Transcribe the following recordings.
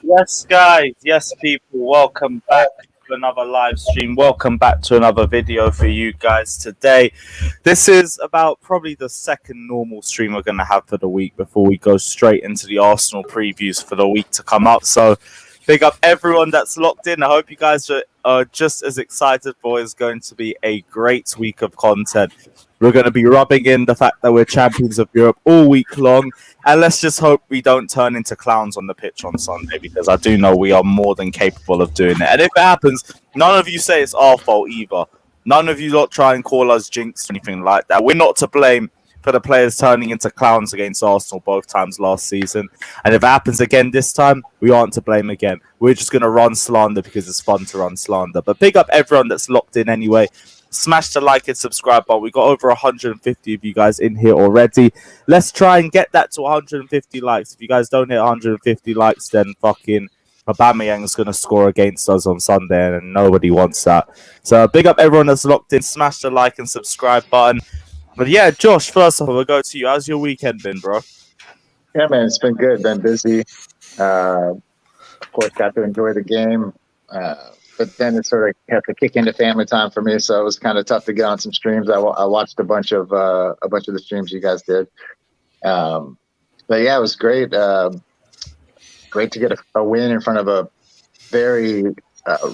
Yes, guys. Yes, people. Welcome back to another live stream. Welcome back to another video for you guys today. This is about probably the second normal stream we're going to have for the week before we go straight into the Arsenal previews for the week to come up. So, big up everyone that's locked in. I hope you guys are just as excited for it. It's going to be a great week of content. We're going to be rubbing in the fact that we're champions of Europe all week long. And let's just hope we don't turn into clowns on the pitch on Sunday, because I do know we are more than capable of doing it. And if it happens, none of you say it's our fault either. None of you lot try and call us jinx or anything like that. We're not to blame for the players turning into clowns against Arsenal both times last season. And if it happens again this time, we aren't to blame again. We're just going to run slander because it's fun to run slander. But big up everyone that's locked in anyway. Smash the like and subscribe button. We got over 150 of you guys in here already. Let's try and get that to 150 likes. If you guys don't hit 150 likes, then fucking Aubameyang's going to score against us on Sunday, and nobody wants that. So big up everyone that's locked in. Smash the like and subscribe button. But yeah, Josh, first of all, we'll go to you. How's your weekend been, bro? Yeah, man, it's been good. Been busy. Of course, got to enjoy the game. But then it sort of had to kick into family time for me, so it was kind of tough to get on some streams. I watched a bunch of the streams you guys did. But yeah, it was great. Great to get a win in front of a very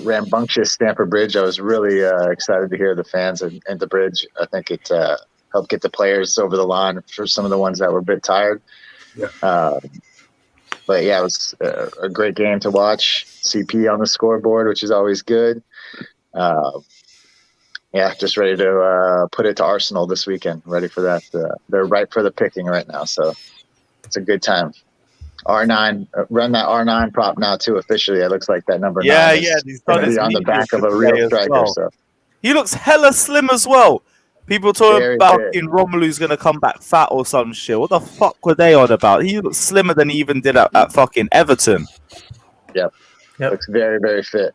rambunctious Stamford Bridge. I was really excited to hear the fans and the bridge. I think it helped get the players over the line for some of the ones that were a bit tired. Yeah. But yeah, it was a great game to watch. CP on the scoreboard, which is always good. Yeah, just ready to put it to Arsenal this weekend. Ready for that. They're ripe for the picking right now, so it's a good time. R9, run that R9 prop now too. Officially, it looks like that number 9 is going to be on the back of a real striker. Well. So he looks hella slim as well. People talking about in Romelu's going to come back fat or some shit. What the fuck were they on about? He looks slimmer than he even did at fucking Everton. Yep. Looks very, very fit.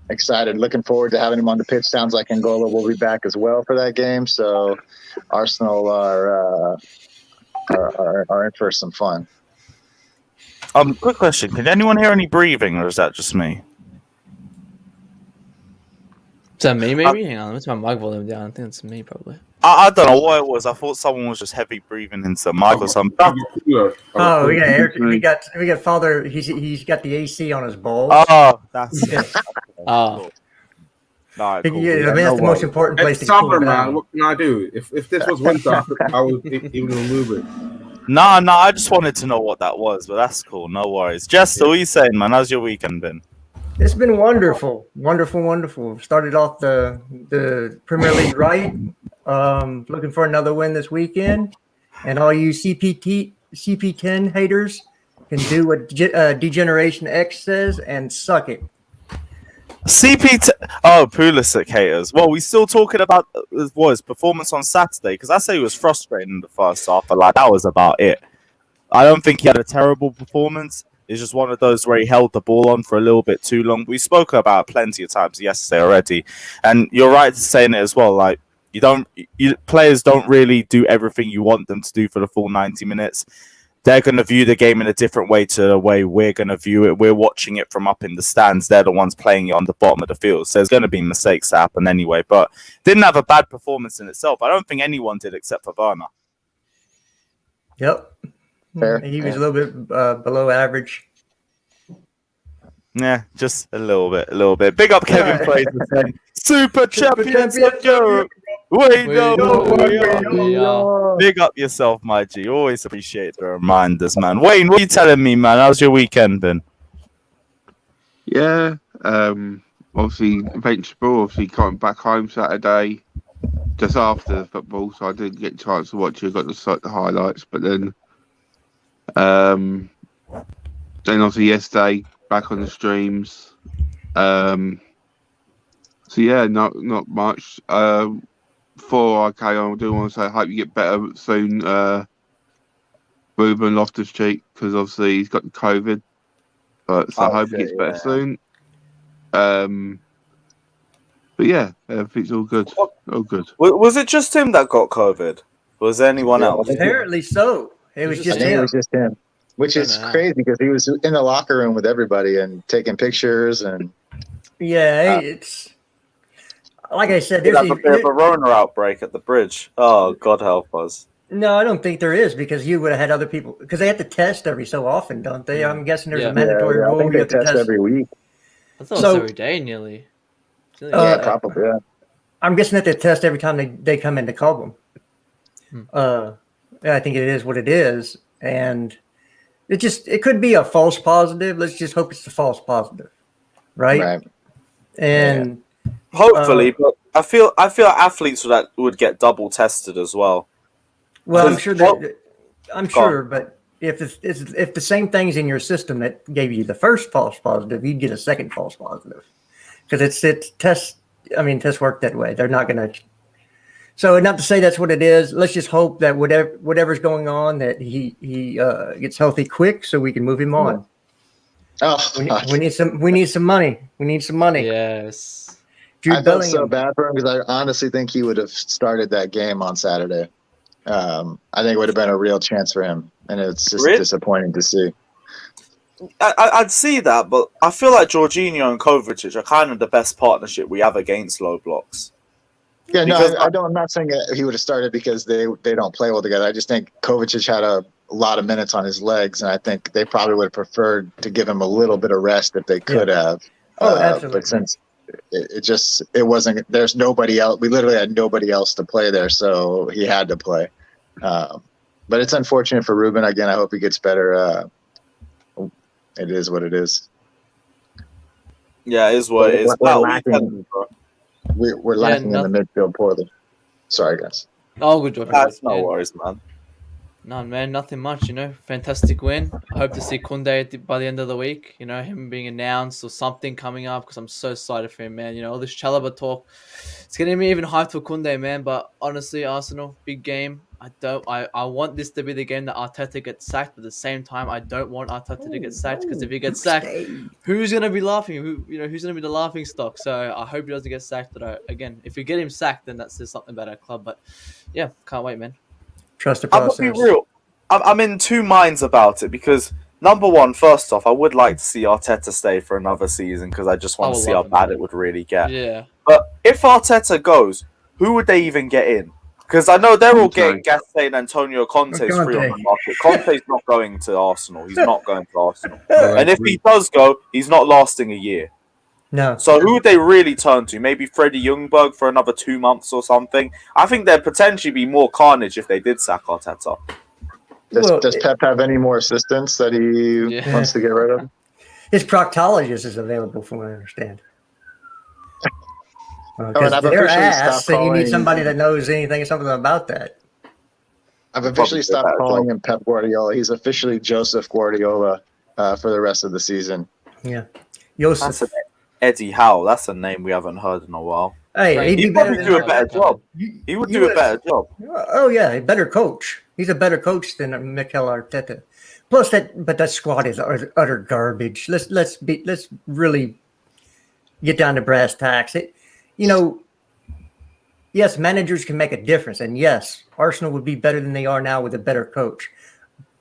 Excited. Looking forward to having him on the pitch. Sounds like Angola will be back as well for that game. So Arsenal are in for some fun. Quick question. Can anyone hear any breathing, or is that just me? Is that me, maybe? Hang on, let's my mic volume down. I think it's me, probably. I don't know what it was. I thought someone was just heavy breathing into the mic or something. Oh, we got Eric. We got Father. He's got the AC on his bowl. Oh, that's it. Oh. Nah, cool. Yeah, that's the most important place it's to summer, man. What can I do? If this was winter, I would even move it. Nah, I just wanted to know what that was, but that's cool. No worries. Jester, what are you saying, man? How's your weekend been? It's been wonderful. Started off the Premier League right. Looking for another win this weekend. And all you CP10 haters can do what Degeneration X says and suck it. Pulisic haters. Well, we still talking about his performance on Saturday, because I say he was frustrating in the first half, but like that was about it. I don't think he had a terrible performance. It's just one of those where he held the ball on for a little bit too long. We spoke about it plenty of times yesterday already, and you're right to saying it as well. Like players don't really do everything you want them to do for the full 90 minutes. They're going to view the game in a different way to the way we're going to view it. We're watching it from up in the stands. They're the ones playing it on the bottom of the field. So there's going to be mistakes that happen anyway. But didn't have a bad performance in itself. I don't think anyone did except for Werner. Yep. Fair. He was a little bit below average. Yeah, just a little bit. Big up Kevin Fraser saying, Super champions of Europe. We know. Big up yourself, my G. Always appreciate the reminders, man. Wayne, what are you telling me, man? How's your weekend been? Yeah, obviously eventful. Obviously, coming back home Saturday, just after the football, so I didn't get a chance to watch it. Got to sight the highlights, but then obviously yesterday back on the streams. So yeah, not much. Before I carry on, I do want to say I hope you get better soon, Ruben Loftus-Cheek, because obviously he's got the COVID. But so I hope he gets better soon. But yeah, everything's all good. All good. Was it just him that got COVID? Was there anyone else? Apparently so. It was just him. which is crazy because he was in the locker room with everybody and taking pictures and. Yeah, it's like I said. There's a bit of a Rona outbreak at the bridge. Oh, God help us. No, I don't think there is because you would have had other people because they have to test every so often, don't they? I'm guessing there's a mandatory rule. I think they test every week. I thought it was every day nearly. Yeah, probably. Yeah. I'm guessing that they test every time they come in to call them. I think it is what it is, and it could be a false positive. Let's just hope it's a false positive, right? And hopefully, but I feel athletes would get double tested as well. Well, I'm sure but if the same thing's in your system that gave you the first false positive, you'd get a second false positive because it's tests. I mean, tests work that way. They're not going to. So, not to say that's what it is. Let's just hope that whatever's going on, that he gets healthy quick, so we can move him on. Oh, we need some money. We need some money. Yes. I felt so bad for him because I honestly think he would have started that game on Saturday. I think it would have been a real chance for him, and it's just disappointing to see. I'd see that, but I feel like Jorginho and Kovacic are kind of the best partnership we have against low blocks. Yeah, I'm not saying that he would have started because they don't play well together. I just think Kovacic had a lot of minutes on his legs, and I think they probably would have preferred to give him a little bit of rest if they could have. Oh, absolutely. But since it wasn't, there's nobody else. We literally had nobody else to play there, so he had to play. But it's unfortunate for Ruben. Again, I hope he gets better. It is what it is. Yeah, it is what it is. We're lacking in the midfield poorly. Sorry, guys. Oh, good job. That's no worries, man. No, man, nothing much, Fantastic win. I hope to see Kounde by the end of the week, him being announced or something coming up because I'm so excited for him, man. All this Chalobah talk. It's getting me even hyped for Kounde, man. But honestly, Arsenal, big game. I want this to be the game that Arteta gets sacked, but at the same time, I don't want Arteta to get sacked because if he gets sacked, who's going to be laughing? Who's going to be the laughing stock? So I hope he doesn't get sacked. But again, if we get him sacked, then that says something about our club. But yeah, can't wait, man. Trust the process. I'm gonna be real. I'm in two minds about it because number one, first off, I would like to see Arteta stay for another season because I just want to see how bad it would really get. Yeah. But if Arteta goes, who would they even get in? Because I know they're all getting Gasset and Antonio Conte's free on the market. Conte's not going to Arsenal. He's not going to Arsenal. And if he does go, he's not lasting a year. No. So who would they really turn to? Maybe Freddie Ljungberg for another 2 months or something? I think there'd potentially be more carnage if they did sack Arteta. Does Pep have any more assistants that he wants to get rid of? His proctologist is available, from what I understand. And I've they're officially ass, stopped and you need somebody that knows something about that. I've officially stopped calling him Pep Guardiola. He's officially Joseph Guardiola for the rest of the season. Yeah. Joseph. That's Eddie Howe. That's a name we haven't heard in a while. Hey, he'd probably do a better job. He would do a better job. Oh yeah, a better coach. He's a better coach than Mikel Arteta. Plus that squad is utter garbage. Let's really get down to brass tacks. Yes, managers can make a difference, and yes, Arsenal would be better than they are now with a better coach.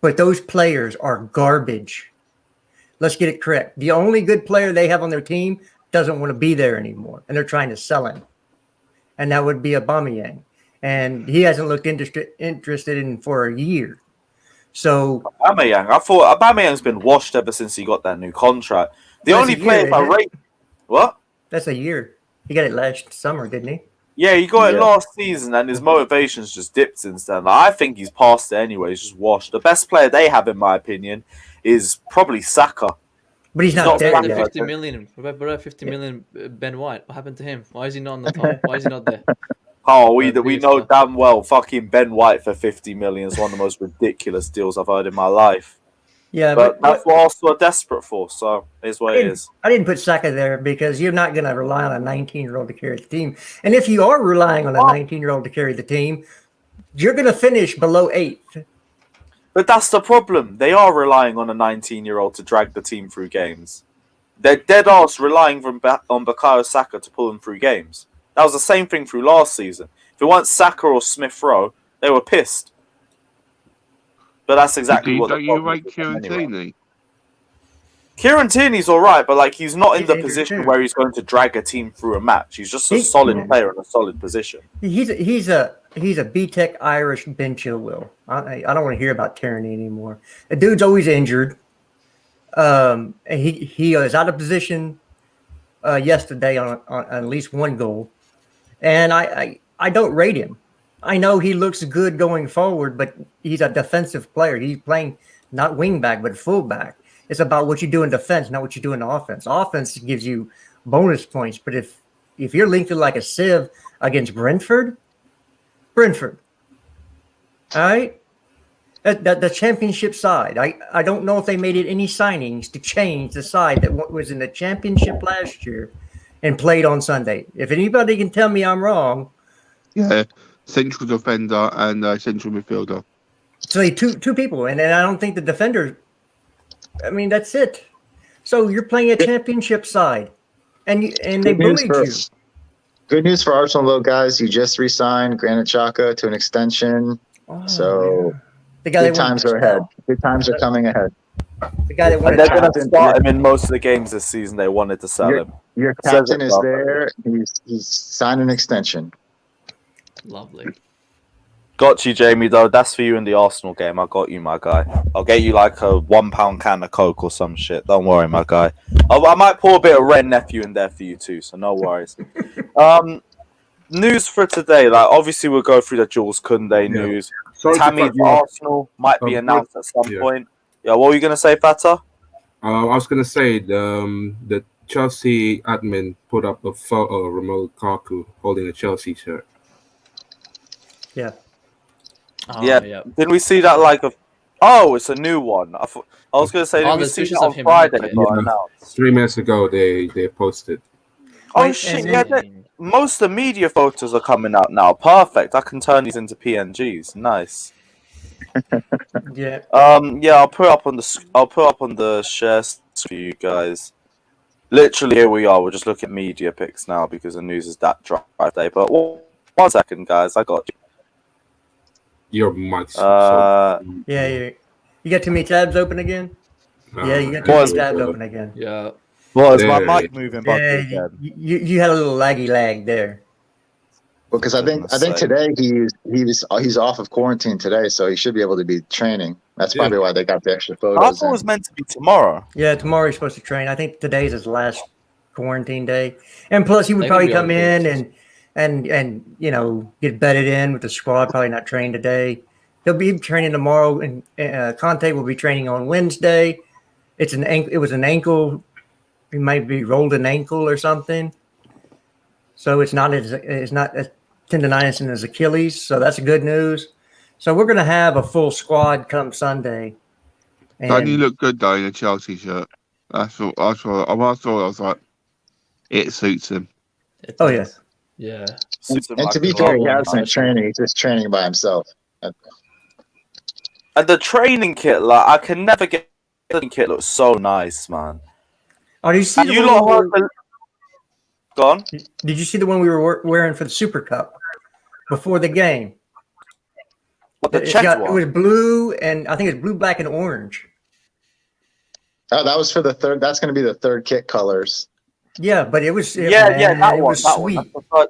But those players are garbage. Let's get it correct. The only good player they have on their team doesn't want to be there anymore, and they're trying to sell him. And that would be Aubameyang. And he hasn't looked interested in for a year. So Aubameyang, I thought Aubameyang's been washed ever since he got that new contract. The only player I rate... What? That's a year. He got it last summer, didn't he? Yeah, he got it last season, and his motivation's just dipped since then. I think he's past it anyway. He's just washed. The best player they have, in my opinion, is probably Saka. But he's not there yet. 50 million. What about 50 million Ben White? What happened to him? Why is he not on the top? Why is he not there? Oh, we know damn well fucking Ben White for 50 million is one of the most ridiculous deals I've heard in my life. Yeah, but that's what Arsenal are desperate for, so it's what it is. I didn't put Saka there because you're not going to rely on a 19-year-old to carry the team. And if you are relying on a 19-year-old to carry the team, you're going to finish below 8th. But that's the problem. They are relying on a 19-year-old to drag the team through games. They're dead arse relying on Bukayo Saka to pull them through games. That was the same thing through last season. If it weren't Saka or Smith Rowe, they were pissed. But that's exactly what the Don't you problem rate is Kieran anyway. Tierney? Kieran Tierney's all right, but like he's not in He's the injured position too. where he's going to drag a team through a match. He's just a He- solid player in a solid position. He's a B-Tech Irish Ben Chilwell. I don't want to hear about tyranny anymore. The dude's always injured. And he is out of position yesterday on at least one goal, and I don't rate him. I know he looks good going forward, but he's a defensive player. He's playing not wing back but full back. It's about what you do in defense, not what you do in offense. Offense gives you bonus points, but if you're linked to like a sieve against Brentford, all right. The championship side. I don't know if they made any signings to change the side that was in the championship last year and played on Sunday. If anybody can tell me I'm wrong, Yeah, central defender and central midfielder. so two people, and I don't think the defender. I mean, that's it. So you're playing a championship side, and they bullied you. Good news for Arsenal, though, guys. You just re-signed Granit Xhaka to an extension, so Yeah. The guy good times are ahead. Good times are coming ahead. The guy that And wanted they're going to captain- start him in most of the games this season. They wanted to sell him. Your Says captain it, is bro. there. He's signed an extension. Lovely. Got you, Jamie, though. That's for you in the Arsenal game. I got you, my guy. I'll get you like a £1 can of Coke or some shit. Don't worry, my guy. I might pour a bit of Red Nephew in there for you too, so no worries. News for today. Like, obviously, we'll go through the Jules Kounde news. Sorry to Tammy cut you for off. Arsenal might be announced at some Yeah. point. Yeah, what were you going to say, Fata? I was gonna say the Chelsea admin put up a photo of Romelu Lukaku holding a Chelsea shirt. Yeah. Oh, Yeah. yeah. Didn't we see that like a... Oh, it's a new one. I was going to say, did we there's see pictures that of on him, Friday? okay. But Yeah. announced? 3 minutes ago, they posted. Oh, Wait, shit. and Yeah, then- most of the media photos are coming out now. Perfect. I can turn these into PNGs. Nice. Yeah. Yeah, I'll put up on the share for you guys. Literally, here we are. We'll just look at media pics now because the news is that dry day. But 1 second, guys. I got you. Your mic's Yeah. You got too many tabs open again? Yeah, you got too Boys- many tabs open again. Yeah. Well, is my There mic it moving Yeah, bumpy again? you had a little lag there. Well, because I think today he's off of quarantine today, so he should be able to be training. That's probably why they got the extra I photos. thought it was meant to be tomorrow. Yeah, tomorrow he's supposed to train. I think today's his last quarantine day, and plus he would They probably could be come on in and get bedded in with the squad. Probably not train today. He'll be training tomorrow, and Conte will be training on Wednesday. It was an ankle. He might be rolled an ankle or something. So it's not a tendonitis in his Achilles. So that's good news. So we're going to have a full squad come Sunday. Don't you look good though in a Chelsea shirt? That's what I saw. I was like, it suits him. It Oh, does. Yeah. Suits him And like to be a fair, he glove. hasn't been training. He's just training by himself. And the training kit, like I can never get the training kit. Looks so nice, man. Oh, did you see And the you one lot we heard were- the... Go on. Did you see the one we were wearing for the Super Cup before the game? What, the It checked one? was blue, and I think it's blue, black, and orange. Oh, that was for the third. That's going to be the third kit colors. Yeah, but it was Yeah, that it one. was That sweet. one.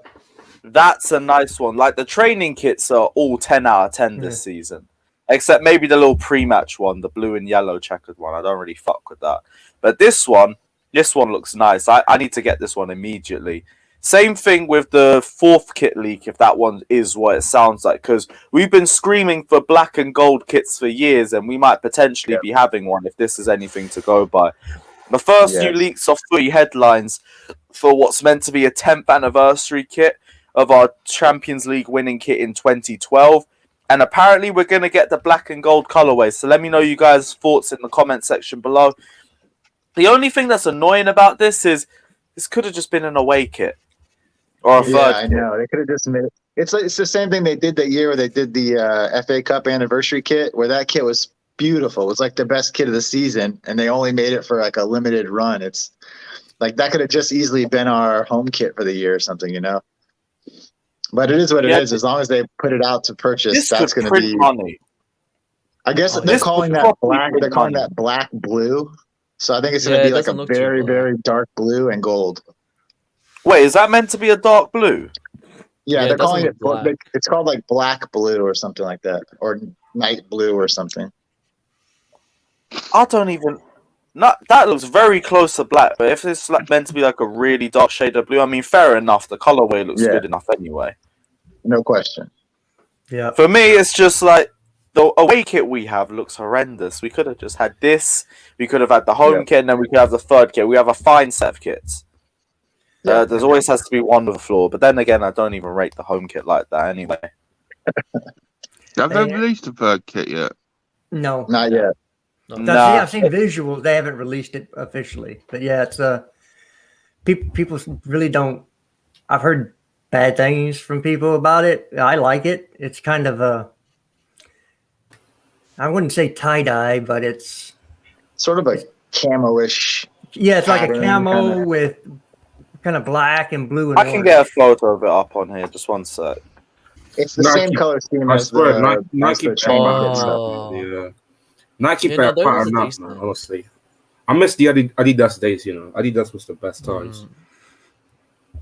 That's a nice one. Like the training kits are all 10 out of 10 this season, except maybe the little pre-match one, the blue and yellow checkered one. I don't really fuck with that. But this one looks nice. I need to get this one immediately. Same thing with the fourth kit leak, if that one is what it sounds like, because we've been screaming for black and gold kits for years, and we might potentially be having one if this is anything to go by. The first few leaks of footy headlines for what's meant to be a 10th anniversary kit of our Champions League winning kit in 2012. And apparently we're going to get the black and gold colorway. So let me know you guys' thoughts in the comment section below. The only thing that's annoying about this is this could have just been an away kit. Or a third Yeah, I kit. know. They could have just made it. It's the same thing they did that year where they did the FA Cup anniversary kit, where that kit was beautiful. It was like the best kit of the season, and they only made it for like a limited run. It's like that could have just easily been our home kit for the year or something, you know? But it is what it is. As long as they put it out to purchase, This that's could going to print be money. I guess Oh, they're This calling was that properly black. good They're calling money. that black blue. So I think it's going Yeah, to it be like a doesn't look too very, black. very dark blue and gold. Wait, is that meant to be a dark blue? Yeah, Yeah, it they're doesn't calling look it. black. It's called like black blue or something like that, or night blue or something. I don't even. Not that looks very close to black, but if it's like meant to be like a really dark shade of blue, I mean, fair enough. The colorway looks Yeah. good enough anyway. No question. Yeah. For me, it's just like the away kit we have looks horrendous. We could have just had this. We could have had the home Yeah. kit, and then we could have the third kit. We have a fine set of kits. Yeah. There's always has to be one with a flaw, but then again, I don't even rate the home kit like that anyway. Have they Yeah. released the third kit yet? No. Not yet. Nah. I've seen visuals. They haven't released it officially, but yeah, it's people really don't. I've heard bad things from people about it. I like it. It's kind of I wouldn't say tie-dye, but it's Sort of a camo-ish. it's like a Pattern, camo kinda. with kind of black and blue and I can orange. get a photo of it up on here. Just one sec. It's the Nike- same color scheme I as swear, the Nike training Oh. kit stuff. Yeah. Nike Yeah, no, those pattern are up, decent. man, honestly. I miss the Adidas days, you know. Adidas was the best times.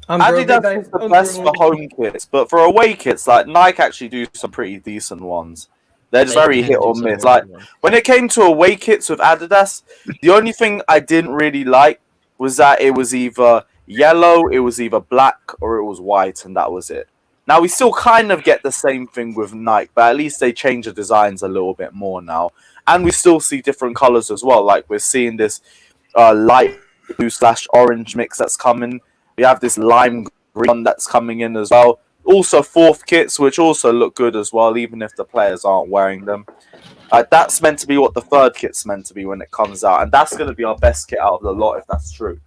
Adidas is the best for home kits, but for away kits, like Nike actually do some pretty decent ones. They're just They very can hit do or some miss. really Like good ones. when it came to away kits with Adidas, the only thing I didn't really like was that it was either yellow, it was either black, or it was white, and that was it. Now we still kind of get the same thing with Nike, but at least they change the designs a little bit more now, and we still see different colors as well. Like we're seeing this light blue / orange mix that's coming. We have this lime green that's coming in as well. Also fourth kits, which also look good as well, even if the players aren't wearing them. That's meant to be what the third kit's meant to be when it comes out, and that's going to be our best kit out of the lot if that's true.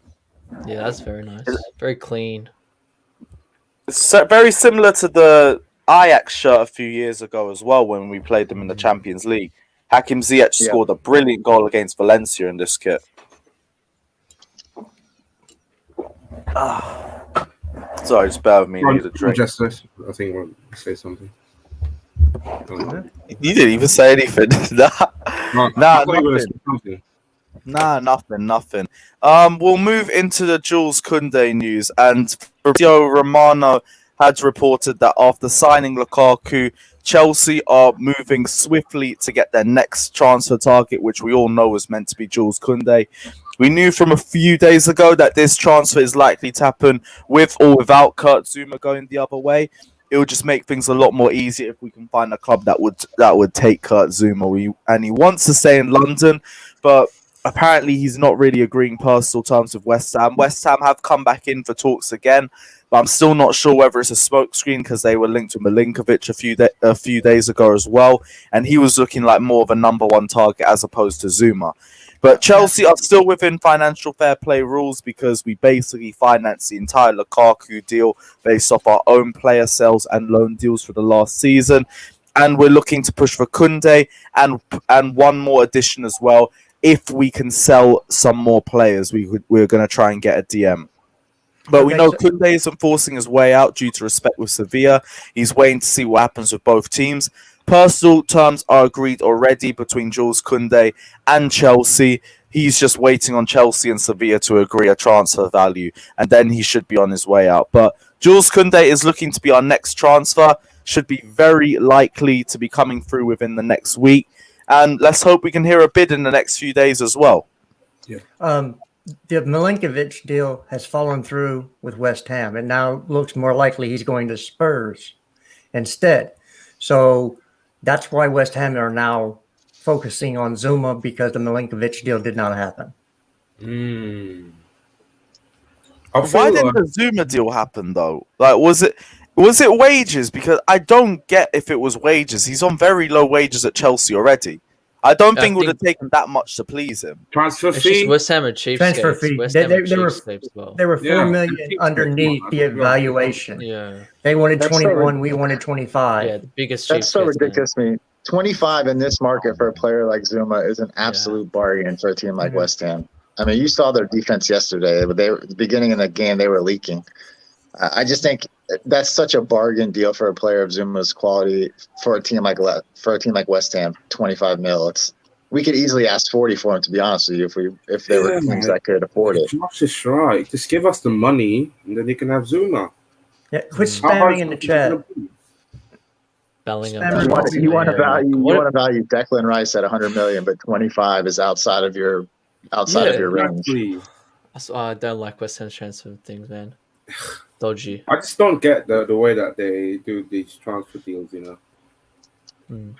Yeah, that's very nice. Very clean. It's very similar to the Ajax shirt a few years ago as well when we played them in the Champions League. Hakim Ziyech Yeah. scored a brilliant goal against Valencia in this kit. Sorry, just bear with me. I need a drink. Jester, I think I want to say something. You didn't even say anything. Nah, No, Nah, I thought you were gonna nothing. say something. Nah, nothing. We'll move into the Jules Kounde news, and Fabrizio Romano had reported that after signing Lukaku, Chelsea are moving swiftly to get their next transfer target, which we all know was meant to be Jules Kounde. We knew from a few days ago that this transfer is likely to happen with or without Kurt Zuma going the other way. It would just make things a lot more easier if we can find a club that would take Kurt Zuma. And he wants to stay in London, but apparently he's not really agreeing personal terms with West Ham. West Ham have come back in for talks again, but I'm still not sure whether it's a smokescreen because they were linked with Milinkovic a few days ago as well, and he was looking like more of a number one target as opposed to Zuma. But Chelsea are still within financial fair play rules because we basically financed the entire Lukaku deal based off our own player sales and loan deals for the last season. And we're looking to push for Kounde and one more addition as well. If we can sell some more players, we're going to try and get a DM. But we know Kounde isn't forcing his way out due to respect with Sevilla. He's waiting to see what happens with both teams. Personal terms are agreed already between Jules Kounde and Chelsea. He's just waiting on Chelsea and Sevilla to agree a transfer value, and then he should be on his way out. But Jules Kounde is looking to be our next transfer, should be very likely to be coming through within the next week, and let's hope we can hear a bid in the next few days as well. The Milinkovic deal has fallen through with West Ham, and now looks more likely he's going to Spurs instead. So that's why West Ham are now focusing on Zuma because the Milinkovic deal did not happen. Why didn't the Zuma deal happen though? Like, was it wages? Because I don't get if it was wages. He's on very low wages at Chelsea already. I don't think it would have taken that much to please him. Transfer It's fee. just West Ham are cheapskates. Transfer fee. West They Ham are were cheapskates as well. They were 4 Yeah. million underneath the evaluation. Yeah, They wanted That's 21. We wanted 25. yeah, the biggest That's so cheapskates, man. ridiculous to me. 25 in this market for a player like Zuma is an absolute bargain for a team like West Ham. I mean, you saw their defense yesterday. At the beginning of the game, they were leaking. I just think that's such a bargain deal for a player of Zuma's quality for a team like West Ham. 25 mil. We could easily ask 40 for him, to be honest with you, if there were teams that could afford it. Josh is right. Just give us the money, and then you can have Zuma. Yeah, quit How hard spamming in the is it chat. gonna be? Bellingham. Spammers won't be You want to there. value Declan Rice at 100 million, but 25 is outside of your range. Exactly. I don't like West Ham's transfer things, man. Dodgy. I just don't get the way that they do these transfer deals, you know.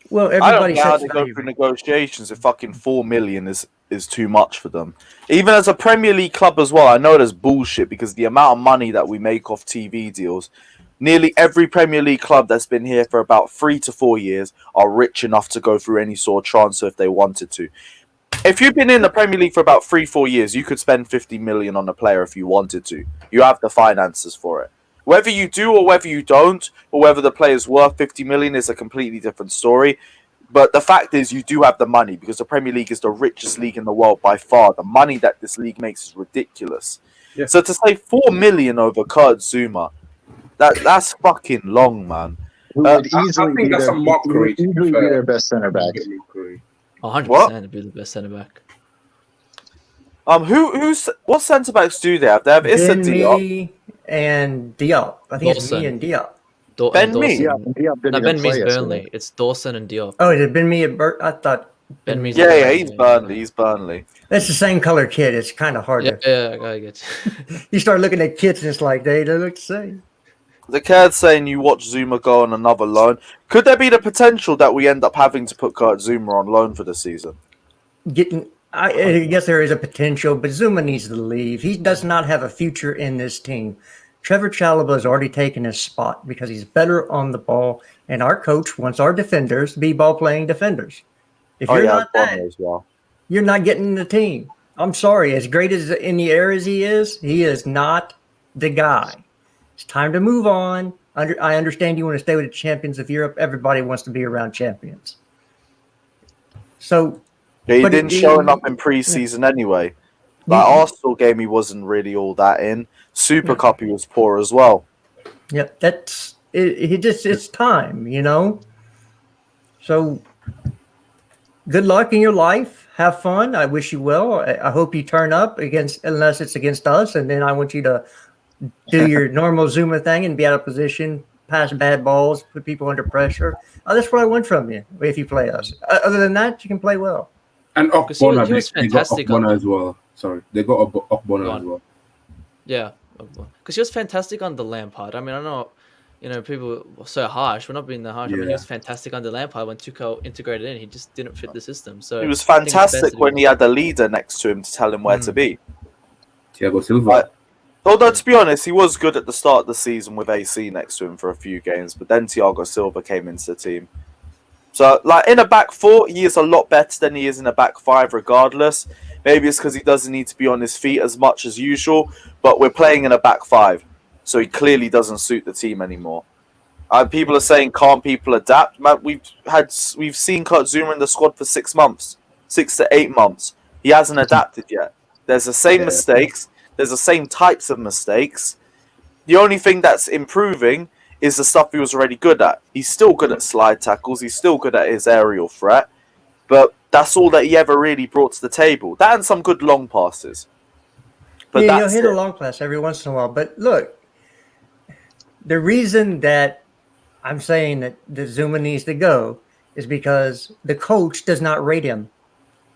Well, I don't everybody get how sets they go value. through negotiations if fucking 4 million is too much for them. Even as a Premier League club as well, I know there's bullshit because the amount of money that we make off TV deals, nearly every Premier League club that's been here for about 3 to 4 years are rich enough to go through any sort of transfer if they wanted to. If you've been in the Premier League for about 3-4 years, you could spend 50 million on a player if you wanted to. You have the finances for it. Whether you do or whether you don't, or whether the player's worth 50 million is a completely different story. But the fact is, you do have the money because the Premier League is the richest league in the world by far. The money that this league makes is ridiculous. Yeah. So to say 4 million over Kurt Zuma, that's fucking long, man. Who would I easily think that's a mockery. be their best center back. 100% to be the best centre back. What centre backs do they have? They have Issa Ben Diop. Mee and Diop. I think it's me and Diop. Ben Dawson. Mee? Diop didn't No, even Ben play Mee's yesterday. Burnley. It's Dawson and Diop. Oh, is it Ben Mee at I thought Ben Mee's Yeah, he's Burnley. He's Burnley. that's the same color kid. It's kind of hard Yeah, to. I get you. You start looking at kids and it's like they look the same. The cat's saying you watch Zuma go on another loan. Could there be the potential that we end up having to put Kurt Zuma on loan for the season? I guess there is a potential, but Zuma needs to leave. He does not have a future in this team. Trevor Chalobah has already taken his spot because he's better on the ball, and our coach wants our defenders to be ball-playing defenders. If you're not that, as well. you're not getting in the team. I'm sorry. As great as in the air as he is not the guy. It's time to move on. I understand you want to stay with the champions of Europe. Everybody wants to be around champions. So, Yeah, he but didn't showing up in pre-season anyway. Like Arsenal game, he wasn't really all that in. Super Cup, he was poor as well. yeah, that's it. It's time, you know. So, good luck in your life. Have fun. I wish you well. I hope you turn up unless it's against us, and then I want you to do your normal Zuma thing and be out of position, pass bad balls, put people under pressure. That's what I want from you if you play us. Other than that, you can play well. And Because he Okbona, was they got fantastic Okbona as well. Sorry, they got Okbona as well. Yeah, because he was fantastic under Lampard. I mean, I know, people were so harsh. We're not being that harsh. I mean, he was fantastic under Lampard when Tuchel integrated in. He just didn't fit the system. So He was I think it's best fantastic that when he had a leader next to him to tell him where to be. Thiago Silva. Although, to be honest, he was good at the start of the season with AC next to him for a few games, but then Thiago Silva came into the team. So, like, in a back four, he is a lot better than he is in a back five regardless. Maybe it's because he doesn't need to be on his feet as much as usual, but we're playing in a back five, so he clearly doesn't suit the team anymore. People are saying, can't people adapt? Man, we've seen Kurt Zuma in the squad for 6 months, 6 to 8 months. He hasn't adapted yet. There's the same mistakes. There's the same types of mistakes. The only thing that's improving is the stuff he was already good at. He's still good at slide tackles. He's still good at his aerial threat. But that's all that he ever really brought to the table. That and some good long passes. But yeah, that's you'll hit it. a long pass every once in a while. But look, the reason that I'm saying that the Zuma needs to go is because the coach does not rate him.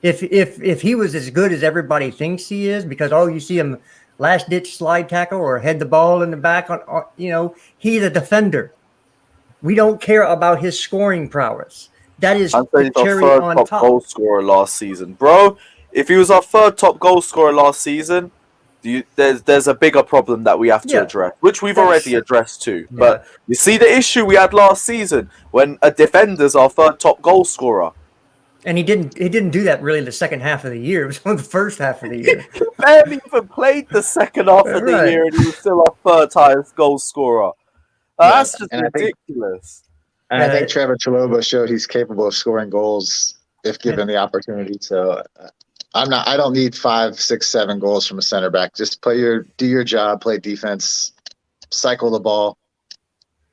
If he was as good as everybody thinks he is, because you see him last ditch slide tackle or head the ball in the back on he's a defender. We don't care about his scoring prowess. That is I'm saying the he's our cherry third on top top. goal scorer last season. Bro, if he was our third top goal scorer last season, there's a bigger problem that we have to address, which we've already addressed too. Yeah. But you see the issue we had last season when a defender's our third top goal scorer. And he didn't do that really the second half of the year. It was only the first half of the year. He barely even played the second half of the Right. year, and he was still our third highest goal scorer. That's just and I think- ridiculous. And I think Trevor Chalobah showed he's capable of scoring goals if given the opportunity. So I don't need 5, 6, 7 goals from a center back. Just do your job, play defense, cycle the ball.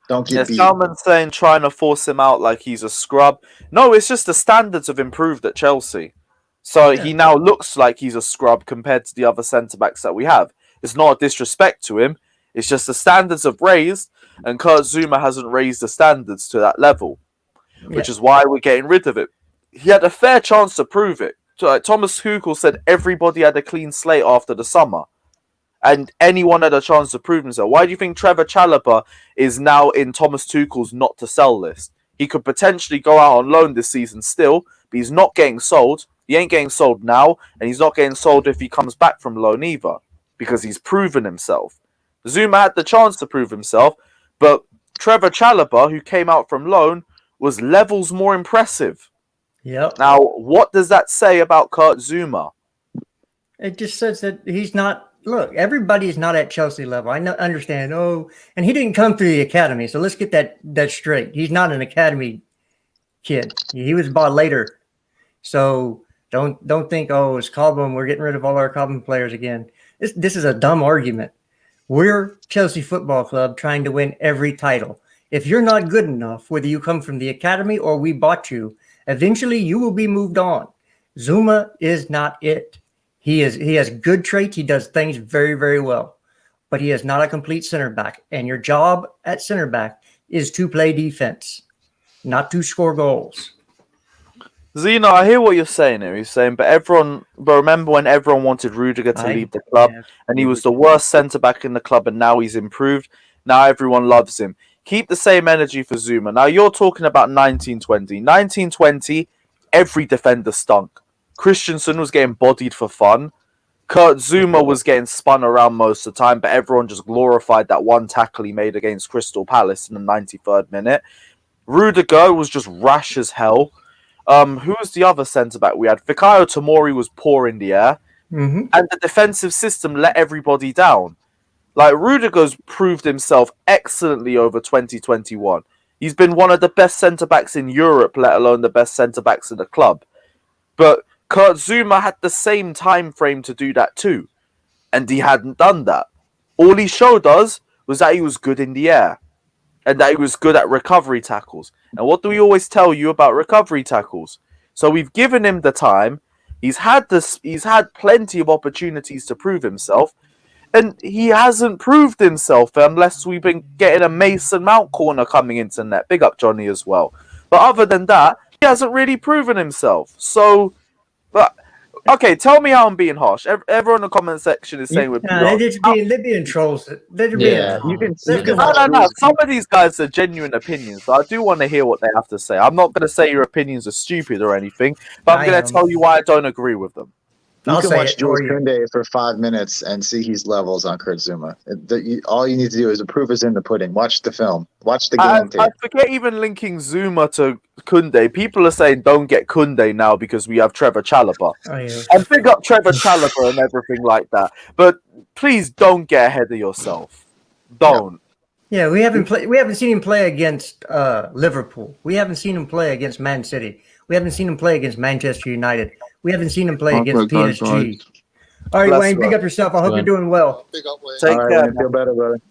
Don't Yeah, get beat. Salman's saying trying to force him out like he's a scrub. No, it's just the standards have improved at Chelsea. So he now looks like he's a scrub compared to the other centre-backs that we have. It's not a disrespect to him. It's just the standards have raised, and Kurt Zuma hasn't raised the standards to that level, which is why we're getting rid of it. He had a fair chance to prove it. So, like, Thomas Tuchel said everybody had a clean slate after the summer, and anyone had a chance to prove himself. Why do you think Trevor Chalobah is now in Thomas Tuchel's not to sell list? He could potentially go out on loan this season still, but he's not getting sold. He ain't getting sold now, and he's not getting sold if he comes back from loan either, because he's proven himself. Zuma had the chance to prove himself, but Trevor Chalobah, who came out from loan, was levels more impressive. Yep. Now, what does that say about Kurt Zuma? It just says that he's not. Look, everybody's not at Chelsea level. I understand. Oh, and he didn't come through the academy, so let's get that straight. He's not an academy kid. He was bought later. So don't think, oh, it's Cobham. We're getting rid of all our Cobham players again. This is a dumb argument. We're Chelsea Football Club trying to win every title. If you're not good enough, whether you come from the academy or we bought you, eventually you will be moved on. Zuma is not it. He has good traits. He does things very, very well, but he is not a complete center back. And your job at center back is to play defense, not to score goals. Zeno, I hear what you're saying here. He's saying, but remember when everyone wanted Rudiger to leave the club, and he was the worst centre back in the club, and now he's improved. Now everyone loves him. Keep the same energy for Zuma. Now you're talking about 1920. 1920, every defender stunk. Christensen was getting bodied for fun. Kurt Zuma was getting spun around most of the time, but everyone just glorified that one tackle he made against Crystal Palace in the 93rd minute. Rudiger was just rash as hell. Who was the other centre-back we had? Fikayo Tomori was poor in the air. Mm-hmm. And the defensive system let everybody down. Like, Rudiger's proved himself excellently over 2021. He's been one of the best centre-backs in Europe, let alone the best centre-backs in the club. But Kurt Zuma had the same time frame to do that too. And he hadn't done that. All he showed us was that he was good in the air. And that he was good at recovery tackles. And what do we always tell you about recovery tackles? So we've given him the time. He's had plenty of opportunities to prove himself. And he hasn't proved himself unless we've been getting a Mason Mount corner coming into net. Big up Johnny as well. But other than that, he hasn't really proven himself. So, okay, tell me how I'm being harsh. Everyone in the comment section is saying we're they're being trolls. They're being No. Some of these guys are genuine opinions, so I do want to hear what they have to say. I'm not going to say your opinions are stupid or anything, but I'm going to tell you why I don't agree with them. You can watch Jules Kounde for 5 minutes and see his levels on Kurt Zuma. All you need to do is the proof is in the pudding. Watch the film. Watch the game tape. I forget even linking Zuma to Kounde. People are saying don't get Kounde now because we have Trevor Chalobah. And big up Trevor Chalobah and everything like that. But please don't get ahead of yourself. Don't. Yeah, we haven't seen him play against Liverpool. We haven't seen him play against Man City. We haven't seen him play against Manchester United. We haven't seen him play against PSG. All right, Wayne, big up yourself. I hope you're doing well. Big up, Wayne. Take care. Feel better, brother.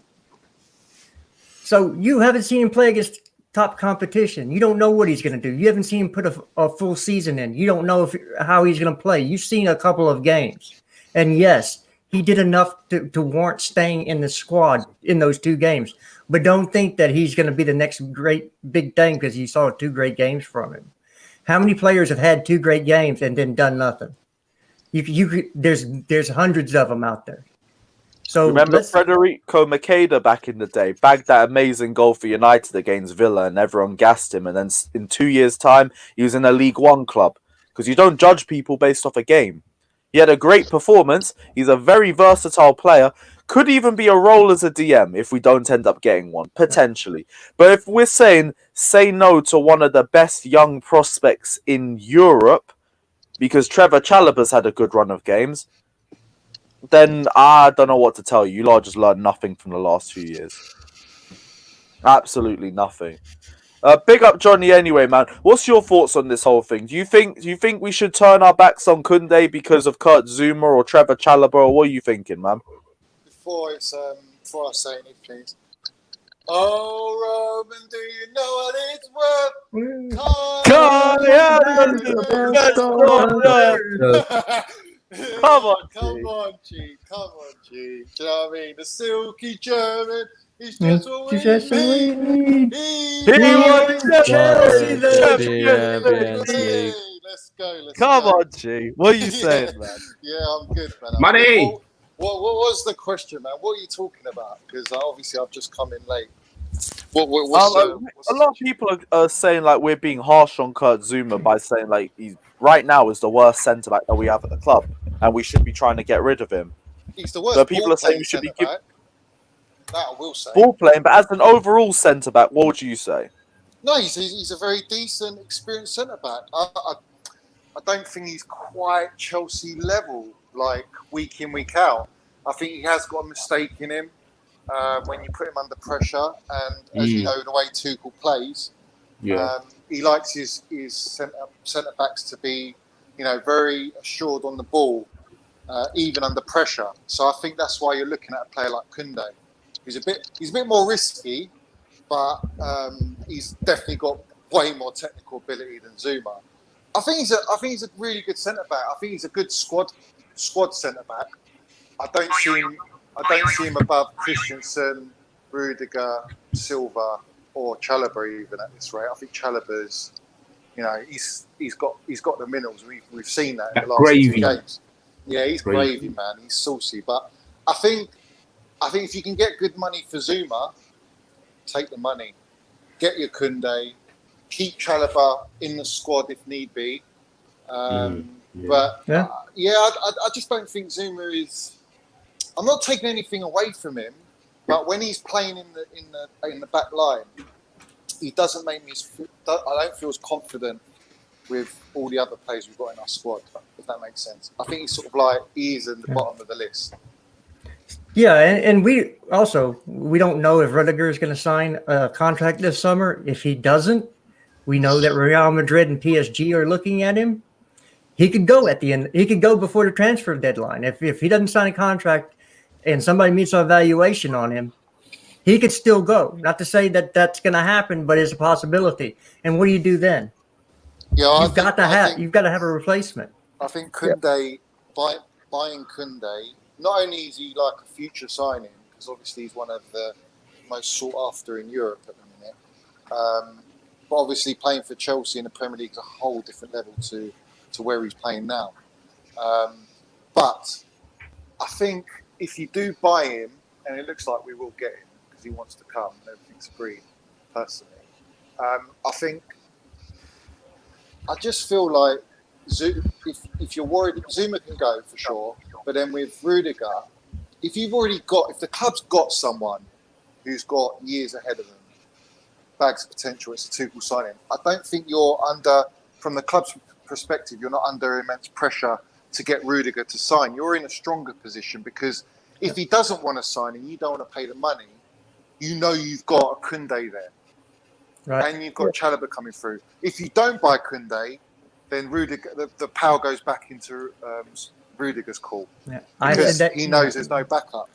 So you haven't seen him play against top competition. You don't know what he's going to do. You haven't seen him put a full season in. You don't know how he's going to play. You've seen a couple of games. And yes, he did enough to warrant staying in the squad in those 2 games. But don't think that he's going to be the next great big thing because you saw 2 great games from him. How many players have had 2 great games and then done nothing? There's hundreds of them out there. So remember Federico Makeda back in the day, bagged that amazing goal for United against Villa, and everyone gassed him. And then in 2 years' time, he was in a League One club because you don't judge people based off a game. He had a great performance. He's a very versatile player. Could even be a role as a DM if we don't end up getting one, potentially. But if we're saying say no to one of the best young prospects in Europe, because Trevor Chalobah's had a good run of games, then I don't know what to tell you. You lot just learned nothing from the last few years. Absolutely nothing. Big up Johnny anyway, man. What's your thoughts on this whole thing? Do you think we should turn our backs on Kounde because of Kurt Zuma or Trevor Chalobah, or what are you thinking, man? before I say anything. Oh, Roman, do you know what it's worth? Come on, Come G. on, G. Come on, G. Do you know what I mean? The silky German. He's just what we Just what we need. need. He wants wants Chelsea, Champions baby. League. Let's go. Come go. on, G. What are you saying, man? Yeah, I'm good, man. I'm Money! good. What was the question, man? What are you talking about? Because obviously I've just come in late. A lot of people are saying like we're being harsh on Kurt Zuma by saying like he's right now is the worst centre back that we have at the club, and we should be trying to get rid of him. He's the worst But people ball are saying playing we should be centre back. That I will say. ball playing, but as an overall centre back, what would you say? No, he's a very decent, experienced centre back. I don't think he's quite Chelsea level, like week in, week out. I think he has got a mistake in him when you put him under pressure. And as you know, the way Tuchel plays, he likes his centre backs to be, very assured on the ball, even under pressure. So I think that's why you're looking at a player like Kounde. He's a bit more risky, but he's definitely got way more technical ability than Zuma. I think he's a really good centre back. I think he's a good squad centre back. I don't see him above Christensen, Rudiger, Silva, or Chalobah even at this rate. I think Chalobah's, he's got the minerals. We've seen that in the last 2 games. Yeah, he's gravy, man. He's saucy. But I think if you can get good money for Zuma, take the money. Get your Kounde. Keep Chalobah in the squad if need be. I just don't think Zuma is. I'm not taking anything away from him, but when he's playing in the back line, he doesn't make me. I don't feel as confident with all the other players we've got in our squad. If that makes sense, I think he's sort of like he's in the bottom of the list. Yeah, and we don't know if Rudiger is going to sign a contract this summer. If he doesn't, we know that Real Madrid and PSG are looking at him. He could go at the end. He could go before the transfer deadline. If he doesn't sign a contract and somebody meets an evaluation on him, he could still go. Not to say that that's going to happen, but it's a possibility. And what do you do then? Yeah, you've got to have a replacement. I think Kounde, buying Kounde, not only is he like a future signing, because obviously he's one of the most sought after in Europe at the minute, but obviously playing for Chelsea in the Premier League is a whole different level to where he's playing now. But I think if you do buy him, and it looks like we will get him because he wants to come and everything's agreed, personally, I just feel like if you're worried, Zuma can go for sure, but then with Rudiger, if the club's got someone who's got years ahead of them, bags of potential, it's a Tuchel signing. I don't think you're under, from the club's perspective, you're not under immense pressure to get Rudiger to sign. You're in a stronger position because if he doesn't want to sign and you don't want to pay the money, you've got a Kounde there. Right. And you've got Chalobah coming through. If you don't buy Kounde, then Rudiger, the power goes back into Rudiger's call. Yeah. I said that he knows there's no backup.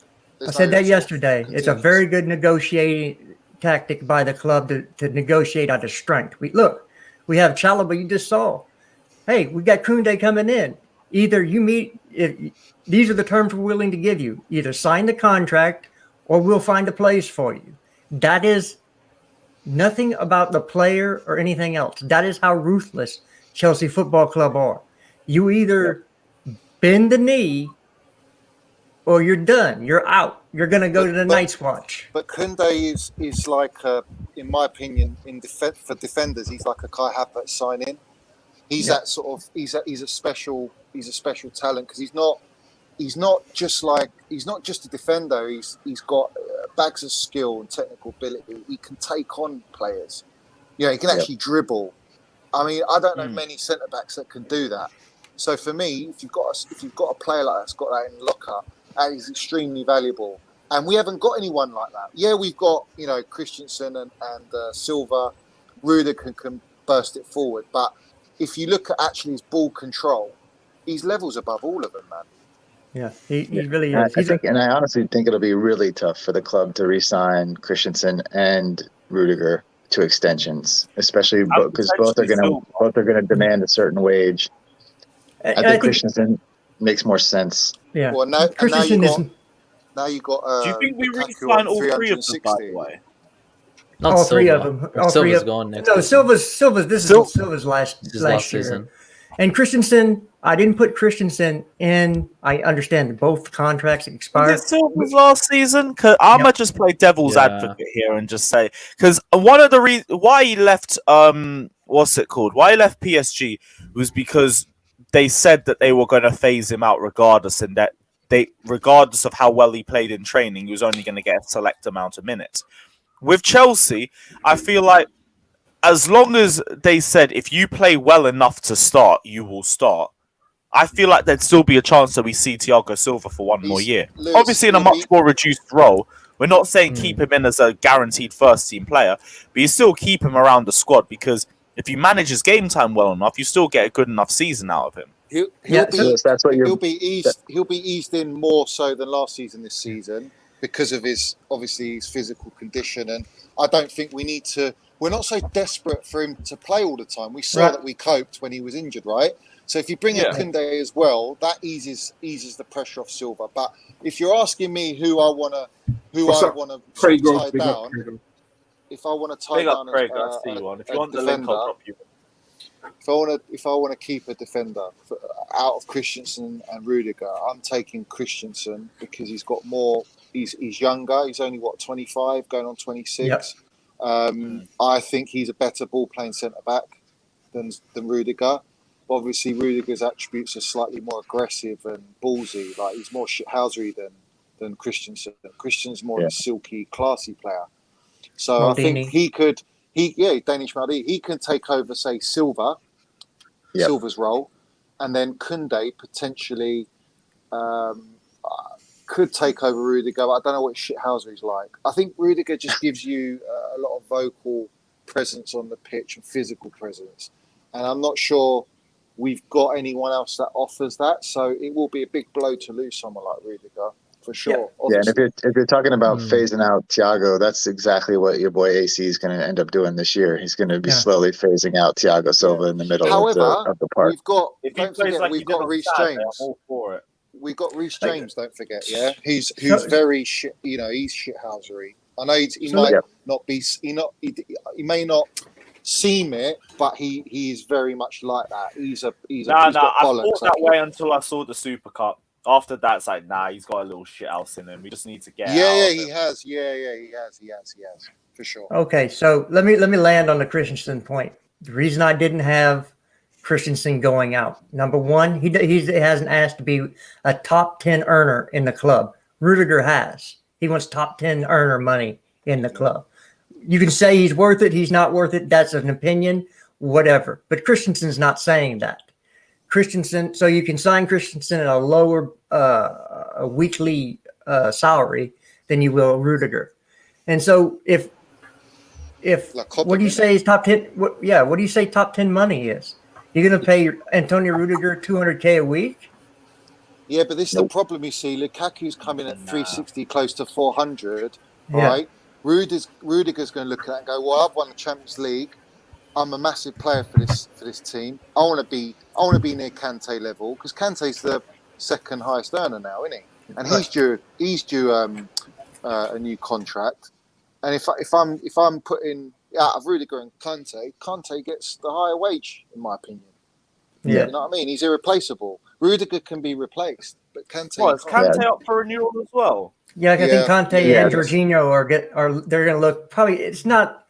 I said that yesterday. It's a very good negotiating tactic by the club to negotiate out of strength. We have Chalobah. You just saw. Hey, we got Kounde coming in. Either you meet. These are the terms we're willing to give you. Either sign the contract, or we'll find a place for you. That is nothing about the player or anything else. That is how ruthless Chelsea Football Club are. You either bend the knee or you're done. You're out. You're going to go to the Night's Watch. But Kounde is like, in my opinion, for defenders, he's like a Kai Havertz sign-in. He's that sort of. He's a special talent because he's not just a defender. He's got bags of skill and technical ability. He can take on players. He can actually dribble. I mean, I don't know many centre backs that can do that. So for me, if you've got a player like that's got that in the locker, that is extremely valuable. And we haven't got anyone like that. Yeah, we've got Christensen and Silva, Rudiger can burst it forward. But if you look at actually his ball control, he's levels above all of them, man. Yeah, he really And is. I honestly think it'll be really tough for the club to re-sign Christensen and Rudiger to extensions, especially because both are going to demand a certain wage. I think Christensen makes more sense. Yeah. Well, now Christensen is. Now you got. Do you think we Lukaku re-sign on all three of them, by the 360. way? Not All Silva. three of them. All three Silva's of gone next No, season. Silva's. This is Silva's last year. Season. And Christensen, I didn't put Christensen in. I understand both contracts expired. Was it Silva's last season? Cause I'm gonna just play devil's advocate here and just say, because one of the reasons why he left, what's it called? Why he left PSG was because they said that they were going to phase him out regardless, and that regardless of how well he played in training, he was only going to get a select amount of minutes. With Chelsea, I feel like as long as they said if you play well enough to start, you will start. I feel like there'd still be a chance that we see Thiago Silva for one more year. Lewis, Obviously in a much more reduced role. We're not saying keep him in as a guaranteed first-team player, but you still keep him around the squad because if you manage his game time well enough, you still get a good enough season out of him. He'll be eased in more so than last season this season because of his physical condition, and I don't think we need to. We're not so desperate for him to play all the time. We saw that we coped when he was injured, right? So if you bring in Kounde as well, that eases the pressure off Silva. But if you're asking me who I want to tie down, if I want to tie down Craig, I see you on. If you want the link, I'll drop you. If I want to keep a defender out of Christensen and Rudiger, I'm taking Christensen because he's got more. He's younger. He's only 25, going on 26. Yep. I think he's a better ball playing centre back than Rudiger. Obviously, Rudiger's attributes are slightly more aggressive and ballsy. Like he's more shithousery than Christensen. Christensen's more of a silky, classy player. So Maldini. I think he could. Danish Maldini. He can take over, say, Silva's role, and then Kounde potentially could take over Rudiger. I don't know what shithousery's like. I think Rudiger just gives you a lot of vocal presence on the pitch and physical presence, and I'm not sure we've got anyone else that offers that. So it will be a big blow to lose someone like Rudiger. For sure. Yeah, and if you're talking about phasing out Thiago, that's exactly what your boy AC is going to end up doing this year. He's going to be slowly phasing out Thiago Silva in the middle of the park. We've got Reece James. I'm all for it. We've got Reece James. Don't forget, who's very shit. He's shithousery. I know he may not seem it, but he is very much like that. I thought that way until I saw the Super Cup. After that, it's like, he's got a little shit else in him. We just need to get he has. He has. For sure. Okay, so let me land on the Christensen point. The reason I didn't have Christensen going out, number one, he hasn't asked to be a top 10 earner in the club. Rudiger has. He wants top 10 earner money in the club. You can say he's worth it, he's not worth it. That's an opinion, whatever. But Christensen's not saying that. Christensen, so you can sign Christensen at a lower a weekly salary than you will Rudiger. And so if what do you say is top 10? What do you say top 10 money is? You're going to pay Antonio Rudiger $200K a week? Yeah, but this is the problem. You see, Lukaku's coming at 360, close to 400. Right? Rudiger's going to look at that and go, "Well, I've won the Champions League. I'm a massive player for this team. I want to be near Kante level because Kante's the second highest earner now, isn't he? And he's due a new contract. And if I'm putting out of Rudiger and Kante gets the higher wage in my opinion. Yeah, you know what I mean. He's irreplaceable. Rudiger can be replaced, but Kante. Well, is Kante up for renewal as well? Yeah, I think Kante and Jorginho they're going to look probably. It's not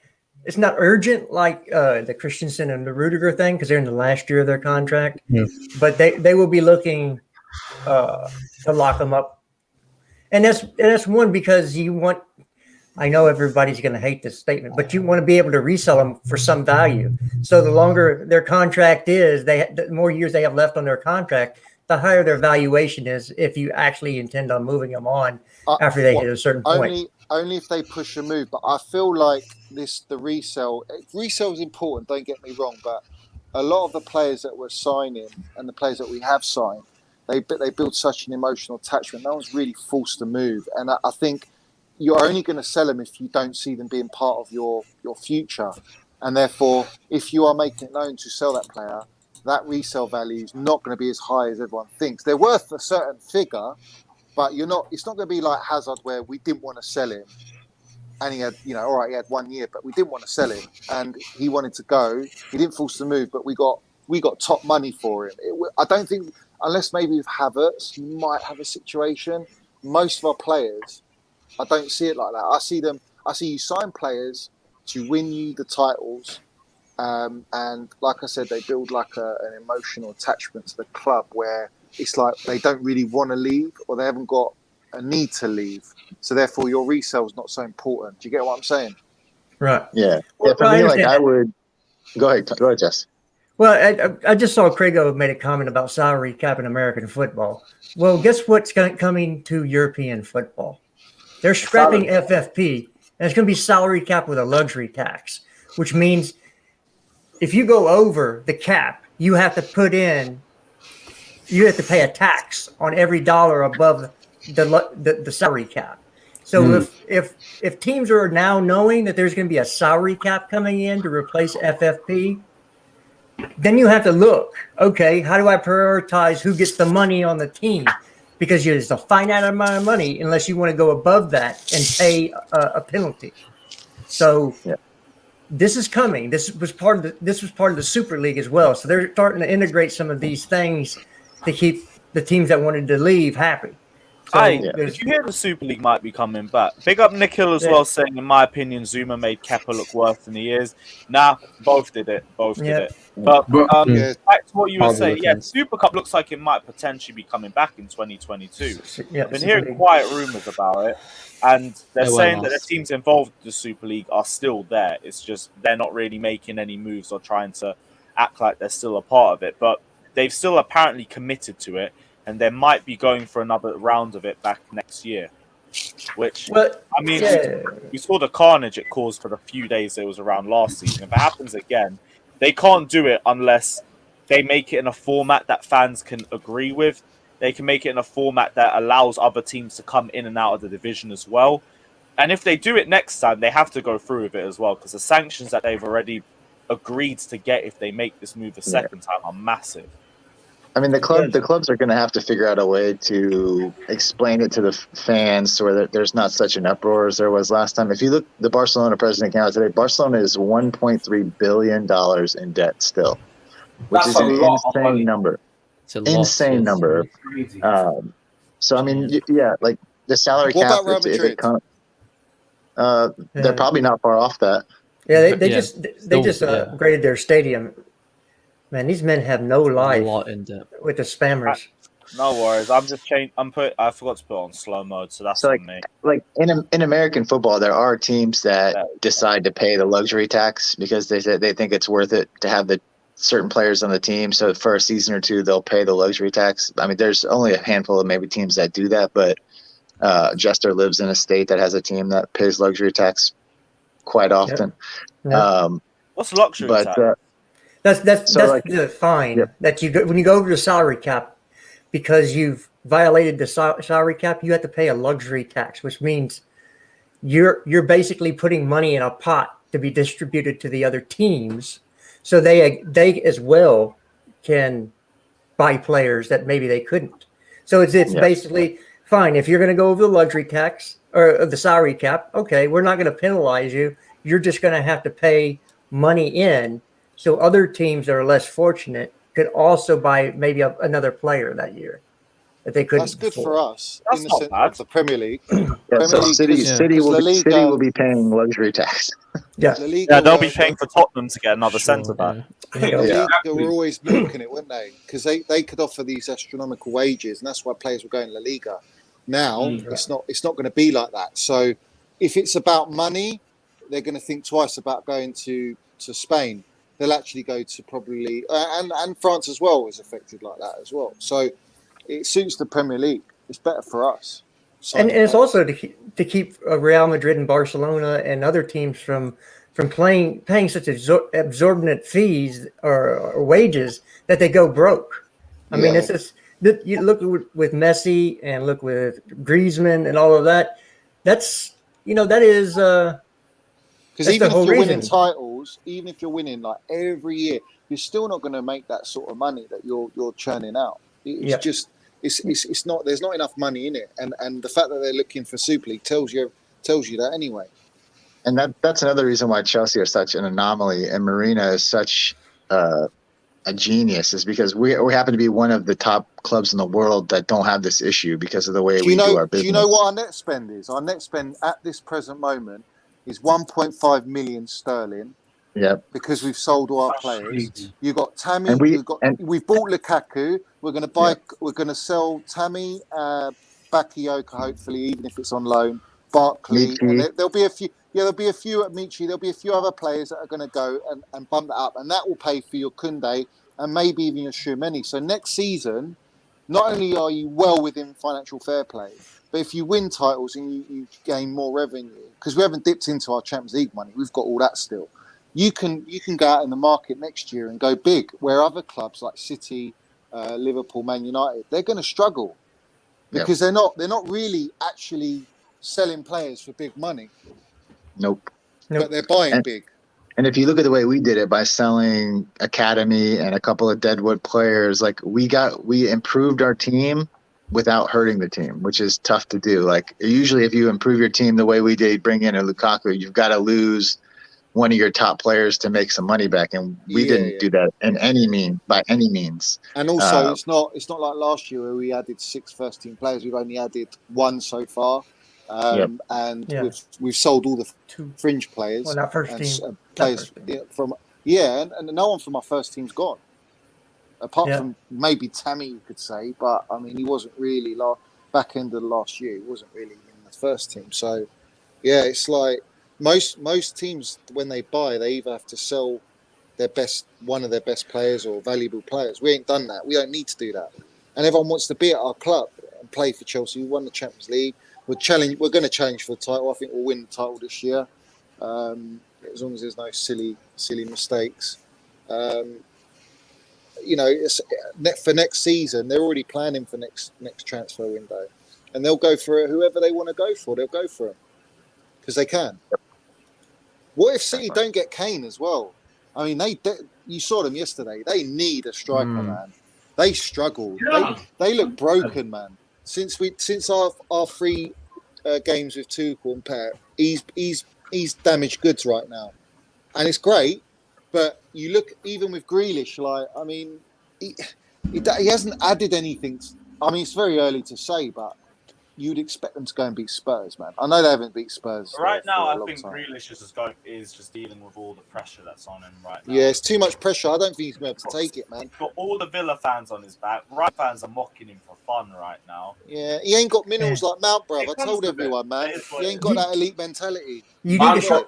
urgent like the Christensen and the Rudiger thing because they're in the last year of their contract. Yeah. But they will be looking to lock them up. And that's one because you want – I know everybody's going to hate this statement, but you want to be able to resell them for some value. So the longer their contract is, the more years they have left on their contract, the higher their valuation is if you actually intend on moving them on after they hit a certain point. Only if they push a move, but I feel like the resale is important, don't get me wrong, but a lot of the players that we're signing and the players that we have signed, they build such an emotional attachment. No one's really forced to move, and I think you're only going to sell them if you don't see them being part of your future, and therefore, if you are making it known to sell that player, that resale value is not going to be as high as everyone thinks. They're worth a certain figure, but it's not going to be like Hazard where we didn't want to sell him. And he had, all right, he had 1 year, but we didn't want to sell him, and he wanted to go. He didn't force the move, but we got top money for him. I don't think, unless maybe with Havertz, you might have a situation. Most of our players, I don't see it like that. I see you sign players to win you the titles, and like I said, they build like an emotional attachment to the club where it's like they don't really want to leave, or they haven't got a need to leave. So therefore, your resale is not so important. Do you get what I'm saying? Right. Yeah. Yeah. For me, like I would go ahead, Jess. Well, I just saw Craigo made a comment about salary cap in American football. Well, guess what's coming to European football? They're scrapping FFP, and it's going to be salary cap with a luxury tax, which means if you go over the cap, you have to pay a tax on every dollar above the salary cap. So if teams are now knowing that there's going to be a salary cap coming in to replace FFP, then you have to look, okay, how do I prioritize who gets the money on the team? Because there's a finite amount of money unless you want to go above that and pay a penalty. So this is coming. This was part of the Super League as well. So they're starting to integrate some of these things to keep the teams that wanted to leave happy. So did you hear the Super League might be coming back? Big up Nikhil as well, saying, in my opinion, Zuma made Kepa look worse than he is. Nah, both did it. Did it. But back to what you were saying, Super Cup looks like it might potentially be coming back in 2022. I've been hearing quiet rumours about it, and they're saying that the teams involved in the Super League are still there. It's just they're not really making any moves or trying to act like they're still a part of it. But they've still apparently committed to it, and they might be going for another round of it back next year. Which, we saw the carnage it caused for the few days it was around last season. If it happens again, they can't do it unless they make it in a format that fans can agree with. They can make it in a format that allows other teams to come in and out of the division as well. And if they do it next time, they have to go through with it as well, because the sanctions that they've already agreed to get if they make this move a second time are massive. I mean, the clubs are going to have to figure out a way to explain it to the fans so that there's not such an uproar as there was last time. If you look, the Barcelona president came out today. Barcelona is $1.3 billion in debt still, which is an insane number. It's an insane number. So I mean, like the salary cap. What about Real Madrid? They're probably not far off that. Yeah, they just upgraded their stadium. Man, these men have no life with the spammers. No worries. I'm just changing. I forgot to put on slow mode, so that's on me. Like in American football, there are teams that decide to pay the luxury tax because they think it's worth it to have the certain players on the team. So for a season or two, they'll pay the luxury tax. I mean, there's only a handful of maybe teams that do that, but Jester lives in a state that has a team that pays luxury tax quite often. What's luxury tax? That's the fine that you go when you go over the salary cap, because you've violated the salary cap. You have to pay a luxury tax, which means you're basically putting money in a pot to be distributed to the other teams, so they as well can buy players that maybe they couldn't. So it's basically fine if you're going to go over the luxury tax or the salary cap. Okay, we're not going to penalize you. You're just going to have to pay money in. So other teams that are less fortunate could also buy maybe another player that year that they couldn't. That's good afford. for us. That's in the not sense bad. of the Premier League. City will be paying luxury tax. They'll be paying for Tottenham to get another centre back. Liga were always milking it, weren't they? Because they could offer these astronomical wages, and that's why players were going to La Liga. Now it's not going to be like that. So if it's about money, they're going to think twice about going to Spain. They'll actually go to probably and France as well is affected like that as well. So it suits the Premier League. It's better for us. And it's also to keep Real Madrid and Barcelona and other teams from paying such exorbitant fees or wages that they go broke. I mean, it's just You look with Messi and look with Griezmann and all of that. That's that is Because that's the even if whole you're winning reason. titles, even if you're winning like every year, you're still not going to make that sort of money that you're churning out. It's Yeah. just it's not. There's not enough money in it, and the fact that they're looking for Super League tells you that anyway. And that's another reason why Chelsea are such an anomaly and Marina is such a genius, is because we happen to be one of the top clubs in the world that don't have this issue because of the way we do our business. Do you know what our net spend is? Our net spend at this present moment is 1.5 million sterling. Yep. Because we've sold all our players. You got Tammy. And we've bought Lukaku. We're going to buy. Yep. We're going to sell Tammy, Bakayoko, hopefully, even if it's on loan. Barkley, and there'll be a few. Yeah, there'll be a few at Michi. There'll be a few other players that are going to go and bump that up, and that will pay for your Kounde and maybe even your Tchouaméni. So next season, not only are you well within financial fair play, but if you win titles and you gain more revenue, because we haven't dipped into our Champions League money, we've got all that still. You can go out in the market next year and go big, where other clubs like City, Liverpool, Man United, they're going to struggle because they're not really actually selling players for big money. Nope. But they're buying big. And if you look at the way we did it by selling academy and a couple of deadwood players, like we improved our team without hurting the team, which is tough to do. Like usually if you improve your team the way we did, bring in a Lukaku, you've got to lose one of your top players to make some money back, and we didn't do that by any means. And also, it's not like last year where we added 6 first-team players. We've only added 1 so far, and we've sold all the 2 fringe players. Well, not first team players from and no one from our first team's gone, apart from maybe Tammy, you could say. But I mean, he wasn't really back end of the last year. He wasn't really in the first team. So yeah, it's like. Most teams, when they buy, they either have to sell one of their best players or valuable players. We ain't done that. We don't need to do that. And everyone wants to be at our club and play for Chelsea. We won the Champions League. We're going to challenge for the title. I think we'll win the title this year, as long as there's no silly mistakes. It's, for next season, they're already planning for next transfer window, and they'll go for whoever they want to go for. They'll go for them because they can. What if City don't get Kane as well? I mean, you saw them yesterday. They need a striker, man. They struggle. Yeah. They look broken, man. Since our 3 games with Tuchel and Pep, he's damaged goods right now, and it's great. But you look even with Grealish, like I mean, he hasn't added anything. I mean, it's very early to say, but. You'd expect them to go and beat Spurs, man. I know they haven't beat Spurs. Right now, I think Grealish is just dealing with all the pressure that's on him right now. Yeah, it's too much pressure. I don't think he's going to be able to take it, man. He's got all the Villa fans on his back. Right fans are mocking him for fun right now. Yeah, he ain't got minerals like Mount, bruv. I told everyone, man. He ain't got that elite mentality. You need to show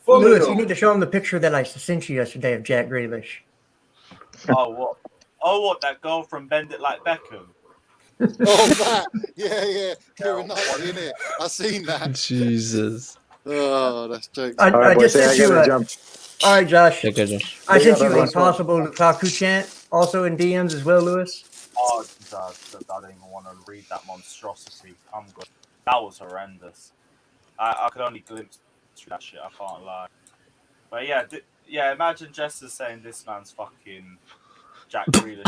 Lewis, you need to show him the picture that I sent you yesterday of Jack Grealish. Oh, what? Oh, what? That girl from Bend It Like Beckham? Oh, that. Yeah. Kieran Knightley, innit? I seen that. Jesus. Oh, that's jokes. I just sent you a... All right, Josh. Okay, Josh. I sent you a possible Lukaku chant also in DMs as well, Lewis. Oh, I don't even want to read that monstrosity. I'm good. That was horrendous. I could only glimpse through that shit. I can't lie. But yeah, imagine Jester saying this man's fucking Jack Grealish.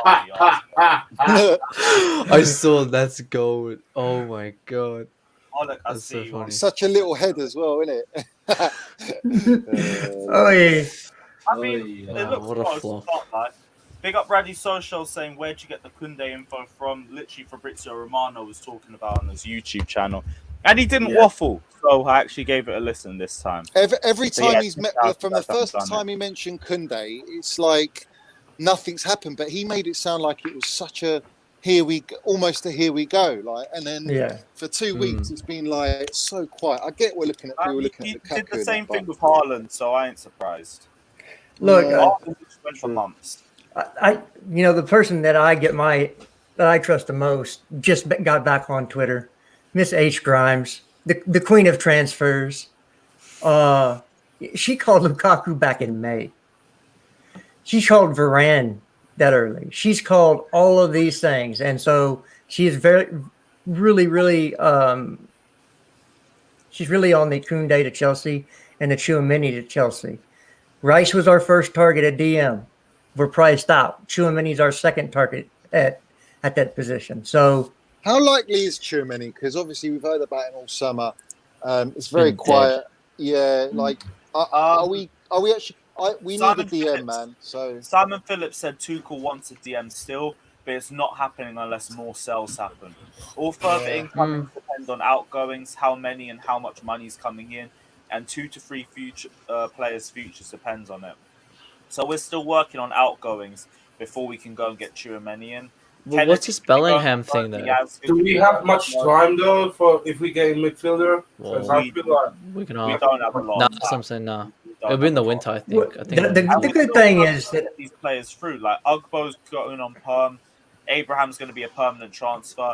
I saw that's gold. Oh my god. Oh, look, I that's see so funny. Such a little head as well, isn't it? Oh yeah. I mean, it looks what a flop. Like. Big up Raddy Social saying, where'd you get the Kounde info from? Literally, Fabrizio Romano was talking about on his YouTube channel. And he didn't waffle, so I actually gave it a listen this time. Every time he's met, from the first time he mentioned Kounde, it's like nothing's happened, but he made it sound like it was such a almost a here we go, like, and then for 2 weeks it's been like so quiet. I get we were looking at He did the same thing with Haaland, so I ain't surprised. Look, went for months. The person that I trust the most just got back on Twitter, Miss H Grimes, the queen of transfers. She called Lukaku back in May. She called Varane that early. She's called all of these things, and so she's really, she's really on the Kounde to Chelsea and the Chouameni to Chelsea. Rice was our first target at DM. We're priced out. Chouameni's our second target at that position. So How likely is Chouameni? Because obviously we've heard about him all summer. It's very Been quiet. Yeah, like are we actually? We need a Simon DM, Phillips. man. So Simon Phillips said Tuchel wants a DM still, but it's not happening unless more sales happen. All further incomings depend on outgoings, how many and how much money is coming in, and 2 to 3 future players' futures depends on it. So we're still working on outgoings before we can go and get Chouameni in. Well, what's this Bellingham thing though? Do we have much time though for if we get a midfielder? Well, I feel like we can. We don't have a lot. Nah, of that's what time. I'm saying. Nah, We don't it'll be in have the a winter. lot. I think. I think. the good thing is that These players through, like Ugbo's going on perm, Abraham's going to be a permanent transfer.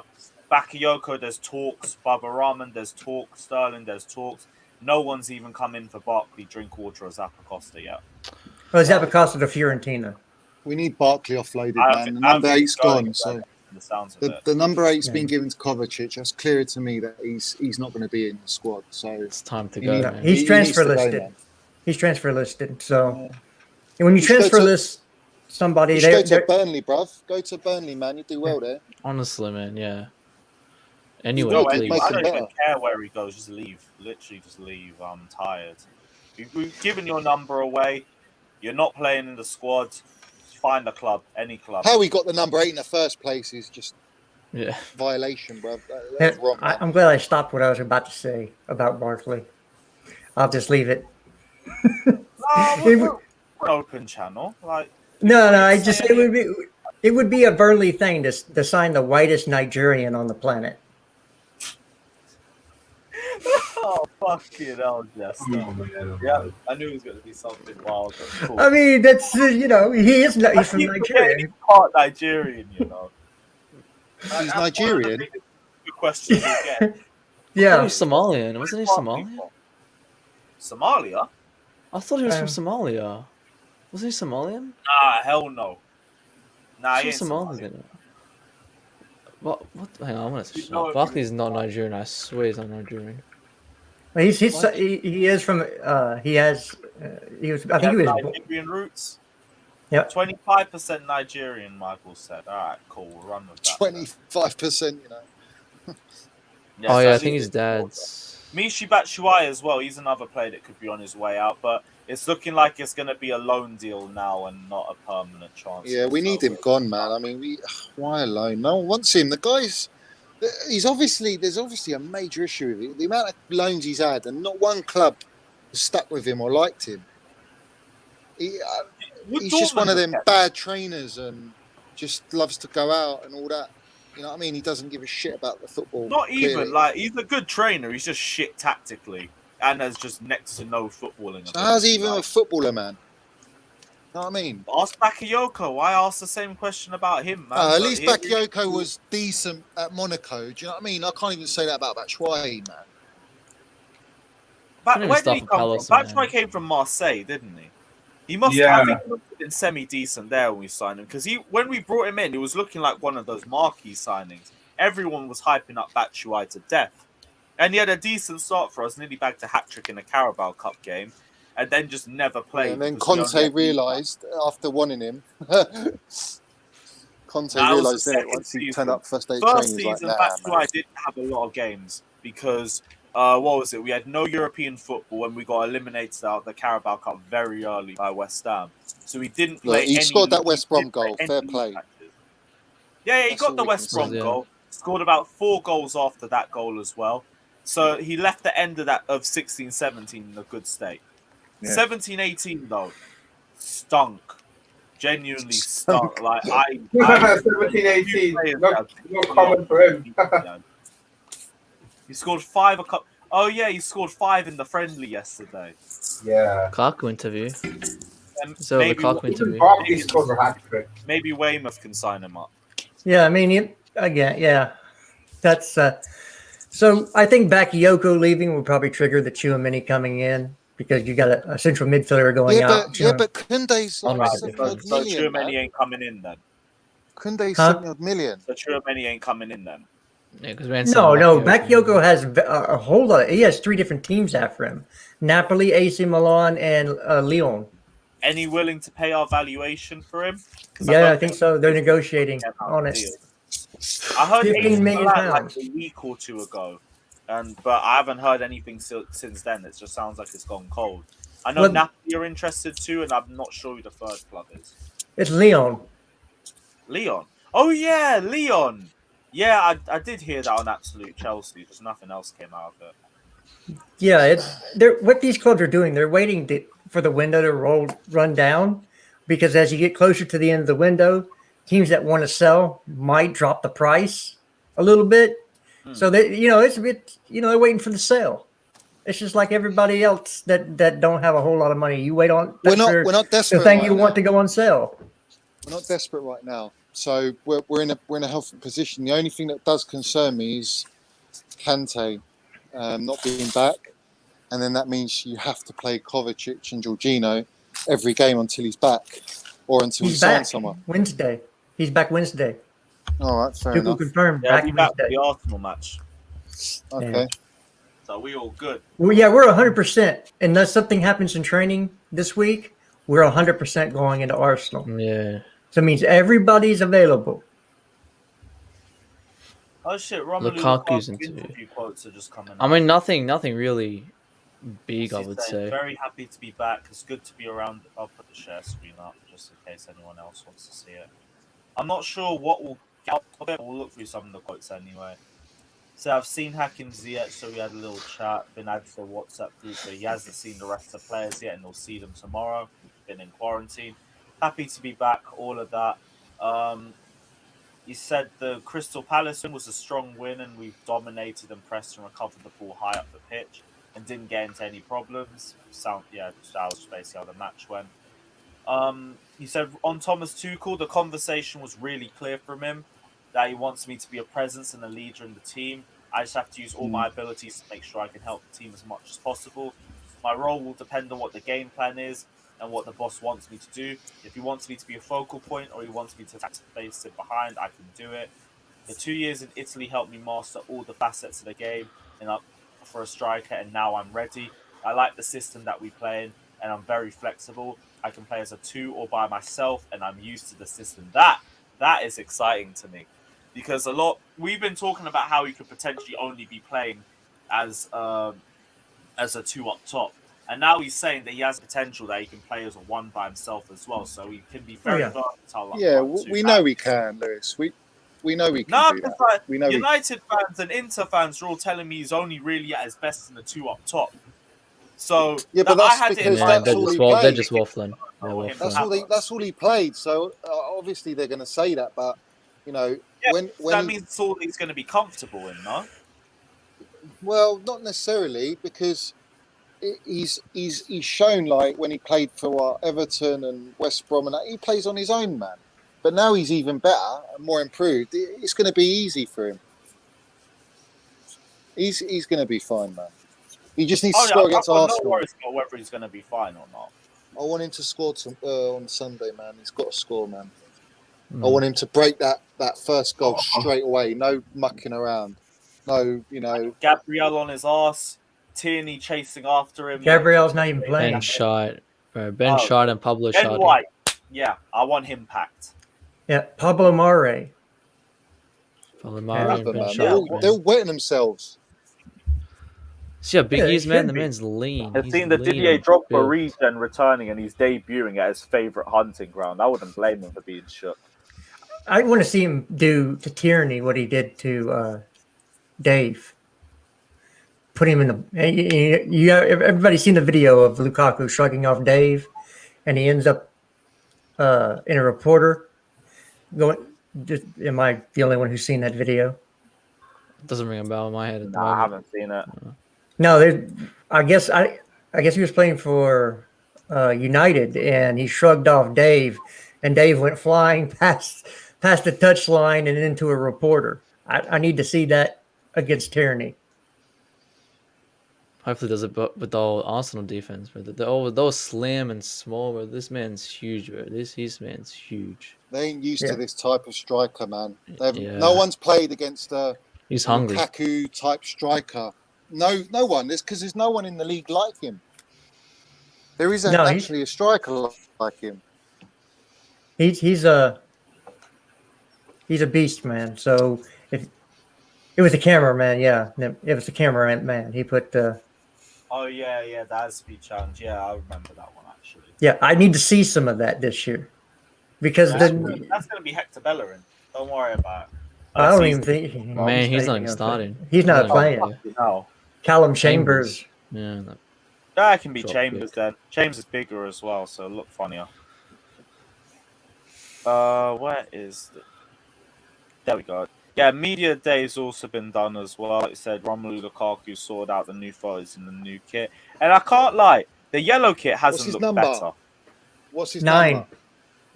Bakayoko, there's talks. Baba Rahman, there's talks. Sterling, there's talks. No one's even come in for Barkley, Drinkwater, or Zappacosta yet. Zappacosta to Fiorentina. we need Barkley offloaded, I man. think- The I number think 8's he's going gone. So from the sounds of it. the number 8's Yeah. been given to Kovacic. That's clear to me that he's not going to be in the squad. So It's time to He go. need- Man. He's He transfer needs to go, listed. man. He's transfer listed. So and when you You should go transfer to- list somebody, you should go to they're- Burnley, bruv. Go to Burnley, man. You do well there. Honestly, man. Yeah. No, Anyway, Well, please. make I him don't even better. care where he goes. Just leave. Literally, just leave. I'm tired. We've given your number away. You're not playing in the squad. Find a club, any club. How we got the number 8 in the first place is just Yeah. violation, bruv. That's wrong. Man. I'm glad I stopped what I was about to say about Barkley. I'll just leave it. We're an open channel. Like No, I just it would be a Burnley thing to sign the whitest Nigerian on the planet. oh fucking hell, Jester. Yeah, I knew it was going to be something wild. But cool. I mean, that's he is he's I from keep Nigeria. forgetting he's part Nigerian, you know. He's That's one of the Nigerian? biggest questions we get. Oh, Yeah, he's Somalian. Wasn't he Somalian? Somalia? I thought he was from Um, Somalia. Wasn't he Somalian? Nah, hell no. Nah, he He's ain't Somalian. Somalian. What? Hang on, I want to You check. know if Barkley's not Nigerian. I swear he's not Nigerian. he is from he was I think he was Nigerian roots. Yep. 25% Nigerian, Michael said. All right, cool. We'll run with that. 25%, you know. Yeah, Oh so yeah, I at think least his dad's. Mishi Batshuayi as well. He's another player that could be on his way out, but it's looking like it's going to be a loan deal now and not a permanent transfer. Yeah, we need him gone, man. I mean, why alone? No one wants him. The guy's, there's obviously a major issue with it. The amount of loans he's had, and not one club has stuck with him or liked him. He's just one of them bad trainers and just loves to go out and all that. You know what I mean? He doesn't give a shit about the football. Not even clearly. like he's a good trainer. He's just shit tactically and has just next to no footballing. So how's he even like, a footballer, man? You know what I mean? ask Bakayoko. I asked the same question about him, man. At But least he- Bakayoko was decent at Monaco. Do you know what I mean? I can't even say that about Batshuayi, man. Couldn't even Where did start he for come Palace, from? man. Batshuayi came from Marseille, didn't he? He must. Yeah. I think he must have been semi-decent there when we signed him because when we brought him in, he was looking like one of those marquee signings. Everyone was hyping up Batshuayi to death, and he had a decent start for us. Nearly bagged a hat trick in a Carabao Cup game, and then just never played. And then because we only Conte had- realised after wanting him. Conte That was realised the it second once he season. turned up first day First training. He was season, like, Batshuayi nah, man. didn't have a lot of games because what was it? We had no European football and we got eliminated out of the Carabao Cup very early by West Ham. So he didn't play. Look, he any, scored that he West Brom didn't play goal. any Fair league play. matches. Yeah, he That's got all the we West can Brom say. goal. Scored about 4 goals after that goal as well. So he left the end of 16-17 in a good state. Yeah. 17-18 though, stunk. Genuinely stunk. Like 17, 18. No comment for him. He scored 5 a cup. Oh yeah, he scored 5 in the friendly yesterday. Yeah. Lukaku interview. And So Lukaku interview. Barkley scores a hat trick. maybe Weymouth can sign him up. Yeah, I mean, that's so. I think Bakayoko leaving will probably trigger the Chouameni coming in. because you got a central midfielder going out. But Kounde's I'll like make a 70 difference. odd So million. Tchouaméni Man. ain't coming in then. Kounde's Huh? 70 odd million. So Tchouaméni ain't coming in then. Yeah, because we're in No. Bakayoko has a whole lot. He has 3 different teams after him: Napoli, AC Milan, and Lyon. Any willing to pay our valuation for him? 'Cause Yeah, don't I think so. They're negotiating get out on the it. deal. I heard 15 AC million Milan like pounds. a week or two ago, but I haven't heard anything since then. It just sounds like it's gone cold. I know Well- Napoli are interested too, and I'm not sure who the third club is. It's Lyon. Leon. Oh yeah, Leon. Yeah, I did hear that on Absolute Chelsea. Just nothing else came out of it. Yeah, they're what these clubs are doing. They're waiting for the window to run down, because as you get closer to the end of the window, teams that want to sell might drop the price a little bit. So they, it's a bit, they're waiting for the sale. It's just like everybody else that don't have a whole lot of money. You wait on We're not the desperate. thing right you want now. to go on sale. We're not desperate right now. So we're in a healthy position. The only thing that does concern me is Kante not being back, and then that means you have to play Kovacic and Jorginho every game until he's back, or until we He's sign back someone. Wednesday. He's back Wednesday. All right, fair Tuchel enough. confirmed Yeah, back be back for Wednesday. the Arsenal match. Okay. So we all good. Well, yeah, we're 100%. Unless something happens in training this week, we're 100% going into Arsenal. Yeah. So it means everybody's available. Oh shit, Romelu Lukaku's Lukaku into- interview quotes are just coming. I mean, nothing really big, I He's would saying, say. very happy to be back. It's good to be around. I'll put the share screen up just in case anyone else wants to see it. I'm not sure what will get out of it. We'll look through some of the quotes anyway. So I've seen Hakim Ziyech, so we had a little chat. Been added to a WhatsApp group, but he hasn't seen the rest of the players yet, and he'll see them tomorrow. Been in quarantine. Happy to be back. All of that. He said the Crystal Palace win was a strong win, and we've dominated and pressed and recovered the ball high up the pitch and didn't get into any problems. That was basically how the match went. He said on Thomas Tuchel, the conversation was really clear from him that he wants me to be a presence and a leader in the team. I just have to use all my abilities to make sure I can help the team as much as possible. My role will depend on what the game plan is and what the boss wants me to do. If he wants me to be a focal point or he wants me to attack space it behind, I can do it. The 2 years in Italy helped me master all the facets of the game and up for a striker, and now I'm ready. I like the system that we play in, and I'm very flexible. I can play as a 2 or by myself, and I'm used to the system. That is exciting to me, because we've been talking about how he could potentially only be playing as a 2 up top, and now he's saying that he has potential that he can play as a 1 by himself as well. So he can be very versatile. Yeah, we know we can, Lewis. We know we can do that. Like, We know United fans and Inter fans are all telling me he's only really at his best in the 2 up top. So yeah, but that's because Yeah, that's all he played. they're just waffling. They're waffling. That's all he played. So obviously they're going to say that, but when that means it's all he's going to be comfortable in, no? Well, not necessarily, because he's shown, like when he played for Everton and West Brom, and that, he plays on his own, man. But now he's even better and more improved. It's going to be easy for him. He's going to be fine, man. He just needs to score against Arsenal. No worries about whether he's going to be fine or not. I want him to score on Sunday, man. He's got to score, man. I want him to break that first goal straight away. No mucking around. No, Gabriel on his ass. Tierney chasing after him. Gabriel's not even playing. Ben Shite, bro. Ben Shite and Pablo Ben Shite. White. Yeah, I want him packed. Yeah, Pablo Mare. Pablo Mare and Ben Shite. They're all wetting themselves. See how big he is, man. should The be. man's lean. I've He's seen the lean Didier and Drogba built. regen returning, and he's debuting at his favourite hunting ground. I wouldn't blame him for being shook. I want to see him do to Tierney what he did to Dave. Put him in the. Everybody's seen the video of Lukaku shrugging off Dave, and he ends up in a reporter going. Am I the only one who's seen that video? Doesn't ring a bell in my head at the I moment. haven't seen it. No, I guess he was playing for United, and he shrugged off Dave, and Dave went flying past the touchline and into a reporter. I need to see that against Tierney. Hopefully, does it with the old Arsenal defense, bro. They're all slim and small, bro. This man's huge, bro. This man's huge. They ain't used Yeah. to this type of striker, man. Yeah. No one's played against a He's hungry. Lukaku type striker. No one. It's because there's no one in the league like him. There isn't No, actually a striker like him. He's a beast, man. So if it was a cameraman, yeah, it was the cameraman. He put Oh yeah, the Aspi challenge. Yeah, I remember that one actually. yeah. I need to see some of that this year because That's then gonna be Hector Bellerin. Don't worry about it. I don't even think. Man, he's not even starting. He's not He's playing. No. Callum Chambers. Yeah. No. That can be Drop Chambers kick. then. Chambers is bigger as well, so it'll look funnier. Where is the... There we go. Yeah, media day's also been done as well. Like I said, Romelu Lukaku sorted out the new photos in the new kit. And I can't lie, the yellow kit What's hasn't his looked number? better. What's his 9. number? It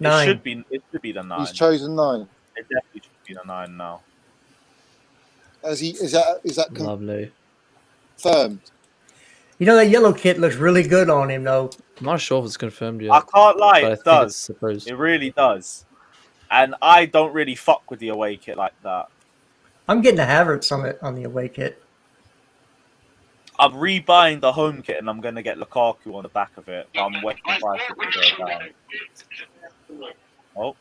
9. should be the 9. He's chosen 9. It definitely should be the 9 now. Is that Lovely. confirmed? You know that yellow kit looks really good on him though. I'm not sure if it's confirmed yet. I can't lie, but I it think does. it's supposed. It really does. And I don't really fuck with the away kit like that. I'm getting a Havertz on the away kit. I'm rebuying the home kit and I'm going to get Lukaku on the back of it. I'm waiting for it to go down. Oh.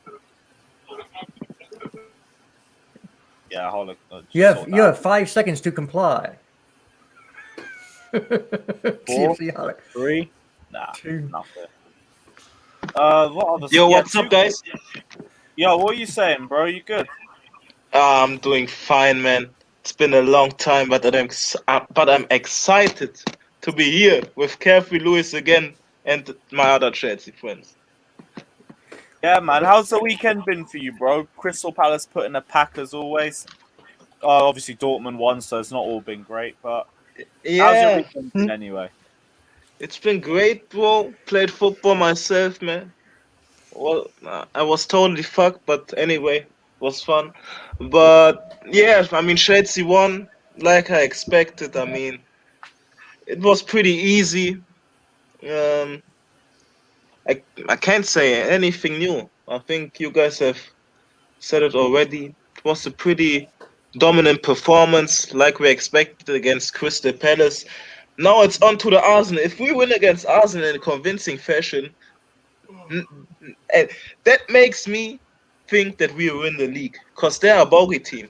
Yeah, hold on. You have 5 seconds to comply. 4, 3. Nah, 2. nothing. What other... Yo, yeah, what's up, guys? Yo, what are you saying, bro? You good? I'm doing fine, man. It's been a long time, but I'm excited to be here with Carefree Lewis again and my other Chelsea friends. Yeah, man. How's the weekend been for you, bro? Crystal Palace put in a pack as always. Obviously, Dortmund won, so it's not all been great, but how's your Yeah, weekend been anyway? it's been great, bro. Played football myself, man. Well, I was totally fucked, but anyway, it was fun. But yeah, I mean, Chelsea won like I expected. I mean, it was pretty easy. I can't say anything new. I think you guys have said it already. It was a pretty dominant performance, like we expected against Crystal Palace. Now it's on to the Arsenal. If we win against Arsenal in a convincing fashion, that makes me think that we will win the league, because they're a bogey team.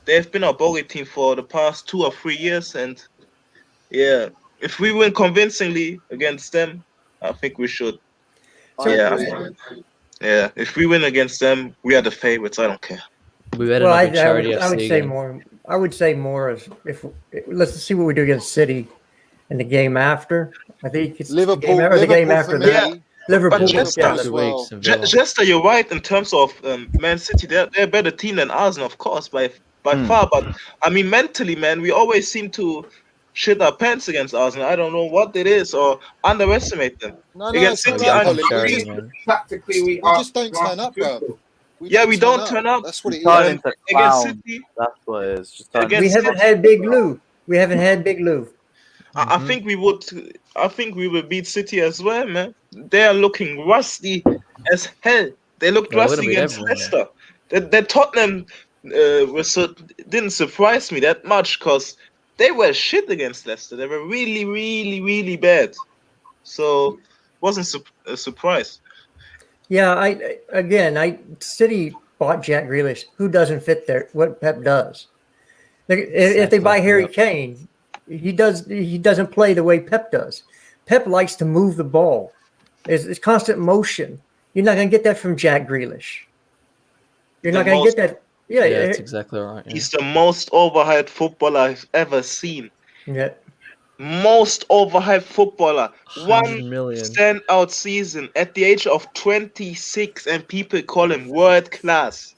They've been a bogey team for the past 2 or 3 years, and yeah, if we win convincingly against them, I think we should. So- Yeah, if we win against them, we are the favorites. I don't care. We better Well, not I be charity would FC say again. more. I would say more if let's see what we do against City in the game after. I think it's Liverpool, the game after for that. me, Liverpool. But just yeah, as 2 well. weeks. And Villa. Jester, you're right in terms of Man City. They're a better team than Arsenal, of course, by far. But I mean, mentally, man, we always seem to shit our pants against Arsenal. I don't know what it is, or underestimate them. No, Against it's City, all right, I Colin. Charity, just- man. Tactically, We just don't turn up, bro. We don't turn up. That's what it Turn is. into Against clowns. City, That's what it is. Just turn Against- we haven't had Big Lou. We haven't had Big Lou. I think we would. I think we will beat City as well, man. They are looking rusty as hell. They looked Yeah, we're gonna rusty beat against everyone, Leicester. That Tottenham didn't surprise me that much, because they were shit against Leicester. They were really, really, really bad. So wasn't a surprise. Yeah, City bought Jack Grealish, who doesn't fit there. What Pep does. If they buy Harry Kane, he doesn't play the way Pep does. Pep likes to move the ball. It's constant motion. You're not going to get that from Jack Grealish. You're The not going to most- get that. Yeah, Yeah, that's exactly right. Yeah. He's the most overhyped footballer I've ever seen. yeah. Most overhyped footballer. 100 One million. standout season at the age of 26, and people call him world class.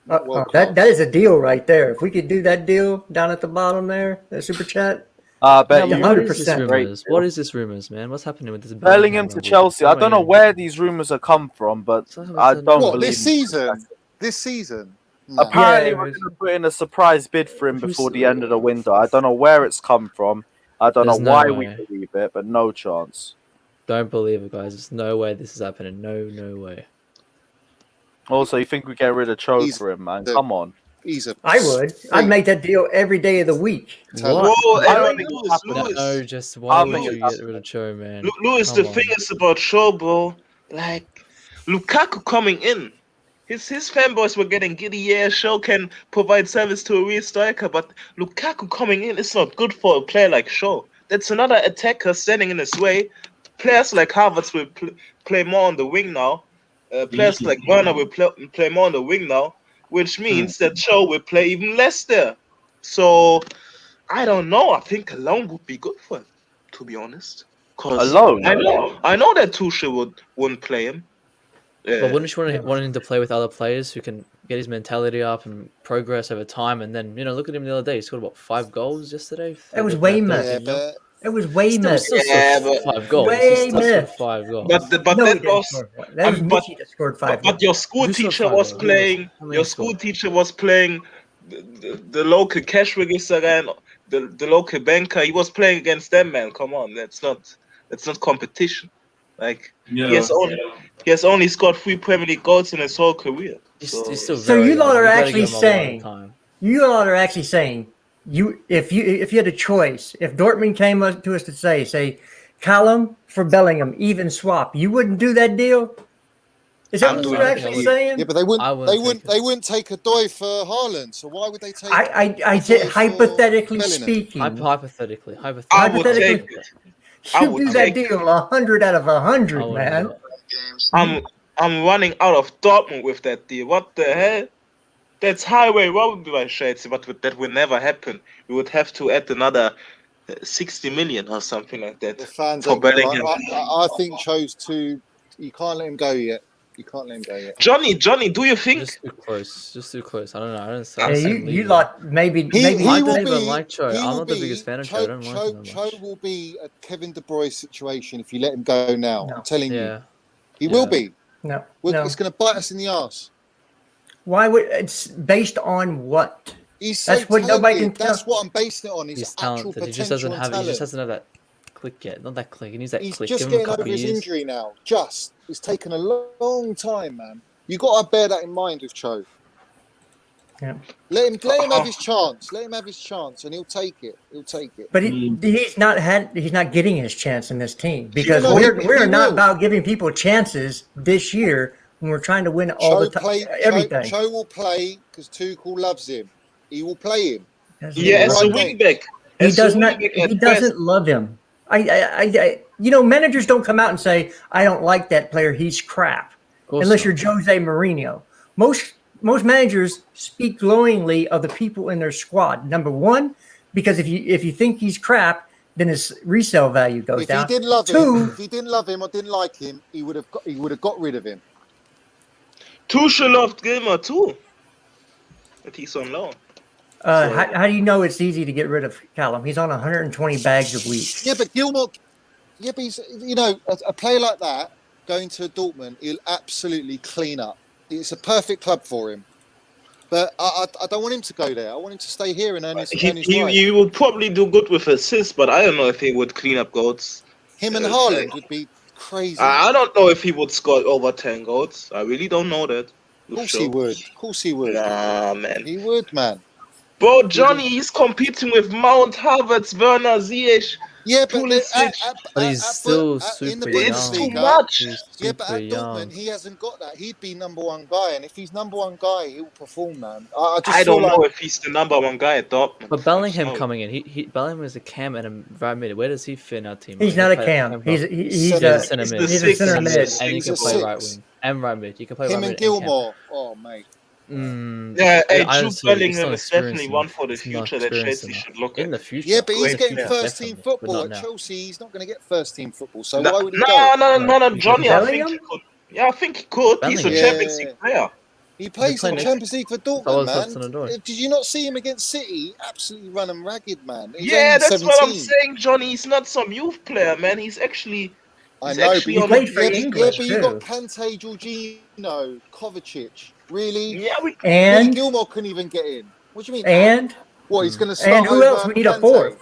That is a deal right there. If we could do that deal down at the bottom there, the super chat. I bet Yeah, you. 100%. Rumors? What is this rumors, man? What's happening with this Bellingham to rumor? Chelsea. I don't know Bellingham. where these rumors have come from, but I don't What, believe this season? This season? No. Apparently, Yeah, it we're was- going to put in a surprise bid for him before the end of the window. I don't know where it's come from. I don't There's know no why we way. believe it, but no chance. Don't believe it, guys. There's no way this is happening. No way. Also, you think we get rid of Cho He's for him, man? the- Come on. He's a I would. I'd make that deal every day of the week. What? Whoa, I hey, don't think it's happening. No, just why I would think you it's get rid of Cho, man? Lewis, Come the on. thing is about Shaw, bro. Like Lukaku coming in, his fanboys were getting giddy. Yeah, Shaw can provide service to a real striker, but Lukaku coming in is not good for a player like Shaw. That's another attacker standing in his way. Players like Havertz will play more on the wing now. Players like Werner will play more on the wing now, which means that Shaw will play even less there. So I don't know. I think alone would be good for him, to be honest. Cause Alone? I know that Tuchel wouldn't play him. But wouldn't you want him to play with other players who can get his mentality up and progress over time? And then look at him the other day. He scored 5 goals yesterday. That was way missed. Yeah, but It was way Still missed. Yeah, but 5 goals. Way He still scored missed. 5 goals. but No, he that didn't was score one. That was but- Michi that scored 5 but your school Who scored teacher 5 was goals? playing. How many Your scored? school teacher was playing the local cash register guy and the local banker. He was playing against them, man. Come on, that's not competition. Like he has only scored 3 Premier League goals in his whole career. He's So, still So very you lot young. are You gotta actually give him a lot of saying- time. You lot are actually saying if you had a choice, if Dortmund came up to us to say Callum for Bellingham, even swap, you wouldn't do that deal? Is that I'm what doing you're it. actually saying? yeah, but they I wouldn't. wouldn't They wouldn't. take it. They wouldn't take a Doi for Haaland. So why would they take? I a said Doi for hypothetically Bellingham? speaking, Hypothetically. I would hypothetically- take it. I you would do that take deal 100 out of I 100, wouldn't man. do it. I'm running out of Dortmund with that deal. What the hell? That's highway robbery by Shades, but that will never happen. We would have to add another 60 million or something like that. The fans For ain't gonna Bellingham. like, I think chose to. You can't let him go yet. You can't let him go yet. Johnny, do you think? Just too close. Just too close. I don't know. I don't Yeah, see him you leaving. lot maybe He I will don't even be- like Cho. he I'm will not the be- biggest fan of Cho. I don't like him that Cho much. will be a Kevin De Bruyne situation if you let him go now. No. I'm telling you, Yeah. he will Yeah. be. no, Well, no. It's going to bite us in the ass. Why would it's based on what? He's so That's what nobody talented. can That's tell. what I'm basing it on. His He's actual talented. He just potential doesn't and have. He just talent. doesn't have that click yet. Not that click. He needs that He's click. just Give him a getting couple over his years. injury now. It's taken a long time, man. You got to bear that in mind with Cho. Yeah. Let him have his chance. Let him have his chance, and he'll take it. He'll take it. But he's not getting his chance in this team because No, we're he not will. about giving people chances this year when we're trying to win all the time. Everything. Cho will play because Tuchel loves him. He will play him. Yeah, as a Right wing back. He As a does wing not. back He at best. doesn't love him. Managers don't come out and say, "I don't like that player. He's crap." Of course Unless not. you're Jose Mourinho. Most managers speak glowingly of the people in their squad. Number one, because if you think he's crap, then his resale value goes If down. he didn't love Two- him, if he didn't love him or didn't like him, he would have got rid of him. Tuchel loved Gilmer too. But he's on loan. How do you know it's easy to get rid of Callum? He's on 120 bags a week. Yeah, but Gilmore. Yeah, but he's, a player like that going to Dortmund, he'll absolutely clean up. It's a perfect club for him. But I don't want him to go there. I want him to stay here and earn his right. He would probably do good with assists, but I don't know if he would clean up goals. Him and Haaland would be crazy. I don't know if he would score over 10 goals. I really don't know that. Of course he would. Of course he would. Nah, man. He would, man. Bro, Johnny, he's competing with Mount, Havertz, Werner, Ziyech. Yeah, but Pulisic. But he's still in the super young. It's too Bundesliga, much. He's yeah, but super at young. Dortmund, he hasn't got that. He'd be number one guy, and if he's number one guy, he'll perform, man. I just I feel don't like know if he's the number one guy at Dortmund. But Bellingham So- coming in, he Bellingham is a cam and a right mid. Where does he fit in our team? He's He not a play cam. role. He's He's a a center He's mid. the he's a sixth. center mid. And he He's can a play right six. wing and right mid. He can play right him mid and and cam. Gilmore. Oh, mate. Yeah, hey, I Jude don't see- he's Bellingham not is definitely experienced one for the enough. He's not future that experienced Chelsea enough. should look In at. the future. Yeah, but he's Great getting player, first team definitely, but football not at now. Chelsea. He's not going to get first team football. So No, why would he no, go? no, Johnny. I think Bellingham? he could. Yeah, I think he could. He's a Bellingham. Champions League player. He plays play in next- Champions League for I was Dortmund, Hudson man. Odoi. Did you not see him against City? Absolutely run him ragged, man. He's Yeah, only that's what I'm 17. saying, Johnny. He's not some youth player, man. He's actually. I He's know, but actually you on played the for yeah, training. England. but you got too. Kante, Jorginho, Kovacic. Really? Yeah, we. Billy And Gilmore couldn't even get in. What do you mean? and What, he's going to start who over else? We need a Kante? fourth.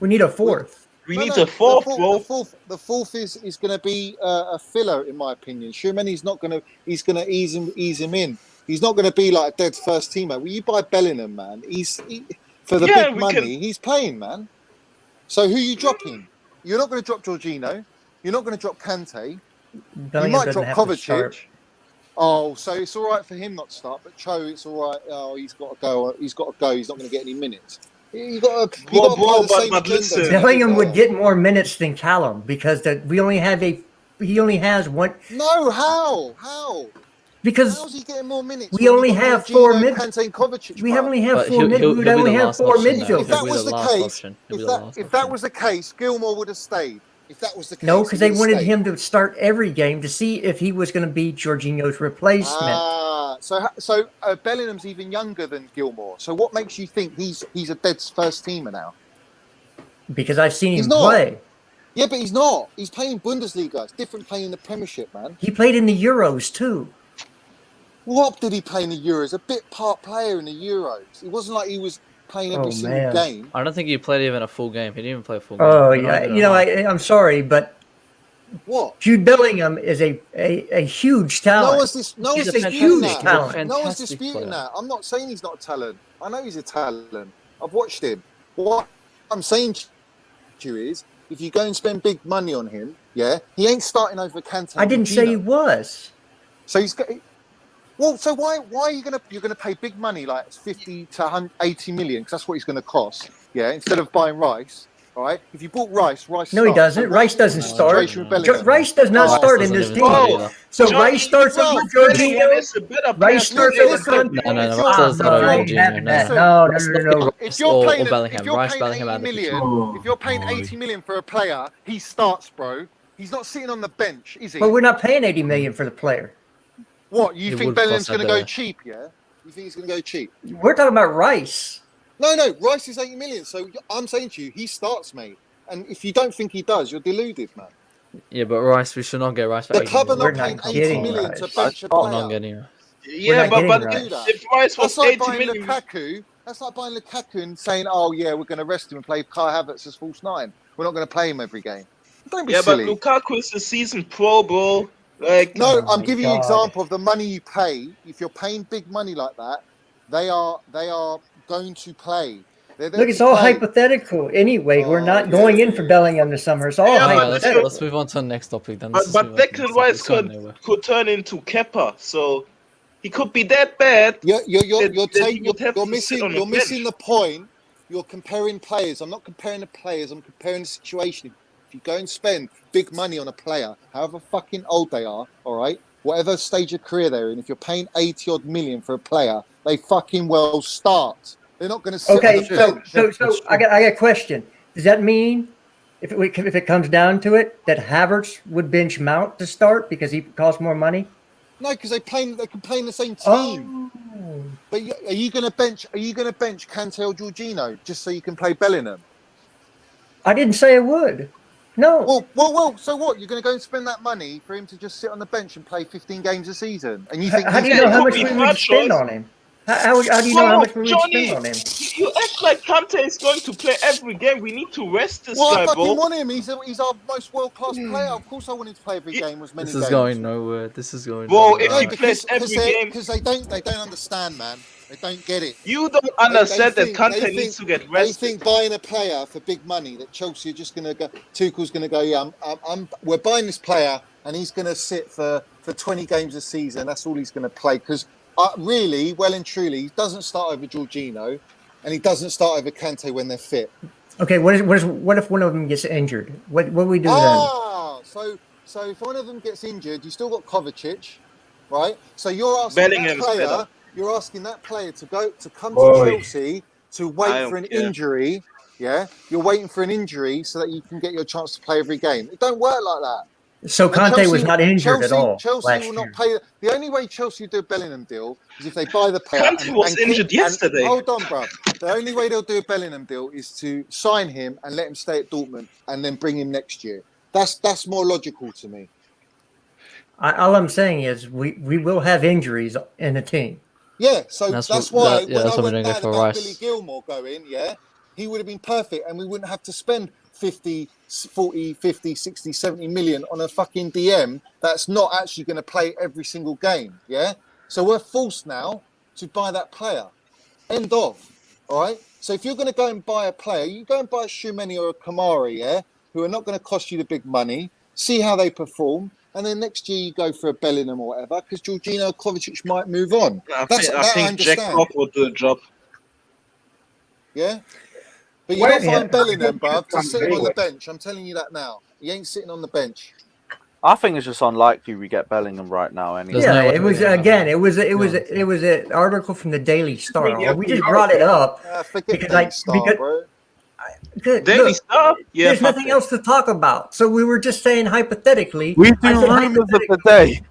We need a fourth. We need a fourth, bro. The fourth is going to be a filler, in my opinion. Tchouameni's not going to. He's going to ease him in. He's not going to be like a dead first teamer. Well, you buy Bellingham, man. For the big money. He's playing, man. So who are you dropping? You're not going to drop Jorginho. You're not going to drop Kante. Bellingham you might doesn't drop have to start. Kovacic. Oh, so it's all right for him not to start, but Cho, it's all right. Oh, he's got to go. He's got to go. He's not going to get any minutes. You got to apply the same agenda. Bellingham would get more minutes than Callum because he only has one. No, how? Because how's he getting more minutes? We only have 4 mid. Kante and Kovacic, we only have But 4 mid. We would only have 4 midfielders. If that was the case, if that was the case, Gilmore would have stayed. If that was the case, no, because they wanted him to start every game to see if he was going to be Jorginho's replacement. So Bellingham's even younger than Gilmore. So what makes you think he's a dead first teamer now? Because I've seen him play. Yeah, but he's not. He's playing Bundesliga. It's different playing in the Premiership, man. He played in the Euros too. What did he play in the Euros? A bit part player in the Euros. It wasn't like he was playing every single game. I don't think he played even a full game. He didn't even play a full game. Oh, yeah. I'm sorry, but what? Jude Bellingham is a huge talent. No one's disputing that. I'm not saying he's not a talent. I know he's a talent. I've watched him. What I'm saying to you is, if you go and spend big money on him, he ain't starting over Kante. I didn't say he was. So he's got. Well, so why are you gonna pay big money like 50 to 80 million because that's what he's gonna cost? Yeah, instead of buying Rice. All right. If you bought Rice no, he doesn't. So Rice doesn't start. Rice does not start in this team. So Rice starts over Jorginho. Rice starts over Kounde. No. If you're paying Bellingham, Rice, Bellingham, if you're paying 80 million for a player, he starts, bro. He's not sitting on the bench, is he? But we're not paying 80 million for the player. What, you think Bellingham's going to go cheap, yeah? You think he's going to go cheap? We're talking about Rice. No, Rice is 80 million. So I'm saying to you, he starts, mate. And if you don't think he does, you're deluded, man. Yeah, but Rice, we should not get Rice back. The club are not paying 80 million to bench a player. Not getting Yeah, but if Rice was 80 million... That's like buying Lukaku and saying, oh, yeah, we're going to rest him and play Kai Havertz as false 9. We're not going to play him every game. Don't be silly. But Lukaku is a season pro, bro. No, I'm giving you an example of the money you pay. If you're paying big money like that, they are going to play. Look, it's all hypothetical. Anyway, we're not going in for Bellingham this summer. It's all hypothetical. Let's move on to the next topic then. But Declan Rice could turn into Kepa, so he could be that bad. You're missing the point. You're comparing players. I'm not comparing the players. I'm comparing the situation. If you go and spend big money on a player, however fucking old they are, all right, whatever stage of career they're in, if you're paying 80 odd million for a player, they fucking well start. They're not going to sit on the bench. So I got a question. Does that mean, if it comes down to it, that Havertz would bench Mount to start because he costs more money? No, because they can play in the same team. Oh. But are you going to bench Kante or Jorginho just so you can play Bellingham? I didn't say I would. No. Well. So what? You're going to go and spend that money for him to just sit on the bench and play 15 games a season? And you think? How do you know how much we would spend on him? How do you know how much we would spend on him? You act like Kante is going to play every game. We need to rest this guy, I bro. fucking want him. He's our most world-class player. Of course, I want him to play every game as many games. This is going nowhere. Bro, if he plays every game, because they don't understand, man. They don't get it. You don't understand that Kante needs to get rested. They think buying a player for big money that Chelsea are just going to go. Tuchel's going to go. Yeah, we're buying this player, and he's going to sit for 20 games a season. That's all he's going to play. Because really, well and truly, he doesn't start over Jorginho, and he doesn't start over Kante when they're fit. Okay, what if one of them gets injured? What do we do then? So if one of them gets injured, you still got Kovacic, right? So you're asking Bellingham's that player. better. You're asking that player to come to Chelsea to wait for an injury. Yeah, you're waiting for an injury so that you can get your chance to play every game. It don't work like that. So Kounde was not injured at all. Chelsea will not pay. The only way Chelsea do a Bellingham deal is if they buy the player. Kounde was injured yesterday. Hold on, bro. The only way they'll do a Bellingham deal is to sign him and let him stay at Dortmund and then bring him next year. That's more logical to me. All I'm saying is we will have injuries in the team. Yeah, so that's why when I went down about Billy Gilmore going, he would have been perfect, and we wouldn't have to spend 50, 40, 50, 60, 70 million on a fucking DM that's not actually going to play every single game. Yeah. So we're forced now to buy that player. End of. All right. So if you're going to go and buy a player, you go and buy a Shumeni or a Kamara, yeah, who are not going to cost you the big money. See how they perform, and then next year you go for a Bellingham or whatever, because Jorginho Kovacic might move on. I I think Jack understand. Pop will do a job. Yeah. But you Well, don't find yeah. Bellingham, bruv, to sit him on the bench. I'm telling you that now. He ain't sitting on the bench. I think it's just unlikely we get Bellingham right now. Anyway. There's no way it was we're gonna again. have It was an article from the Daily Star. We just brought it up Forget because Daily Star, bro. Daily Star? Yeah, there's nothing else to talk about. So we were just saying hypothetically. We do I said rumors of the day.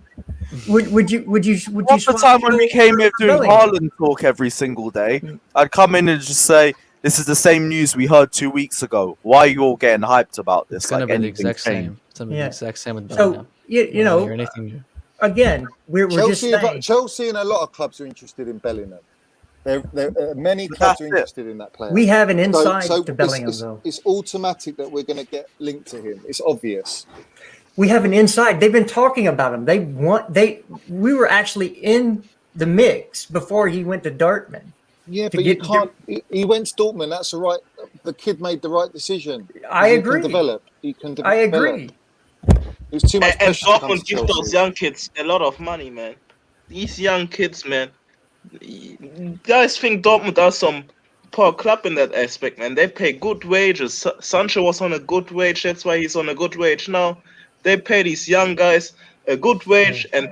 Would you What's the swap time when we Joe came here for doing Bellingham? Haaland talk every single day? I'd come in and just say, "This is the same news we heard 2 weeks ago. Why are you all getting hyped about this?" It's gonna be the anything exact changed. same. It's gonna be the exact same with So Bellingham. you I don't know, hear anything new. again, we're just saying. Chelsea and a lot of clubs are interested in Bellingham. Many clubs are interested in that player. We have an inside so to Bellingham, though. It's automatic that we're going to get linked to him. It's obvious. We have an inside. They've been talking about him. We were actually in the mix before he went to Dortmund. Yeah, but you can't. He went to Dortmund. That's the right. The kid made the right decision. I agree. He can develop. I agree. There's too much And pressure to come Dortmund to give Chelsea. those young kids a lot of money, man. These young kids, man. You guys think Dortmund are some poor club in that aspect, man. They pay good wages. Sancho was on a good wage. That's why he's on a good wage now. They pay these young guys a good wage, and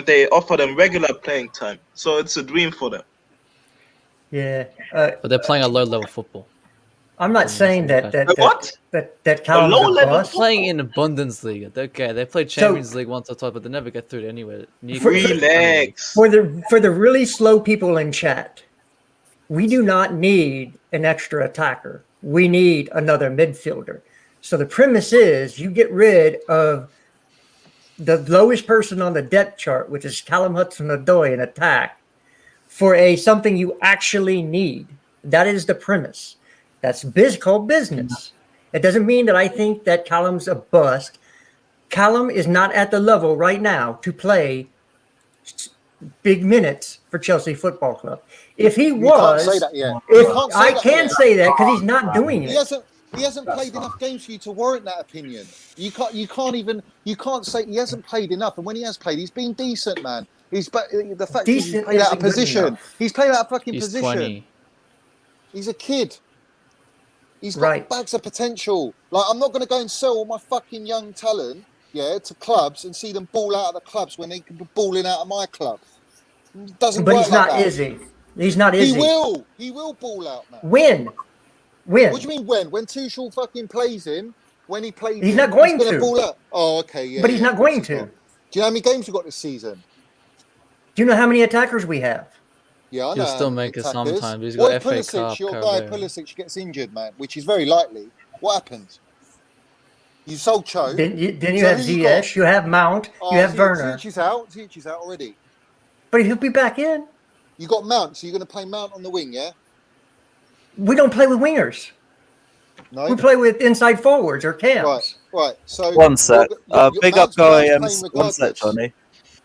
they offer them regular playing time. So it's a dream for them. Yeah. But they're playing a low level football. I'm not saying that What? Callum's low a level bust. Playing in the Bundesliga. Okay, they play Champions League once or twice, but they never get through it anyway. Relax. For the really slow people in chat, we do not need an extra attacker. We need another midfielder. So the premise is you get rid of the lowest person on the depth chart, which is Callum Hudson-Odoi in attack, for something you actually need. That is the premise. That's called business. It doesn't mean that I think that Callum's a bust. Callum is not at the level right now to play big minutes for Chelsea Football Club. If he was, can't say that yet. I can say that because he's not doing it. He hasn't played enough games for you to warrant that opinion. You can't say he hasn't played enough. And when he has played, he's been decent, man. The fact is he's played out of position. He's played out of fucking position. 20. He's a kid. He's got bags of potential. Like, I'm not going to go and sell all my fucking young talent, to clubs and see them ball out of the clubs when they can be balling out of my club. It doesn't work But he's not, like that. is he? He's not, is he? He will ball out, man. When? What do you mean when? When Tuchel fucking plays him, when he plays he's him, not going he's to. Ball out. Oh, okay, yeah. But he's not going to. Do you know how many games we've got this season? Do you know how many attackers we have? Yeah, I know. He'll still make it attackers. sometimes. He's What got if FA Pulisic, Cup. your guy Pulisic gets injured, man, which is very likely. What happens? You sold Cho. Then you have Ziyech, you have Mount, you have Werner. Ziyech is out. Ziyech is out already. But he'll be back in. You got Mount, so you're going to play Mount on the wing, yeah? We don't play with wingers. No. We play with inside forwards or cams. Right. So One sec. Big up Go AM. playing One sec, regardless.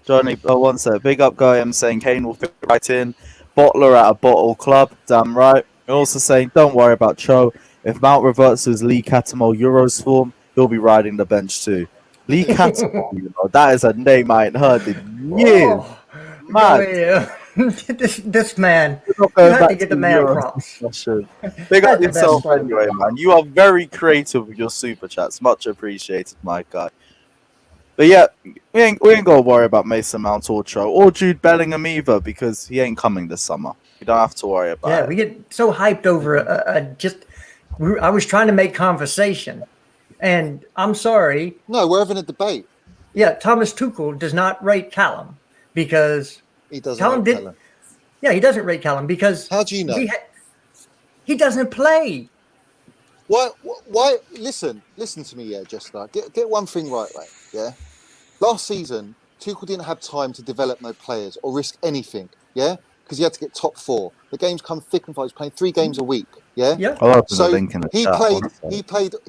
Johnny. One sec. Big up Go AM saying Kane will fit right in. Bottler at a bottle club. Damn right. You're also saying don't worry about Cho. If Mount reverts to his Lee Catamol Euros form, he'll be riding the bench too. Lee Catamol, that is a name I ain't heard in years. Man. This man, you have to get the man props. Big up yourself anyway, man. You are very creative with your super chats. Much appreciated, my guy. But yeah, we ain't gonna worry about Mason Mount or Cho or Jude Bellingham either because he ain't coming this summer. You don't have to worry about it. Yeah, we get so hyped over I was trying to make conversation, and I'm sorry. No, we're having a debate. Yeah, Thomas Tuchel does not rate Callum because he doesn't. Callum. Yeah, he doesn't rate Callum because how do you know? He doesn't play. Why? Listen to me, Jester. Get one thing right, yeah. Last season, Tuchel didn't have time to develop no players or risk anything, yeah, because he had to get top 4. The games come thick and fast. He's playing 3 games a week, Yeah. Yeah. I'll open the So link in the he chat, played. honestly.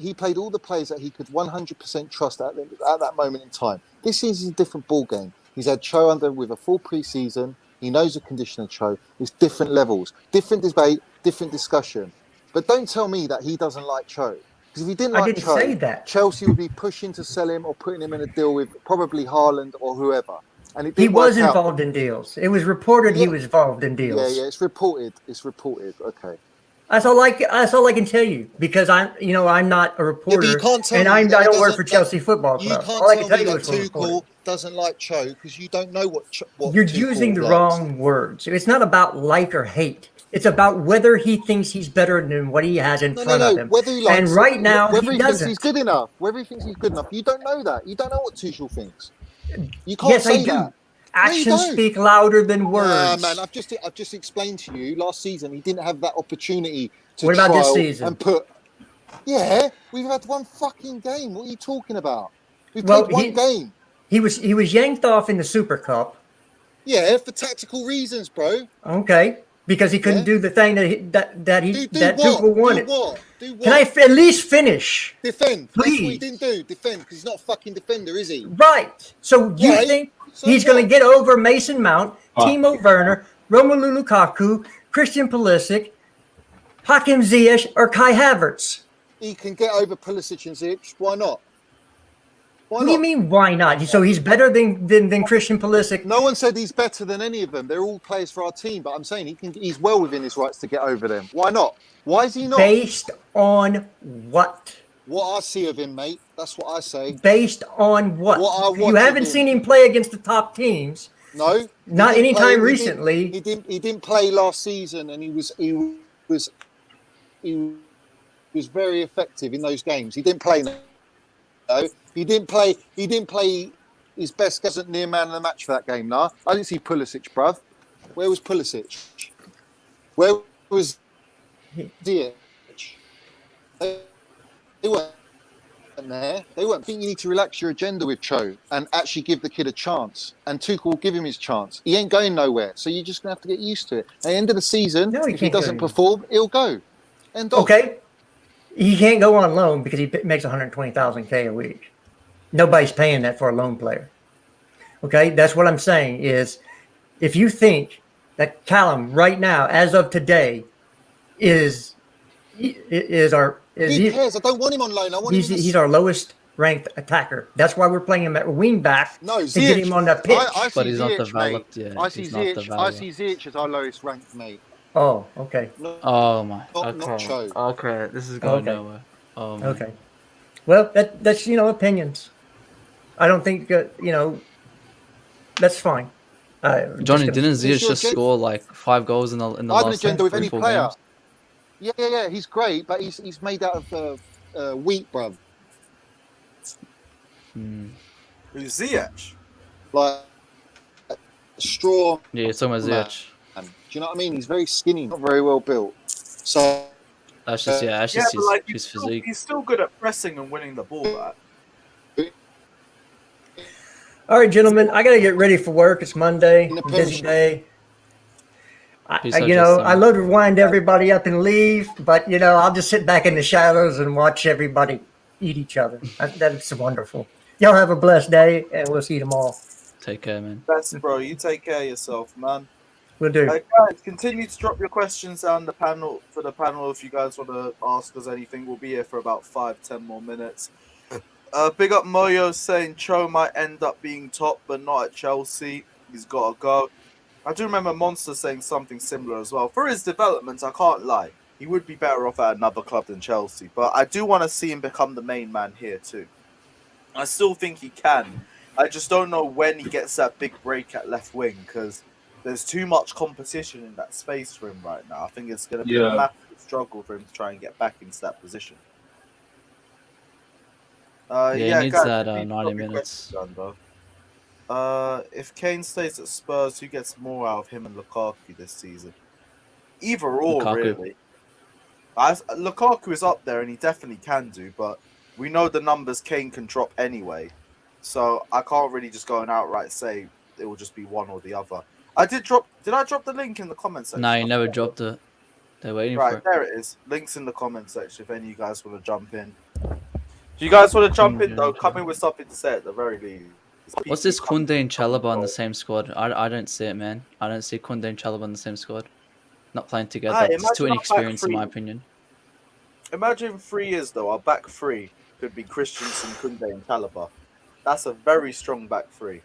He played all the players that he could 100% trust at that moment in time. This is a different ball game. He's had Cho under with a full pre-season. He knows the condition of Cho. It's different levels, different debate, different discussion. But don't tell me that he doesn't like Cho. Because if he didn't I like didn't say Cho, that. Chelsea would be pushing to sell him or putting him in a deal with probably Haaland or whoever. And it He didn't was work out. involved in deals. It was reported he Yeah. was involved in Yeah, deals. yeah. It's reported. It's reported. Okay. That's all I can tell you because I'm not a reporter, Yeah, but you can't tell and me I that he don't work doesn't- for Chelsea Football You Club. can't All I tell can tell me you that is what's reported. Tuchel doesn't like Cho because you don't know what You're Tuchel using the likes. wrong words. It's not about like or hate. It's about whether he thinks he's better than what he has in front of him. Whether he likes And right now, whether he he thinks doesn't. he's good enough. Whether he thinks he's good enough. You don't know that. You don't know what Tuchel thinks. You can't Yes, say I do. that. Actions No, you don't. speak louder than words. Man, I've just explained to you. Last season, he didn't have that opportunity to What about this trial season? and put. Yeah, we've had one fucking game. What are you talking about? We've Well, played one game. He was yanked off in the Super Cup. Yeah, for tactical reasons, bro. Okay, because he couldn't Yeah. do the thing that Tuchel wanted. Do what? Do what? Can I at least finish? Defend. That's what he Please. didn't do. Defend, because he's not a fucking defender, is he? Right. So you Right. think So he's going to what? get over Mason Mount, Timo Werner, Romelu Lukaku, Christian Pulisic, Hakim Ziyech, or Kai Havertz? He can get over Pulisic and Ziyech. Why not? Why What do you not? mean, why not? So he's better than Christian Pulisic? No one said he's better than any of them. They're all players for our team, but I'm saying he's well within his rights to get over them. Why not? Why is he not? Based on what? What I see of him, mate. That's what I say. Based on what? What I watch You of haven't him. seen him play agained the top teams. No, he Not didn't anytime play- recently. He didn't play last season, and he was very effective in those games. He didn't play. No, he didn't play. He didn't play his best. Wasn't near man of the match for that game. Nah, I didn't see Pulisic, bruv. Where was Pulisic? Where was Ziyech? They weren't there. They weren't. I think you need to relax your agenda with Cho and actually give the kid a chance. And Tuchel will give him his chance. He ain't going nowhere, so you're just gonna have to get used to it. At the end of the season, No, he if he can't go doesn't anywhere. perform, he'll go. End of. Okay. He can't go on loan because he makes 120,000 K a week. Nobody's paying that for a loan player. Okay, that's what I'm saying is if you think that Callum right now, as of today, is Who cares? I don't want him on loan. I want him. he's our lowest ranked attacker. That's why we're playing him at wing back No, to get Ziyech. him on the pitch. I see But he's not Ziyech, developed mate. yet. I see He's not Ziyech. I developed. see Ziyech as our lowest ranked, mate. Oh, okay. Oh my. Not Cho. Okay. This is going Okay. nowhere. Oh my. Okay. Well, that's opinions. I don't think that's fine. Johnny, just gonna- didn't It's Ziyech your just agenda. score like 5 goals in the I have an last agenda with 3, any 4 player. games? Yeah. He's great, but he's made out of wheat, bruv. Who's Ziyech? Like straw. Yeah, you're talking about Man. Ziyech. Do you know what I mean? He's very skinny, not very well built. So That's just that's Yeah, just but like his physique. he's still good at pressing and winning the ball back. All right, gentlemen, I got to get ready for work. It's Monday, In the busy Premiership. day. Peace out, Justin. I love to wind everybody up and leave, but I'll just sit back in the shadows and watch everybody eat each other. That's wonderful. Y'all have a blessed day, and we'll see you tomorrow. Take care, man. Best, bro. You take care of yourself, man. We'll do. Guys, continue to drop your questions down the panel for the panel if you guys want to ask us anything. We'll be here for about 5-10 more minutes. Big up Moyo saying Cho might end up being top, but not at Chelsea. He's got to go. I do remember Monster saying something similar as well. For his development, I can't lie. He would be better off at another club than Chelsea. But I do want to see him become the main man here too. I still think he can. I just don't know when he gets that big break at left wing because there's too much competition in that space for him right now. I think it's going to be a massive struggle for him to try and get back into that position. He needs guys, that please 90 drop your minutes. questions down, though. If Kane stays at Spurs, who gets more out of him and Lukaku this season? Either or, Lukaku. really. Lukaku is up there and he definitely can do, but we know the numbers Kane can drop anyway. So I can't really just go and outright say it will just be one or the other. Did I drop the link in the comments section? No, you never dropped it. They're waiting for Right, it. there it is. Links in the comment section if any of you guys want to jump in. Do you guys want to jump in though? Come in with something to say at the very least. What's this Kounde and Chalobah on the same squad? I don't see it, man. I don't see Kounde and Chalobah on the same squad. Not playing together. Just too inexperienced, in my opinion. Imagine 3 years though. Our back three could be Christensen, Kounde, and Chalobah. That's a very strong back three.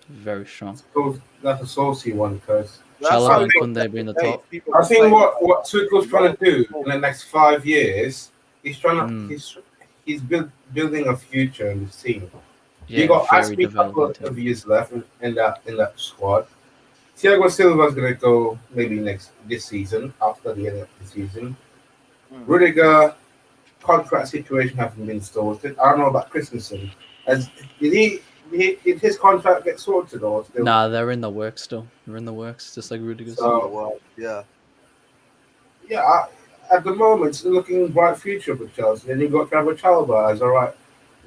Very strong. So that's a saucy one because Chalobah and Kounde being the top. I think what Tuchel's trying to do in the next 5 years, he's trying to he's building a future in this team. Yeah, you got very a couple of years left in that squad. Thiago Silva's going to go maybe this season, after the end of the season. Rudiger, contract situation hasn't been sorted. I don't know about Christensen. Did his contract get sorted or still? Nah, they're in the works still. They're in the works, just like Rudiger's. Yeah. Yeah, at the moment, it's looking bright future for Chelsea. And you've got Trevor Chalobah as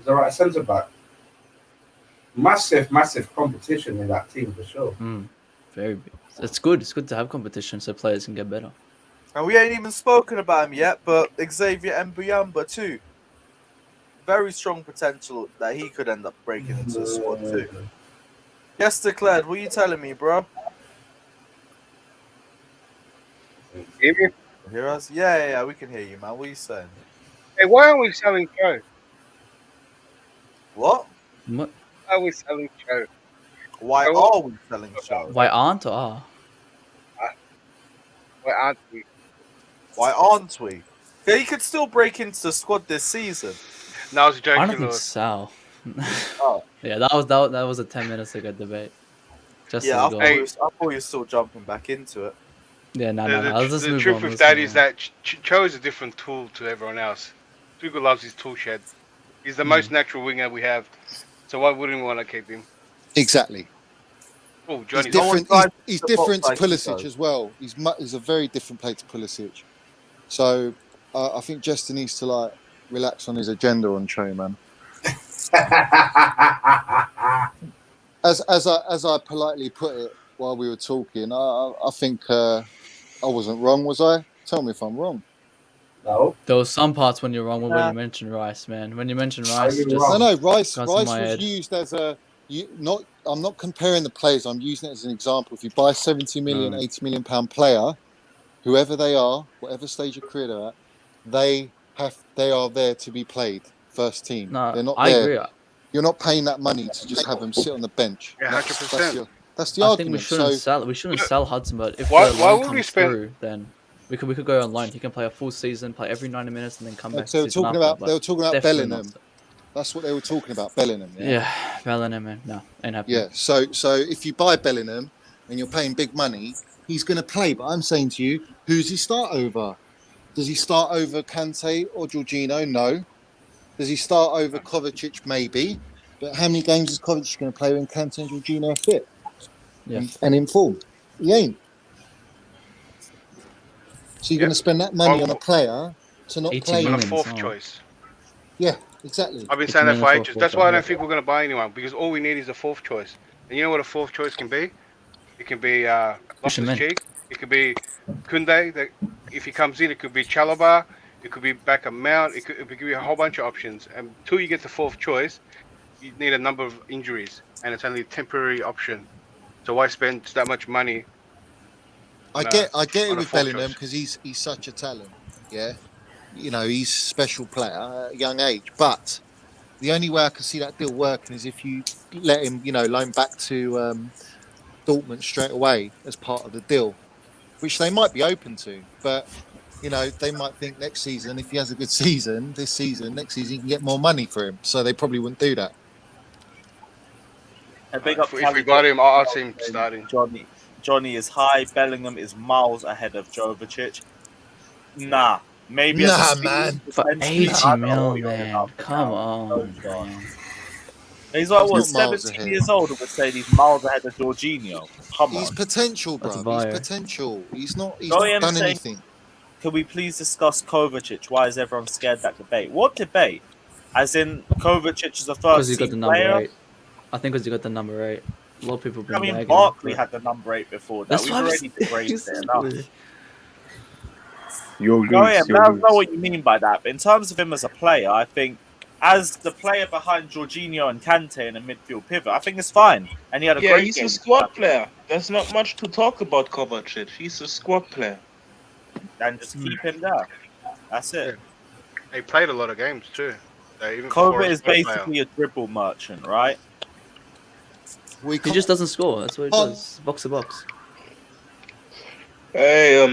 the right centre back. Massive competition in that team for sure. Very big. It's good. It's good to have competition so players can get better. And we ain't even spoken about him yet, but Xavier Mbuyamba too. Very strong potential that he could end up breaking into the squad too. Yes, declared. What are you telling me, bro? Hear me? Hear us? Yeah, we can hear you, man. What are you saying? Hey, why aren't we selling Joe? What? What? Why are we selling Joe? Why are we selling Joe? Why aren't or are? Why aren't we? Why aren't we? Yeah, he could still break into the squad this season. No, I was joking. I don't think so. Oh. Yeah, that was a 10 minutes ago debate. Just yeah, I go. thought you were still jumping back into it. Yeah, no. The truth of that is that Cho is a different tool to everyone else. Tuchel loves his tool shed. He's the most natural winger we have. So why wouldn't we want to keep him? Exactly. Oh, Johnny. He's different to Pulisic as well. He's a very different player to Pulisic. So I think Jester needs to relax on his agenda on Cho, man. As I politely put it while we were talking, I think I wasn't wrong, was I? Tell me if I'm wrong. No. There was some parts when you're wrong when you mentioned Rice, man. When you mentioned Rice, Rice was used as I'm not comparing the players. I'm using it as an example. If you buy a 70 million, 80 million pound player, whoever they are, whatever stage of career they're at, they are there to be played first team. No, they're not I there. agree. You're not paying that money to just have them sit on the bench. Yeah, 100%. That's the I argument. think we shouldn't sell Hudson, but if why the would we comes spend through, then we could go on loan. He can play a full season, play every 90 minutes, and then come back. So they were talking about Bellingham. That's what they were talking about, Bellingham. Yeah, Bellingham, man. No, ain't happening. Yeah, so if you buy Bellingham and you're paying big money, he's going to play. But I'm saying to you, who's he start over? Does he start over Kante or Jorginho? No. Does he start over Kovacic? Maybe. But how many games is Kovacic going to play when Kante and Jorginho are fit and in form? He ain't. So you're going to spend that money on a player to not play on a fourth choice. Yeah, exactly. I've been saying that for ages. That's why I don't think we're going to buy anyone, because all we need is a fourth choice. And you know what a fourth choice can be? It can be Loftus-Cheek. It could be Kounde. That if he comes in, it could be Chalobah. It could be back Mount. It could be a whole bunch of options. And until you get the fourth choice, you need a number of injuries, and it's only a temporary option. So why spend that much money? I get it with Bellingham because he's such a talent. Yeah, he's a special player at a young age. But the only way I can see that deal working is if you let him, loan back to Dortmund straight away as part of the deal, which they might be open to. But they might think next season, if he has a good season, next season you can get more money for him. So they probably wouldn't do that. If we got him, I'll see him starting. Johnny is high. Bellingham is miles ahead of Jovic. Nah, maybe. Man. For 80 mil, man. Come on, man. He's like 17 years old, and we're saying he's miles ahead of Jorginho. Come on. He's potential, bro. He's potential. He's not done anything. Can we please discuss Kovacic? Why is everyone scared of that debate? What debate? As in, Kovacic is the first team player? 8. I think because he got the number 8. A lot of people have been Barkley had the number 8 before that. We've already degraded it enough. You'll lose. Oh yeah, You'll I lose. know what you mean by that. But in terms of him as a player, I think as the player behind Jorginho and Kante in a midfield pivot, I think it's fine. And he had a Yeah, great he's game. a squad player. There's not much to talk about Kovacic. He's a squad player. And just keep him there. That's it. Yeah. He played a lot of games too. So even Kovacic for a is squad player. basically a dribble merchant, right? He just doesn't score. That's what he does. Box to box. Hey,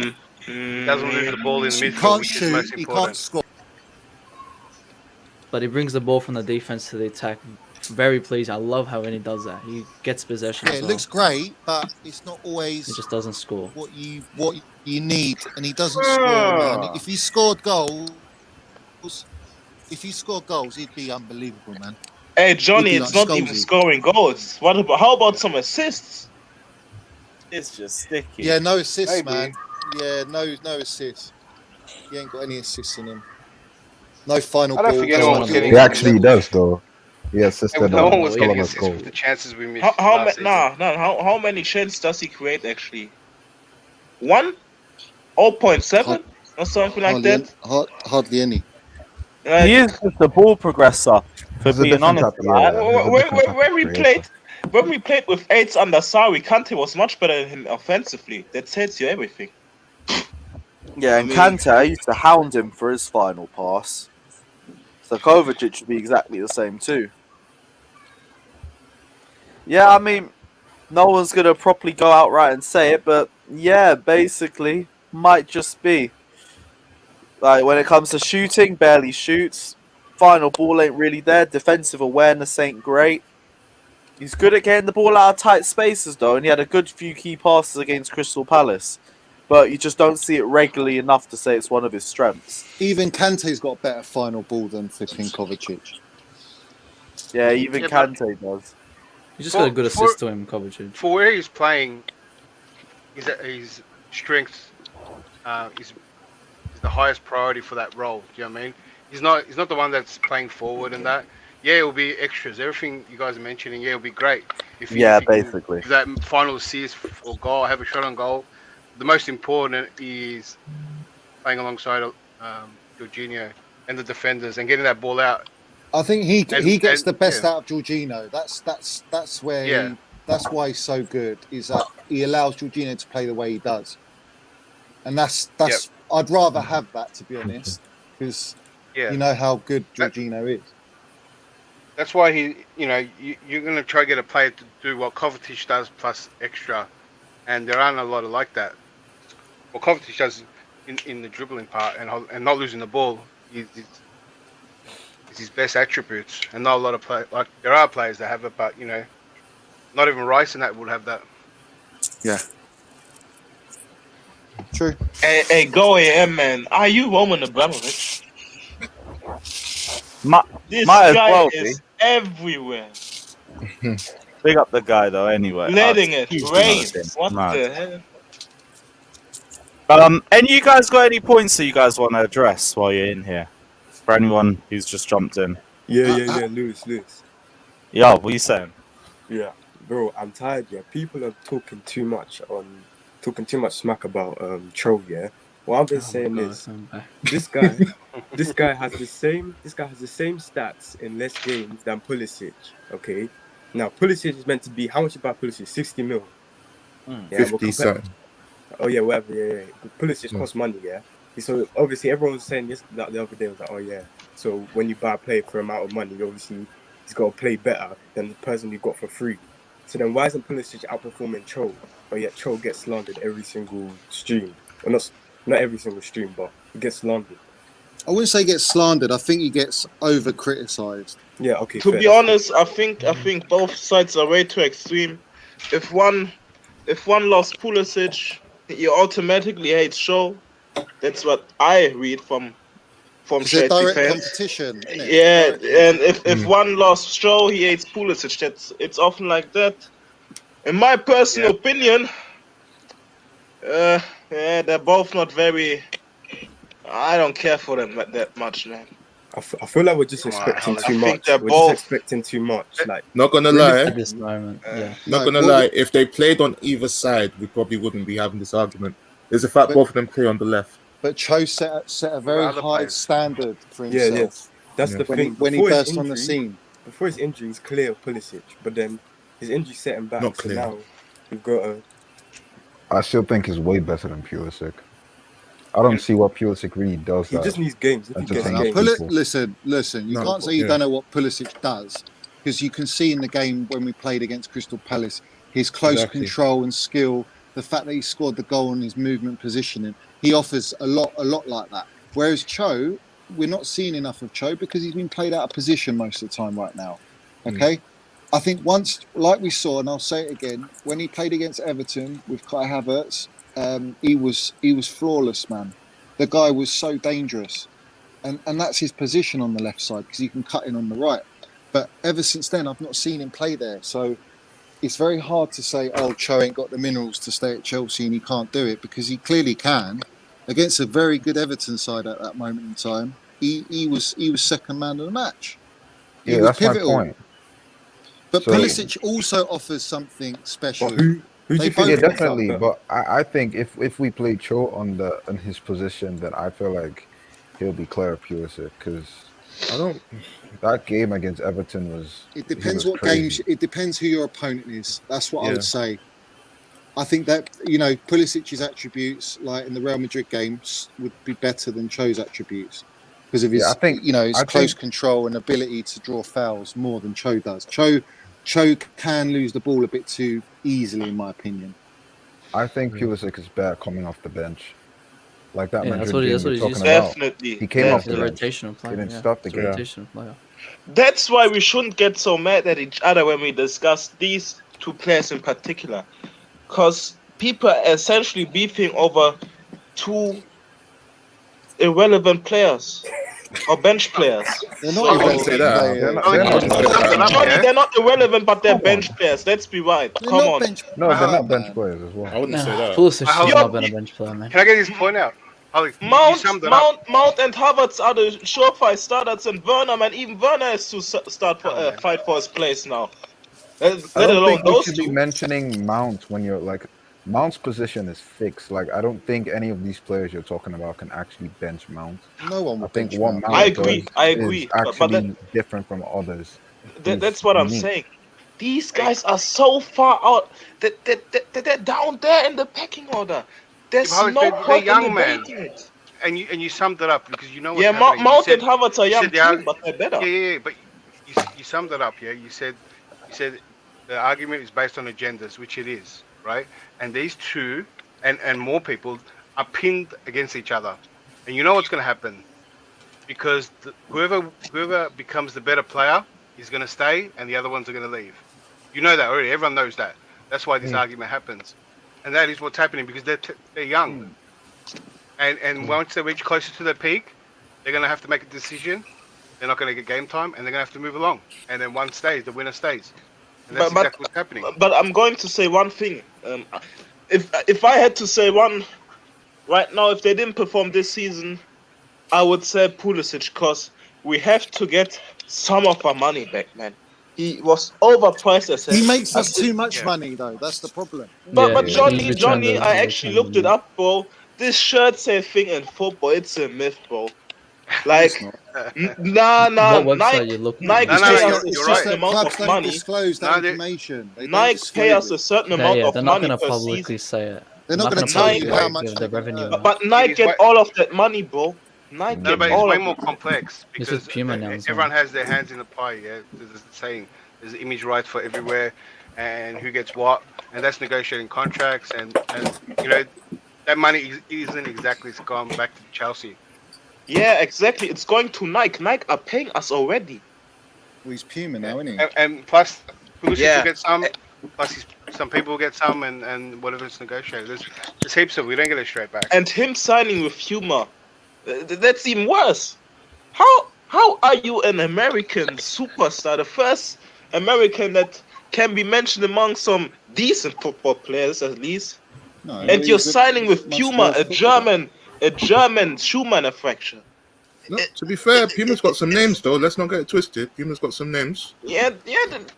He doesn't lose the ball in the He midfield, can't which is most shoot. He important. can't score. But he brings the ball from the defense to the attack. Very pleased. I love how when he does that. He gets possession. Yeah, as it well. looks great, but it's not always He just doesn't score. what you need, and he doesn't score, man. If he scored goals, he'd be unbelievable, man. Hey, Johnny, He'd be it's like not even Scholesy. scoring goals. What about? How about some assists? It's just sticky. Yeah, no assists, Maybe. man. Yeah, no assists. He ain't got any assists in him. No final I don't ball. think anyone was getting. He actually does, though. He assisted No on one was getting Solomon's assists goal. with the chances we missed. How last season. how many chances does he create actually? 1? 0.7 or something like that. Hardly any. He is just a ball progressor, for He's a being different honest. type of- yeah, he's a different type When of we creator. played with 8s under Sarri, Kante was much better than him offensively. That tells you everything. Yeah, and I mean- Kante, I used to hound him for his final pass. So Kovacic should be exactly the same too. Yeah, I mean, no one's going to properly go outright and say it, but yeah, basically, might just be. Like, when it comes to shooting, barely shoots. Final ball ain't really there. Defensive awareness ain't great. He's good at getting the ball out of tight spaces, though, and he had a good few key passes against Crystal Palace. But you just don't see it regularly enough to say it's one of his strengths. Even Kante's got a better final ball than flipping Kovacic. Yeah, even Yeah, but- Kante does. He just got a good assist to him, Kovacic. For where he's playing, his strength is the highest priority for that role. Do you know what I mean? He's not the one that's playing forward and that. Yeah, it'll be extras. Everything you guys are mentioning, yeah, it'll be great. If he can basically. give that final assist or goal, have a shot on goal. The most important is playing alongside Jorginho and the defenders and getting that ball out. I think he gets the best yeah. out of Jorginho. That's where Yeah. that's why he's so good. Is that he allows Jorginho to play the way he does, and that's I'd rather have that, to be honest, because Yeah. you know how good Jorginho is. That's why you're going to try to get a player to do what Kovacic does plus extra, and there aren't a lot of like that. What Kovacic does in the dribbling part and not losing the ball is his best attributes, and not a lot of like there are players that have it, but not even Rice and that would have that. Yeah. True. Hey, go AM, man. Are you Roman Abramovich? This Might as guy well is everywhere. Big up the guy, though, anyway. Letting it He's rain. another thing. What Mad. the hell? And you guys got any points that you guys want to address while you're in here? For anyone who's just jumped in. Yeah, Lewis. Yo, what are you saying? Yeah, bro, I'm tired. Yeah, people are talking too much smack about Troll. Yeah, what I've been saying is this guy has the same stats in less games than Pulisic. Okay, now Pulisic is meant to be how much about Pulisic? 60 mil. Yeah, 50 something. Oh yeah, whatever. Yeah. Pulisic costs money. Yeah. So obviously everyone was saying this the other day was like, oh yeah. So when you buy a player for amount of money, obviously he's got to play better than the person you got for free. So then why isn't Pulisic outperforming Cho? But yet Cho gets slandered every single stream. Well, not every single stream, but he gets slandered. I wouldn't say he gets slandered. I think he gets over criticised. Yeah. Okay. To be honest, I think both sides are way too extreme. If one lost Pulisic, you automatically hate Shaw. That's what I read from It's a Chelsea direct fans. competition, isn't it? Yeah, and if one lost Shaw, he hates Pulisic. It's often like that. In my personal opinion, they're both not very. I don't care for them that much, man. I feel like we're just expecting too much. We're just expecting too much. Like, not gonna lie. At this moment, Not gonna lie. If they played on either side, we probably wouldn't be having this argument. There's a fact both of them play on the left. But Cho set a very other high players? standard for Yeah, himself. that's the when thing. when he Before his burst on the injury, scene. Before his injury, he's clear of Pulisic, but then his injury set him back. Not so clear. now we've got a. I still think he's way better than Pulisic. I don't see what Pulisic really does. He just needs games. If he gets Now, games, listen. You No, can't say you yeah. don't know what Pulisic does, because you can see in the game when we played against Crystal Palace, his close Exactly. control and skill, the fact that he scored the goal and his movement positioning, he offers a lot like that. Whereas Cho, we're not seeing enough of Cho because he's been played out of position most of the time right now. Okay, I think once, like we saw, and I'll say it again, when he played against Everton with Kai Havertz, he was flawless, man. The guy was so dangerous. And that's his position on the left side because he can cut in on the right. But ever since then, I've not seen him play there. So it's very hard to say, oh, Cho ain't got the minerals to stay at Chelsea and he can't do it, because he clearly can. Against a very good Everton side at that moment in time, he was second man of the match. He was that's pivotal. my point. But So- Pulisic also offers something special. But who do you They think both Yeah, is better? definitely. But I think if we play Cho in his position, then I feel like he'll be clear of Pulisic, because I don't. that game against Everton was. It he depends was what crazy. games. It depends who your opponent is. That's what I Yeah. would say. I think that Pulisic's attributes, like in the Real Madrid games, would be better than Cho's attributes because of his, Yeah, I think- his I close think- control and ability to draw fouls more than Cho does. Cho can lose the ball a bit too easily, in my opinion. I think Pulisic is better coming off the bench, like that Yeah, Madrid that's what he- game that's what you're he's talking used about. Definitely. He came off He's the a bench. rotational player. He didn't yeah. start the He's a game. rotational player. That's why we shouldn't get so mad at each other when we discuss these two players in particular. Because people are essentially beefing over two irrelevant players or bench players. They're not So- I wouldn't say that. They're not- Johnny, they're not- Johnny, they're not irrelevant, but they're Come bench players. Let's be right. They're Come not on. bench. No, they're Oh, not bench man. players as I well. wouldn't say that. Pulisic I should hope- not been a bench player, man. Can I get his point out? Alex, you summed it up. Mount and Havertz are the surefire starters, and Werner, man, even Werner has to start for fight for his place now. I Let don't alone think we those should be two. mentioning Mount when you're like Mount's position is fixed. Like I don't think any of these players you're talking about can actually bench Mount. No one I will think bench what Mount. Mount I agree, does I is agree, but actually different from others. That's what I'm unique. saying. These guys are so far out that they're down there in the pecking order. There's Yeah, but no they're point young, in man. debating it. And you summed it up because you know what's Yeah, happening. You Mount said- and Havertz are you young said they are- too, but they're better. Yeah, but you summed it up. Yeah, you said the argument is based on agendas, which it is, right? And these two and more people are pinned against each other, and you know what's going to happen because whoever becomes the better player is going to stay, and the other ones are going to leave. You know that already. Everyone knows that. That's why this argument happens, and that is what's happening because they're young, and once they reach closer to their peak, they're going to have to make a decision. They're not going to get game time, and they're going to have to move along. And then one stays, the winner stays. And that's exactly what's happening. But I'm going to say one thing. If I had to say one right now, if they didn't perform this season, I would say Pulisic, because we have to get some of our money back, man. He was overpriced as He makes us as- too much money, though. That's the problem. But Yeah, Johnny, he's returned the- I he's actually returned looked the it up, bro. This shirt say thing in football, it's a myth, bro. Like, nah, What website Nike, you looking Nike at? pay No, us a you're certain right. amount Clubs of don't money. disclose that No, they- information. They don't Nike pay us a disclose it. certain amount Yeah, of they're not money going to per publicly season. say it. They're not gonna going to tell Nike- you publicly how give much the they're gonna revenue. earn. But Nike is get way- all of that money, bro. Nike No, get but it's all way of more it. complex This because is Puma now, so- everyone has their hands in the pie. Yeah, there's a saying. There's image rights for everywhere, and who gets what, and that's negotiating contracts, and that money isn't exactly gone back to Chelsea. Yeah, exactly. It's going to Nike. Nike are paying us already. Well, he's Puma now, isn't he? And plus, Pulisic Yeah. will get some. Plus, some people will get some, and whatever it's negotiated. There's heaps of. We don't get it straight back. And him signing with Puma, that's even worse. How are you an American superstar, the first American that can be mentioned among some decent football players at least, No, and he's you're a signing with much Puma, worse a footballer. German shoe manufacturer? No, to be fair, Puma's got some names though. Let's not get it twisted. Puma's got some names. Yeah,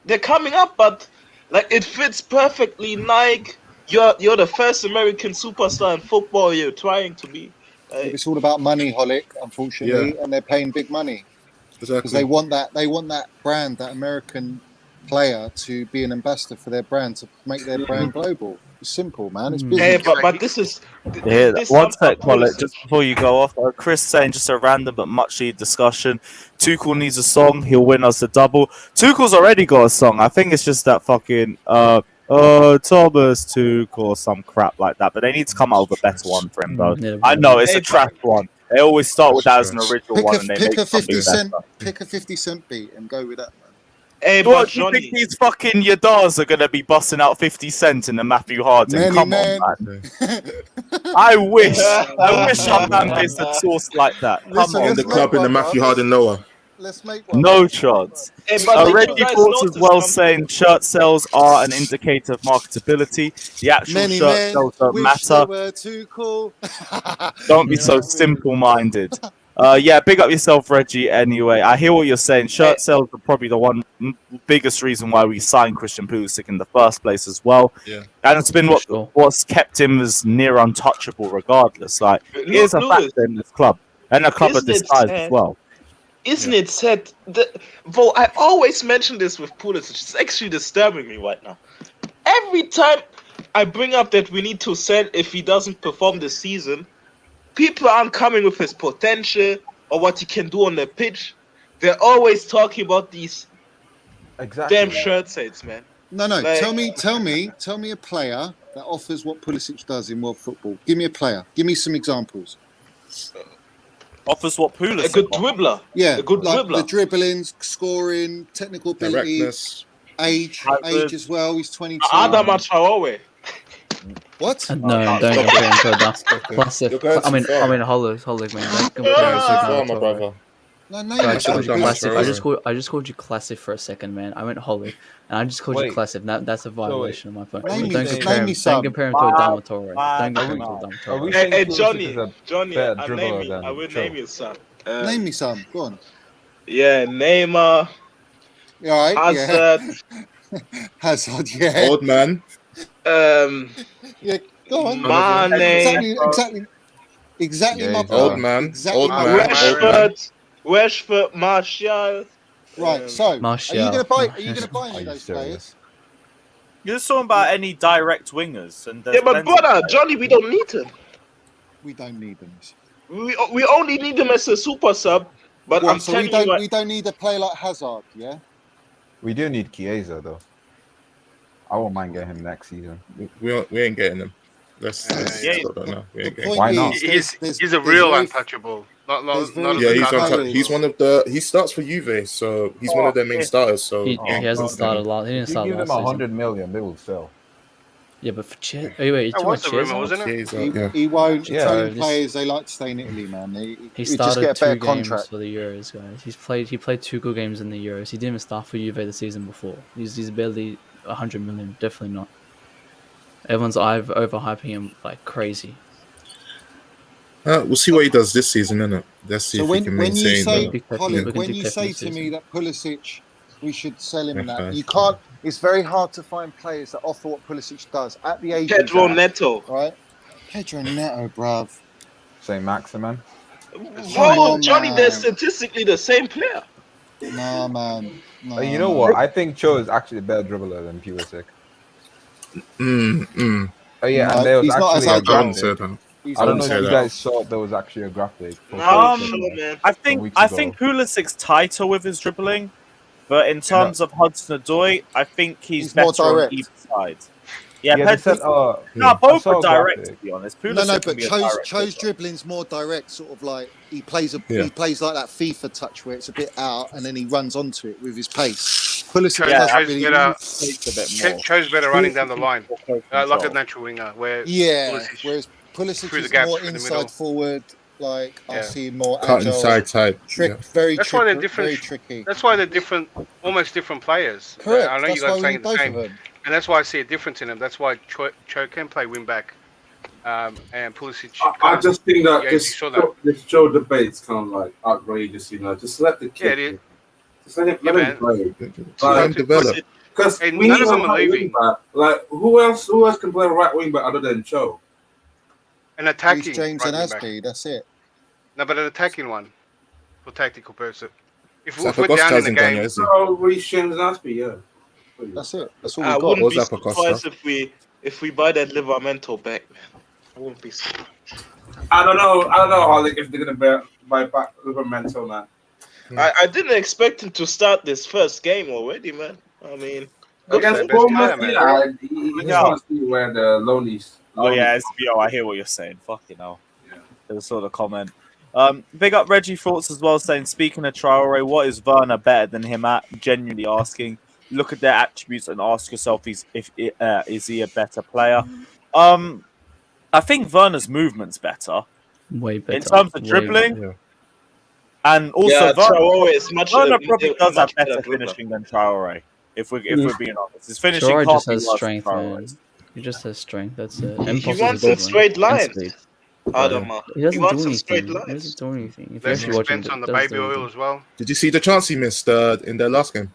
they're coming up, but like it fits perfectly. Nike, you're the first American superstar in football. You're trying to be. It's all about money, Holic, unfortunately, and they're paying big money because they want that brand, that American player, to be an ambassador for their brand, to make their brand global. It's simple, man. It's business. But this is Yeah, this one sec, Paul Colin, just before you go off. Chris saying just a random but much needed discussion. Tuchel needs a song. He'll win us the double. Tuchel's already got a song. I think it's just that fucking Thomas Tuchel or some crap like that. But they need to come out with a better one for him, though. I know it's a trash one. They always start with that as an original one, and they make something better. Pick a 50-cent beat and go with that, man. Hey, What, but do you Johnny, think these fucking Yadars are going to be busting out 50 Cent in the Matthew Harding? Many Come men. on, man. I wish our fan base had sourced like that. Come Listen, on. In the club in the Matthew Harding lower. Let's make one. No chance. Hey, but did you Reggie guys Force as notice well something? saying shirt sales are an indicator of marketability. The actual Many shirt men sales don't wish matter. they were too cool. Don't be so simple-minded. Yeah, big up yourself, Reggie. Anyway, I hear what you're saying. Shirt sales are probably the biggest reason why we signed Christian Pulisic in the first place as well. Yeah. And it's been what's kept him as near untouchable, regardless. Like, here's a factor in this club and a club of this size as well. Isn't it said? Well, I always mention this with Pulisic. It's actually disturbing me right now. Every time I bring up that we need to sell if he doesn't perform this season, people aren't coming with his potential or what he can do on the pitch. They're always talking about these damn shirt sales, man. No. Like- Tell me a player that offers what Pulisic does in world football. Give me a player. Give me some examples. Offers what Pulisic. A good dribbler. Yeah, A good like dribbler. the dribbling, scoring, technical ability, Directness. age as well. He's 22. Adama Traore. What? No, don't compare him to a dust. Classic. I mean, Holic, man. Don't compare him to a brother. No, I just called you Adama classic. Traore. I just called you classic for a second, man. I went Holic, and I just called you classic. That's a violation of my point. Name Don't me compare him to a Adama Traore. Don't compare him to a Adama Are we Traore. saying Hey, Pulisic is Johnny, better I dribbler will than name you some. Name me some. Go on. Yeah, Neymar, You all right? Hazard, Hazard. Yeah. Old man. Yeah. Go on. Mane, Exactly Yeah, my he's point. Old man. Exactly Old my man. point. Rashford, Martial. Right. So, are you Martial. going to buy any of those players? You're just talking about any direct wingers. And Yeah, but brother, Johnny, we don't need him. We don't need them. We only need him as a super sub. But What, I'm so telling you, we don't need a player like Hazard, yeah? We do need Chiesa though. I won't mind getting him next season. We ain't getting him. Let's Yeah, stop that now. We ain't the getting him. point Why not? is, He's a real untouchable. Not there's a very Yeah, he's few on. players. He's one of the. He starts for Juve, so he's one of their main starters. So He hasn't started a lot. He didn't If you start give last them season. 100 million, they will sell. Yeah, but for Chiesa. Wait, you That talking was about the rumor, Chiesa? wasn't it? Chiesa, He, yeah. he won't. Yeah, Italian just- players, they like to stay in Italy, man. He just started get a better 2 games contract. for the Euros, guys. He played 2 good games in the Euros. He didn't even start for Juve the season before. He's barely 100 million. Definitely not. Everyone's overhyping him like crazy. We'll see what he does this season, innit? Let's see So if he can when you maintain. say, Big Pep, Colin, we can when do you Pep say next to me season. that Pulisic, we should sell him in that, Okay. you can't. It's very hard to find players that offer what Pulisic does at the age. Pedro he's at, Neto. right? Pedro Neto, bruv. Say Maximan. Bro, Johnny, man. they're statistically the same player. Nah, man. Nah, You know what? I think Cho is actually a better dribbler than Pulisic. Oh yeah, No, and there was he's not as actually a high I wouldn't graphic. say that. He's I don't not know as if you high. guys saw there was actually a graphic. for Nah, I'm Pulisic, sure, man. I some think weeks I ago. think Pulisic's tighter with his dribbling, but in terms of Hudson-Odoi, I think he's He's more better on direct. either side. Yeah, Yeah, they said, no, I both saw are a direct graphic. to be honest. No, Pulisic can but be a Cho's direct dribbler. dribbling's more direct, sort of like he plays Yeah. he plays like that FIFA touch where it's a bit out and then he runs onto it with his pace. Pulisic Cho's doesn't Cho's really. better. Takes a bit more. Cho's better running down the line, like a Control. natural winger. Where Yeah, Pulisic- whereas Pulisic through the is gaps more through the inside middle. forward. Like I Yeah. see him more Cut agile, inside type. trick, Yeah. very That's why they're tricky, different. very tricky. That's why they're different, almost different players. Correct. I know That's you why guys we saying need the both same, of them. and that's why I see a difference in them. That's why Cho can play wing back, and Pulisic. I just think that Yeah, this you saw that. this Joe debate's kind of like outrageous, you know. Just let the Yeah, kid, just let him man. play. Let him develop. Because Hey, we none need of a them are right leaving. wing back. Like who else can play right wing back other than Cho? An attacking Reece James right and wing back. Aspi. That's it. No, but an attacking one for tactical purpose. If we're Zappacosta down in the hasn't gone game, yet, is he? Oh, Reece James and Aspie, yeah. That's it. That's all I we got. wouldn't Or be Zappacosta. surprised if we buy that Livramento back, man. I wouldn't be surprised. I don't know, Harley, if they're gonna buy back Livramento, man. I didn't expect him to start this first game already, man. I mean, good Against for him. Bournemouth, yeah, he just Yeah. wants to see where the lowlies. Oh yeah, SBO, I hear what you're saying. Fucking hell. It was sort of comment. Big up Reggie Thoughts as well, saying, speaking of Traore, what is Werner better than him at? Genuinely asking. Look at their attributes and ask yourself, is he a better player? I think Werner's movement's better. Way better. In terms of dribbling. Yeah. And also, Traore is much Werner probably does have much better dribbler. finishing than Traore, if we're being honest. His finishing Traore can't just be has worse strength, than man. Traore's. He just has strength. That's it. He wants in straight lines. Adama. He doesn't wants do in straight anything. He lines. doesn't do anything. If less you're actually watching, expense on the doesn't baby do oil anything. as well. Did you see the chance he missed in their last game?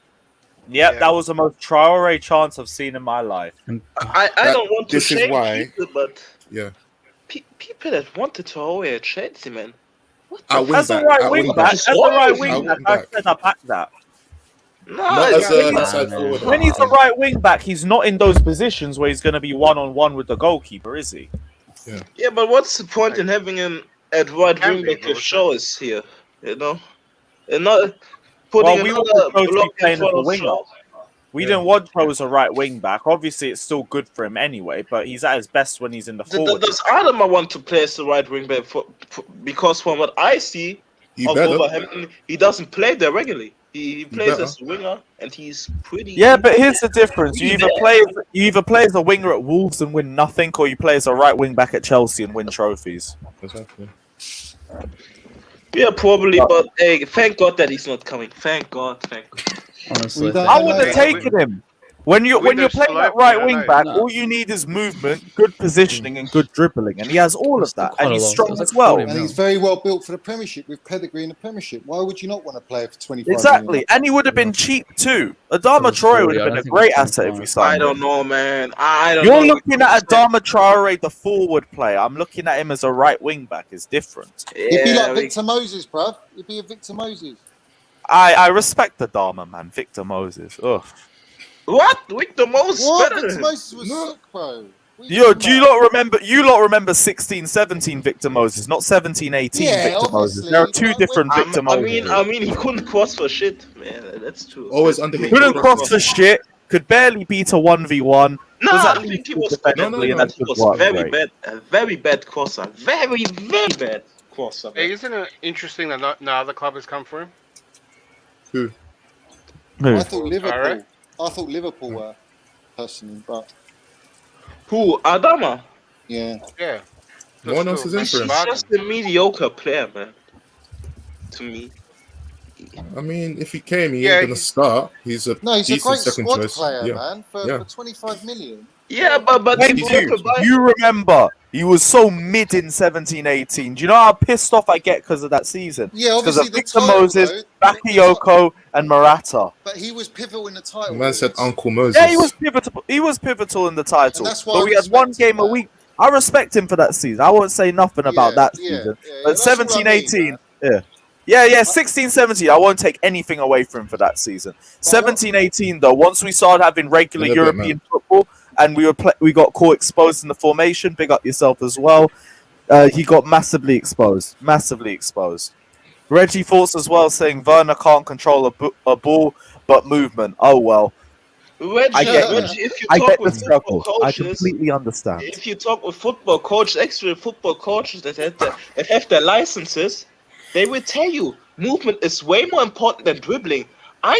Yep, that was the most Traore chance I've seen in my life. I don't want to This is shame why. people, but Yeah. people that wanted Traore at Chelsea, man. As a right wing back, I said I back that. No, as an inside forward. When he's a right wing back, he's not in those positions where he's going to be one-on-one with the goalkeeper, is he? Yeah, but what's the point in having him at right wing back if Shaw is here? You know, and not putting we another were supposed to be block in playing as front a of winger. Shaw. We didn't want Shaw as a right wing back. Obviously, it's still good for him anyway, but he's at his best when he's in the forward. Does Adama want to play as the right wing back? Because from what I see of Wolverhampton, he doesn't play there regularly. He plays as a winger, and he's pretty. Yeah, but here's the difference: you either play as a winger at Wolves and win nothing, or you play as a right wing back at Chelsea and win trophies. Exactly. Yeah, probably, but hey, thank God that he's not coming. Thank God. Honestly, I would have taken him. When you're playing that right wing back, all you need is movement, good positioning, and good dribbling, and he has all of that, and he's strong as well. And he's very well built for the Premiership with pedigree in the Premiership. Why would you not want to play for 25 Exactly, million? and he would have been cheap too. Adama Traore would have been a great asset if we signed him. I don't know, man. I don't You're know. looking at Adama Traore, the forward player. I'm looking at him as a right wing back. It's different. He'd be like Victor Moses, bruv. He'd be a Victor Moses. I respect Adama, man. Victor Moses. Ugh. What? Victor Moses? What? Victor Moses was sick, bro. Yo, do you lot remember? You lot remember 16-17 Victor Moses, not 17-18 Yeah, Victor Moses. There are two different Victor Moses. I mean, he couldn't cross for shit, man. That's true. Always under. Couldn't cross for shit. Could barely beat a 1v1. No, at I least think he was defensively, and that he just was worked very great. bad. A very bad crosser. Very bad crosser. Hey, isn't it interesting that no other club has come for him? Who? I thought Liverpool. Alright. I thought Liverpool were personally, but Who? Adama? yeah. Yeah. No one else is in He's for him. just a mediocre player, man. To me. I mean, if he came, he Yeah, ain't gonna start. He's a No, he's a decent great second squad choice. player, Yeah. man. For 25 million. Yeah, but Thank you remember, he was so mid in 17-18. Do you know how pissed off I get because of that season? Yeah, Because obviously of the Victor title, Moses, though, Bakayoko, and Morata. But he was pivotal in the title. The man said race. Uncle Moses. Yeah, he was pivotal. He was pivotal in the title. And that's why But I we had one respect game a week. I respect him for that season. I won't say nothing about that season. But that's all I 17-18, yeah, 16-17. I won't take anything away from him for that season. 17-18 though, once we started having regular Little bit, European football and we got caught exposed in the formation. Big up yourself as well. He got massively exposed. Reggie Thoughts as well, saying Werner can't control a ball, but movement. Oh well. Reggie, if you talk with football I coaches, completely understand. if you talk with football coaches, actual football coaches that have their licenses, they will tell you movement is way more important than dribbling. I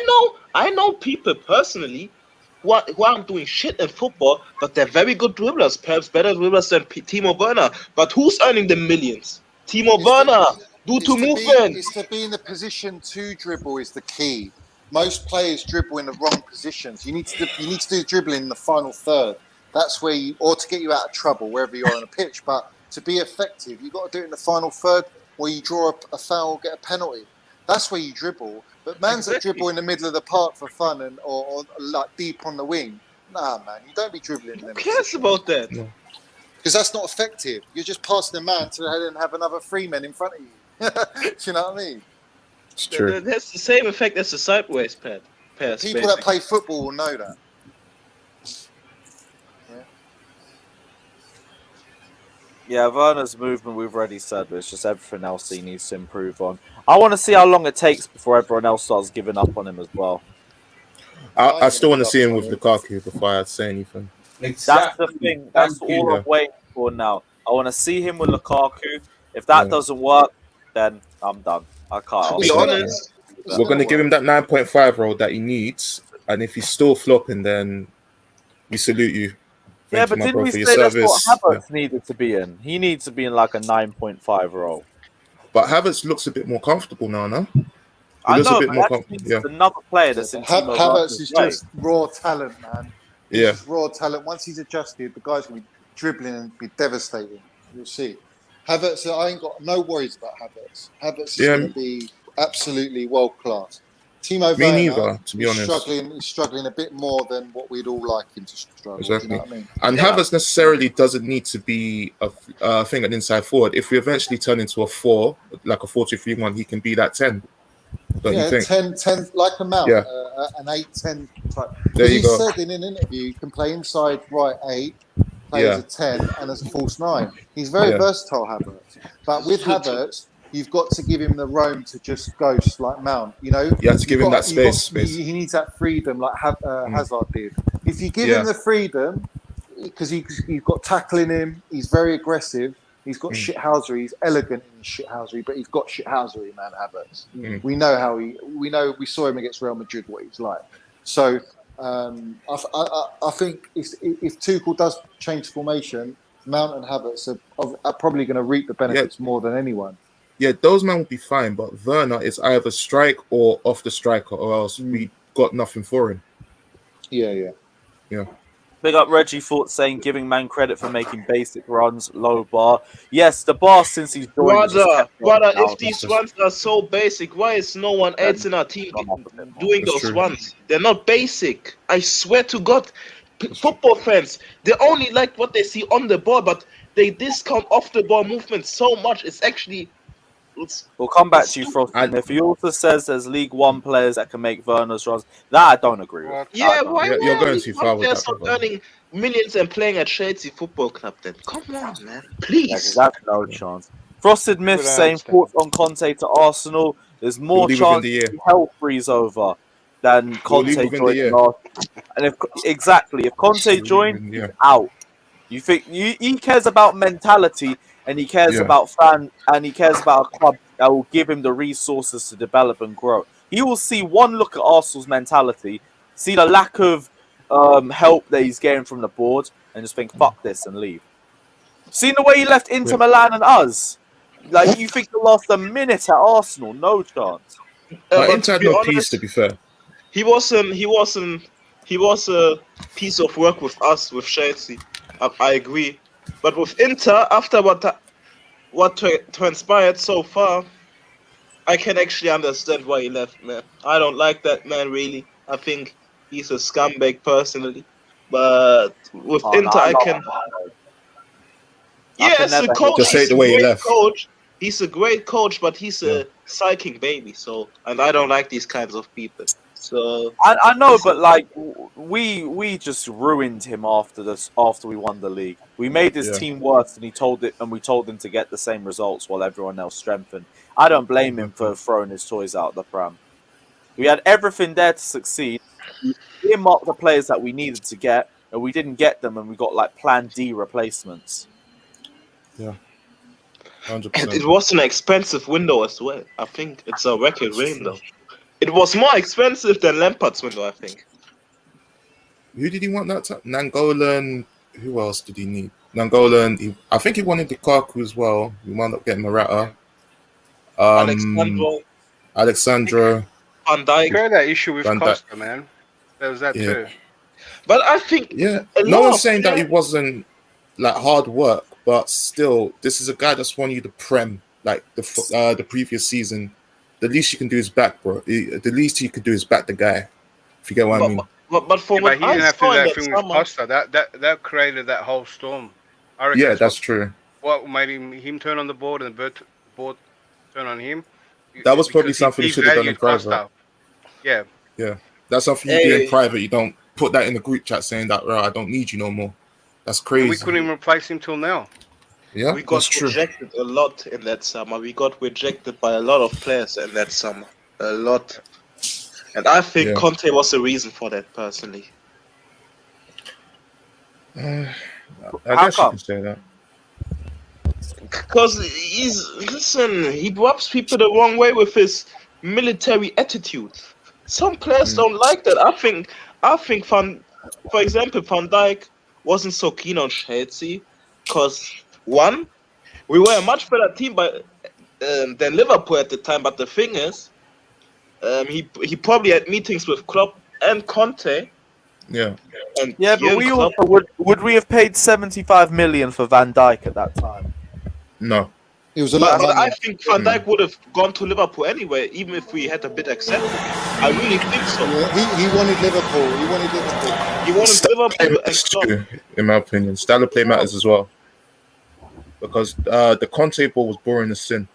know people personally who aren't doing shit in football, but they're very good dribblers, perhaps better dribblers than Timo Werner. But who's earning the millions? Timo Werner, due to movement. It's to be in the position to dribble is the key. Most players dribble in the wrong positions. You need to do dribbling in the final third. That's where or to get you out of trouble wherever you are on the pitch. But to be effective, you've got to do it in the final third where you draw a foul, get a penalty. That's where you dribble. But man's that dribble in the middle of the park for fun or like deep on the wing. Nah, man, you don't be dribbling. Who cares about that? No. because that's not effective. You're just passing a man to then have another 3 men in front of you. Do you know what I mean? It's true. That's the same effect as the sideways pass. People that play football will know that. Yeah, Werner's movement we've already said, but it's just everything else he needs to improve on. I want to see how long it takes before everyone else starts giving up on him as well. I still want to see him with Lukaku before I say anything. That's the thing. That's all I'm waiting for now. I want to see him with Lukaku. If that doesn't work, then I'm done. I can't. To be honest, we're going to give him that 9.5 role that he needs, and if he's still flopping, then we salute you. Yeah, but didn't we say that's what Havertz needed to be in? He needs to be in like a 9.5 role. But Havertz looks a bit more comfortable now, no? I know, but that means another player that's in Timo Havertz is just raw talent, man. He's Yeah. just raw talent. Once he's adjusted, the guy's going to be dribbling and be devastating. You'll see. Havertz, I ain't got no worries about Havertz. Havertz is going to be absolutely world class. Timo Me Werner neither, to be honest. He's struggling a bit more than what we'd all like him to struggle. Exactly. Do you know what I mean? And Havertz necessarily doesn't need to be a thing, an inside forward. If we eventually turn into a 4, like a 4-2-3-1, he can be that 10. Don't you think? 10, like a Mount, Yeah. an 8-10 type. There you he go. said in an interview, you can play inside right 8, play as a 10 and as a false 9. He's very versatile, Havertz. But with Havertz, you've got to give him the roam to just ghost like Mount. You know, You have to give him that space. He needs that freedom like Hazard did. If you give him the freedom, because you've got tackling him, he's very aggressive. He's got shithousery. He's elegant in his shithousery, but he's got shithousery, man. Havertz. We know how we saw him against Real Madrid what he's like. So I think if Tuchel does change formation, Mount and Havertz are probably going to reap the benefits more than anyone. Yeah, those men will be fine, but Werner is either strike or off the striker, or else we got nothing for him. Yeah. Big up Reggie Fort saying giving man credit for making basic runs, low bar. Yes, the bar since he's joined. Brother, if these runs are so basic, why is no one else in our team doing those runs? They're not basic. I swear to God, football fans, they only like what they see on the ball, but they discount off the ball movement so much. It's actually. We'll come back to you, Frosty. And if he also says there's League One players that can make Werner's runs, that I don't agree with. Yeah, why you're going too far with that. Not earning millions and playing at Chelsea Football Club then? Come on, man. Please. That's no chance. Frosted Myth saying thoughts on Conte to Arsenal. There's more chance hell freeze over than Conte joining Arsenal. And if Conte joined, he's out. You think he cares about mentality, and he cares about fans, and he cares about a club that will give him the resources to develop and grow. He will see one look at Arsenal's mentality, see the lack of help that he's getting from the board, and just think, fuck this, and leave. Seen the way he left Inter Milan and us? Like, you think he lost a minute at Arsenal? No chance. But Inter had no peace, to be fair. He was a piece of work with us, with Chelsea. I agree. But with Inter, after what transpired so far, I can actually understand why he left, man. I don't like that man, really. I think he's a scumbag, personally. But with Inter, I can... Yeah, as a coach, just hate the way he left. He's a great coach, but he's a sulking baby. So, and I don't like these kinds of people. So I know, but like we just ruined him after we won the league. We made his team worse, and we told him to get the same results while everyone else strengthened. I don't blame him for throwing his toys out the pram. We had everything there to succeed. We earmarked the players that we needed to get, and we didn't get them, and we got like Plan D replacements. Yeah. 100%. And it was an expensive window as well. I think it's a record window. It was more expensive than Lampard's window, I think. Who did he want that time? Nangolan. Who else did he need? Nangolan. I think he wanted Lukaku as well. He wound up getting Morata. Alexandro. Van Dijk. You heard that issue with Costa, man. There was that too. But I think... No one's saying that he wasn't like hard work, but still, this is a guy that's won you the Prem, like the previous season. The least you can do is back, bro. The least you can do is back the guy. If you get what I mean. But for he didn't have to do that thing with Costa. That created that whole storm. I reckon Yeah, that's true. what made him turn on the board and the board turn on him. That was probably Because he something he should have done in devalued our private. stuff. Yeah. Yeah, that's something you do in private. You don't put that in the group chat saying that, right, I don't need you no more. That's And we crazy. couldn't even replace him till now. Yeah, We that's got true. rejected a lot in that summer. We got rejected by a lot of players in that summer. A lot. And I think Yeah. Conte was the reason for that, personally. I How guess you come? can say that. Because he rubs people the wrong way with his military attitude. Some players don't like that. I think for example, Van Dijk wasn't so keen on Chelsea because one, we were a much better team than Liverpool at the time. But the thing is, he probably had meetings with Klopp and Conte. Yeah. And Yeah, but we Klopp, also would we have paid 75 million for Van Dijk at that time? No. It was a lot of but money. I think Van Dijk would have gone to Liverpool anyway, even if we had a bit accepted. I really think so. Yeah, he wanted Liverpool. He wanted Liverpool. He wanted Liverpool and Klopp. Too, in my opinion, style of play matters as well. Because the Conte ball was boring as sin.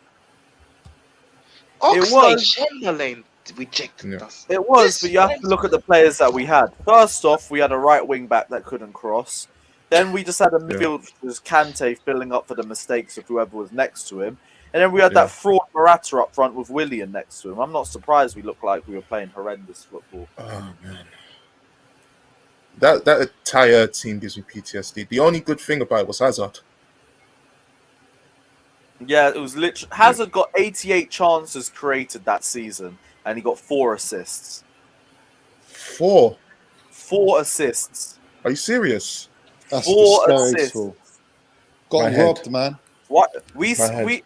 Oxlade-Chamberlain rejected us. It was, but you have to look at the players that we had. First off, we had a right wing back that couldn't cross. Then we just had a midfield which was Kante filling up for the mistakes of whoever was next to him. And then we had that fraud Morata up front with Willian next to him. I'm not surprised we looked like we were playing horrendous football. Oh, man. That entire team gives me PTSD. The only good thing about it was Hazard. Yeah, it was literally... Hazard got 88 chances created that season, and he got 4 assists. 4? 4 assists. Are you serious? That's 4 disgraceful. assists. Got robbed, man. What we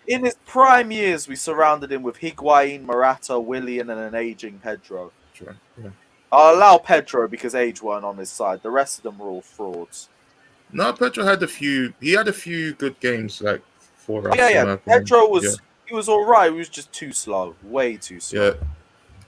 in his prime years, we surrounded him with Higuain, Morata, Willian, and an aging Pedro. Sure. Yeah. I'll allow Pedro because age weren't on his side. The rest of them were all frauds. No, Pedro had a few. He had a few good games, like for us. Yeah. Pedro was he was all right. He was just too slow, way too slow.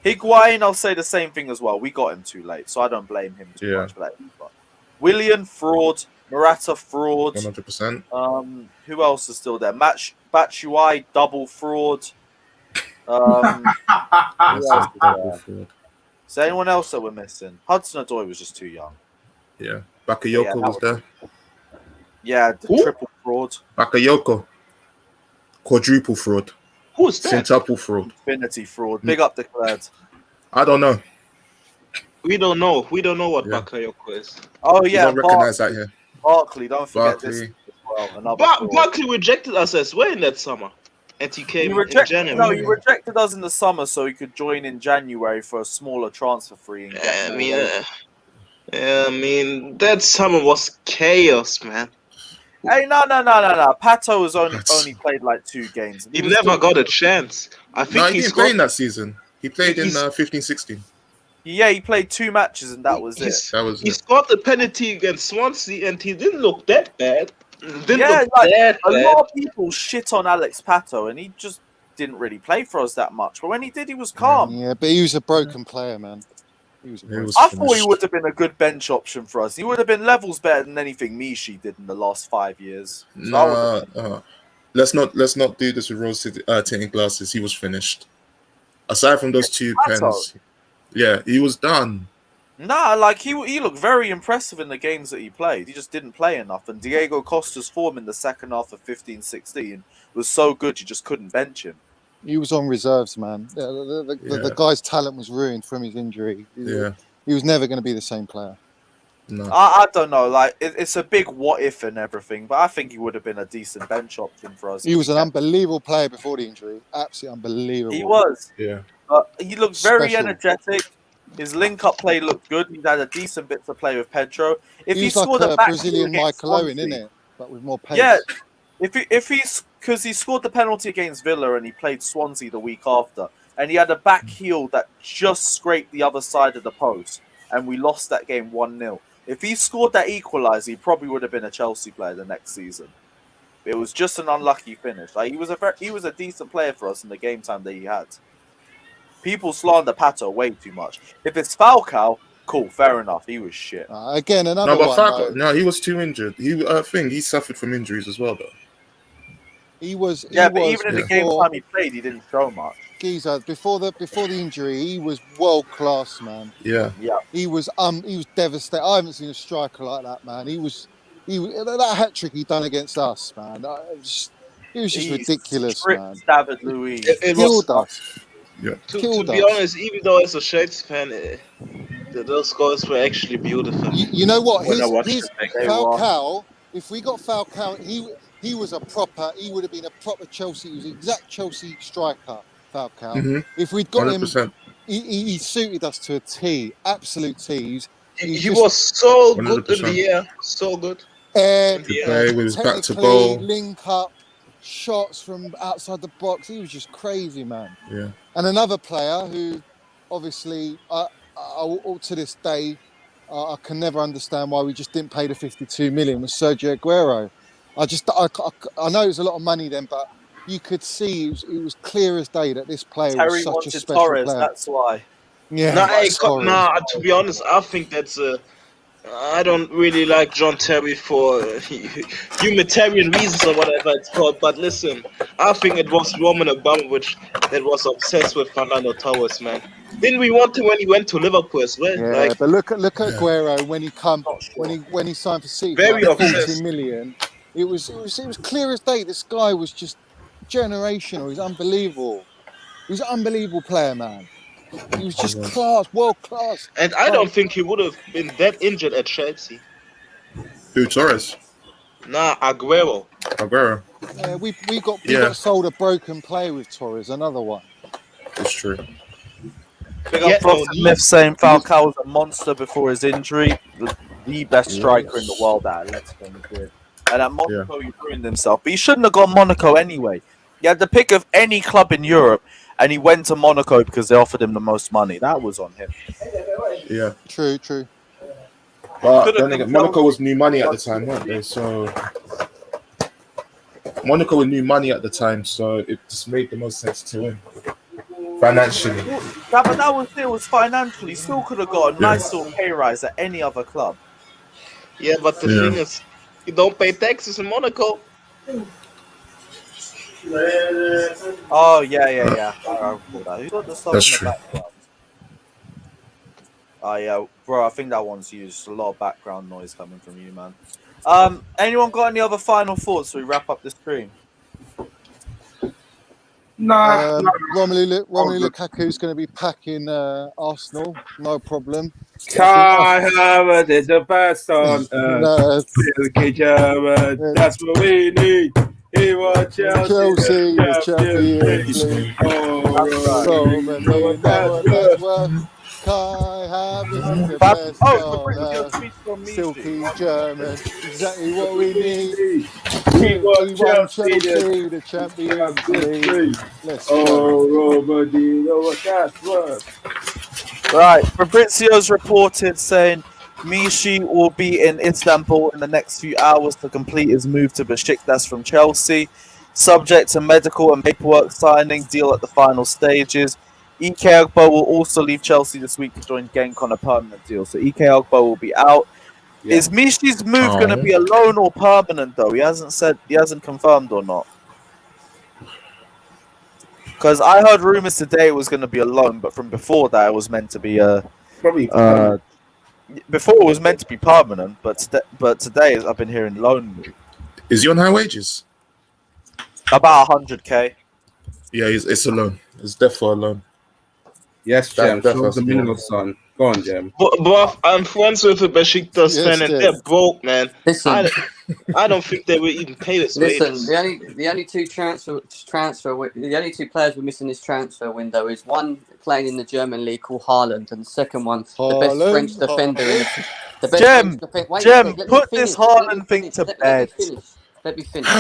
Yeah. Higuain, I'll say the same thing as well. We got him too late, so I don't blame him too much for that. But Willian, fraud. Morata, fraud. 100%. Who else is still there? Batshuayi, double fraud. Is there anyone else that we're missing? Hudson-Odoi was just too young. Yeah. Bakayoko was there. Yeah, the triple fraud. Bakayoko. Quadruple fraud. Who's that? Centuple fraud. Infinity fraud. Big up declared. I don't know. We don't know. We don't know what Bakayoko is. Oh yeah, you don't recognize that here. Barkley, don't forget this as well. Barkley rejected us as well in that summer. And he came in January. No, he rejected us in the summer so he could join in January for a smaller transfer fee. I mean, that summer was chaos, man. Hey, no. Pato has only played like 2 games. He never got a chance. I think he didn't play in that season. He played in 15-16. Yeah, he played 2 matches and that was it. He scored the penalty against Swansea and he didn't look that bad. A lot of people shit on Alex Pato and he just didn't really play for us that much. But when he did, he was calm. Yeah, but he was a broken player, man. I thought he would have been a good bench option for us. He would have been levels better than anything Mishi did in the last 5 years. So let's not do this with rose tinted glasses. He was finished. Aside from those 2 pens, yeah, he was done. Nah, like he looked very impressive in the games that he played. He just didn't play enough. And Diego Costa's form in the second half of 15-16 was so good you just couldn't bench him. He was on reserves, man. The guy's talent was ruined from his injury. He was never going to be the same player. No. I don't know. Like it's a big what if and everything, but I think he would have been a decent bench option for us. He was an unbelievable player before the injury. Absolutely unbelievable. He was. Yeah. He looked very energetic. His link-up play looked good. He had a decent bit to play with Pedro. If he scored like a back Brazilian Michael Owen, Swansea, innit? But with more pace. Yeah. If he's because he scored the penalty against Villa and he played Swansea the week after, and he had a back heel that just scraped the other side of the post, and we lost that game 1-0. If he scored that equaliser, he probably would have been a Chelsea player the next season. It was just an unlucky finish. Like he was a decent player for us in the game time that he had. People slander Pato way too much. If it's Falcao, Cool, fair enough. He was shit. Again, another No, but one. Falcao, no, he was too injured. He suffered from injuries as well, though. He was. Yeah, He but was even in the game before time he played, he didn't show much. Giza, before the injury, he was world class, man. Yeah. He was devastated. I haven't seen a striker like that, man. That hat trick he done against us, man. It was just ridiculous, man. David Luiz. It Killed was. us. Yeah. To be honest, even though as a Shades fan, those goals were actually beautiful. You know what? When I His watched it back then. Falcao. If we got Falcao, he was he would have been a proper Chelsea. He was an exact Chelsea striker, Falcao. Mhm. If we'd got 100%. him, he suited us to a T, absolute T. He was so good in 100%. the air, so good. Good play with his back to goal. Link up, shots from outside the box. He was just crazy, man. Yeah. And another player who, obviously, to this day, I can never understand why we just didn't pay the 52 million was Sergio Aguero. I know it was a lot of money then, but you could see it was clear as day that this player Terry was such a wanted special Torres, player. that's why. Yeah, To be honest, I think that's I don't really like John Terry for humanitarian reasons or whatever it's called. But listen, I think it was Roman Abramovich that was obsessed with Fernando Torres, man. Didn't we want him when he went to Liverpool as well? Yeah, but look at Aguero when he signed for City Very for like 40 obsessed. million. It was clear as day. This guy was just generational. He's unbelievable. He's an unbelievable player, man. He was just class, world class. And I don't think he would have been that injured at Chelsea. Who, Torres? Nah, Aguero. Yeah, we got sold a broken player with Torres. Another one. It's true. Big up Fox and Myth saying Falcao was a monster before his injury. The best striker in the world at Atletico Madrid. And at Monaco, he ruined himself. But he shouldn't have gone Monaco anyway. He had the pick of any club in Europe, and he went to Monaco because they offered him the most money. That was on him. Yeah. True. But then again, Monaco was new money at the time, weren't they? So Monaco was new money at the time, so it just made the most sense to him financially. Yeah, but that was it. Was financially, he still could have got a nice little pay rise at any other club. Yeah, but the thing is, you don't pay taxes in Monaco. Oh yeah. I recall that. Who got the stuff That's in the true. background? Oh yeah, bro. I think that one's used. A lot of background noise coming from you, man. Anyone got any other final thoughts? So we wrap up the stream. Romelu Lukaku's going to be packing Arsenal. No problem. Kai Havertz is the best on earth. Silky German, that's what we need. He was Chelsea Champions League. Kai Havertz is the best on earth. Silky German, exactly what we need. He won Chelsea the Champions League. Let's go. Robert, do you know what that's worth? Right, Fabrizio's reported saying Mishi will be in Istanbul in the next few hours to complete his move to Besiktas from Chelsea. Subject to medical and paperwork signing, deal at the final stages. Ike Ogbo will also leave Chelsea this week to join Genk on a permanent deal. So Ike Ogbo will be out. Yeah. Is Mishi's move going to be a loan or permanent though? He hasn't confirmed or not. Because I heard rumors today it was going to be a loan, but from before that it was meant to be before it was meant to be permanent, but today I've been hearing loan move. Is he on high wages? About 100k. Yeah, it's a loan. It's definitely a loan. Yes, Jem. Show the minimum, son. Go on, Jem. But I'm friends with a Besiktas fan, and they're broke, man. Listen, I don't think they will even pay this. Listen, the only two the only two players we're missing this transfer window is one playing in the German league called Haaland, and the second one, the best French defender in the best Jem, put this Haaland thing to bed. Let me finish.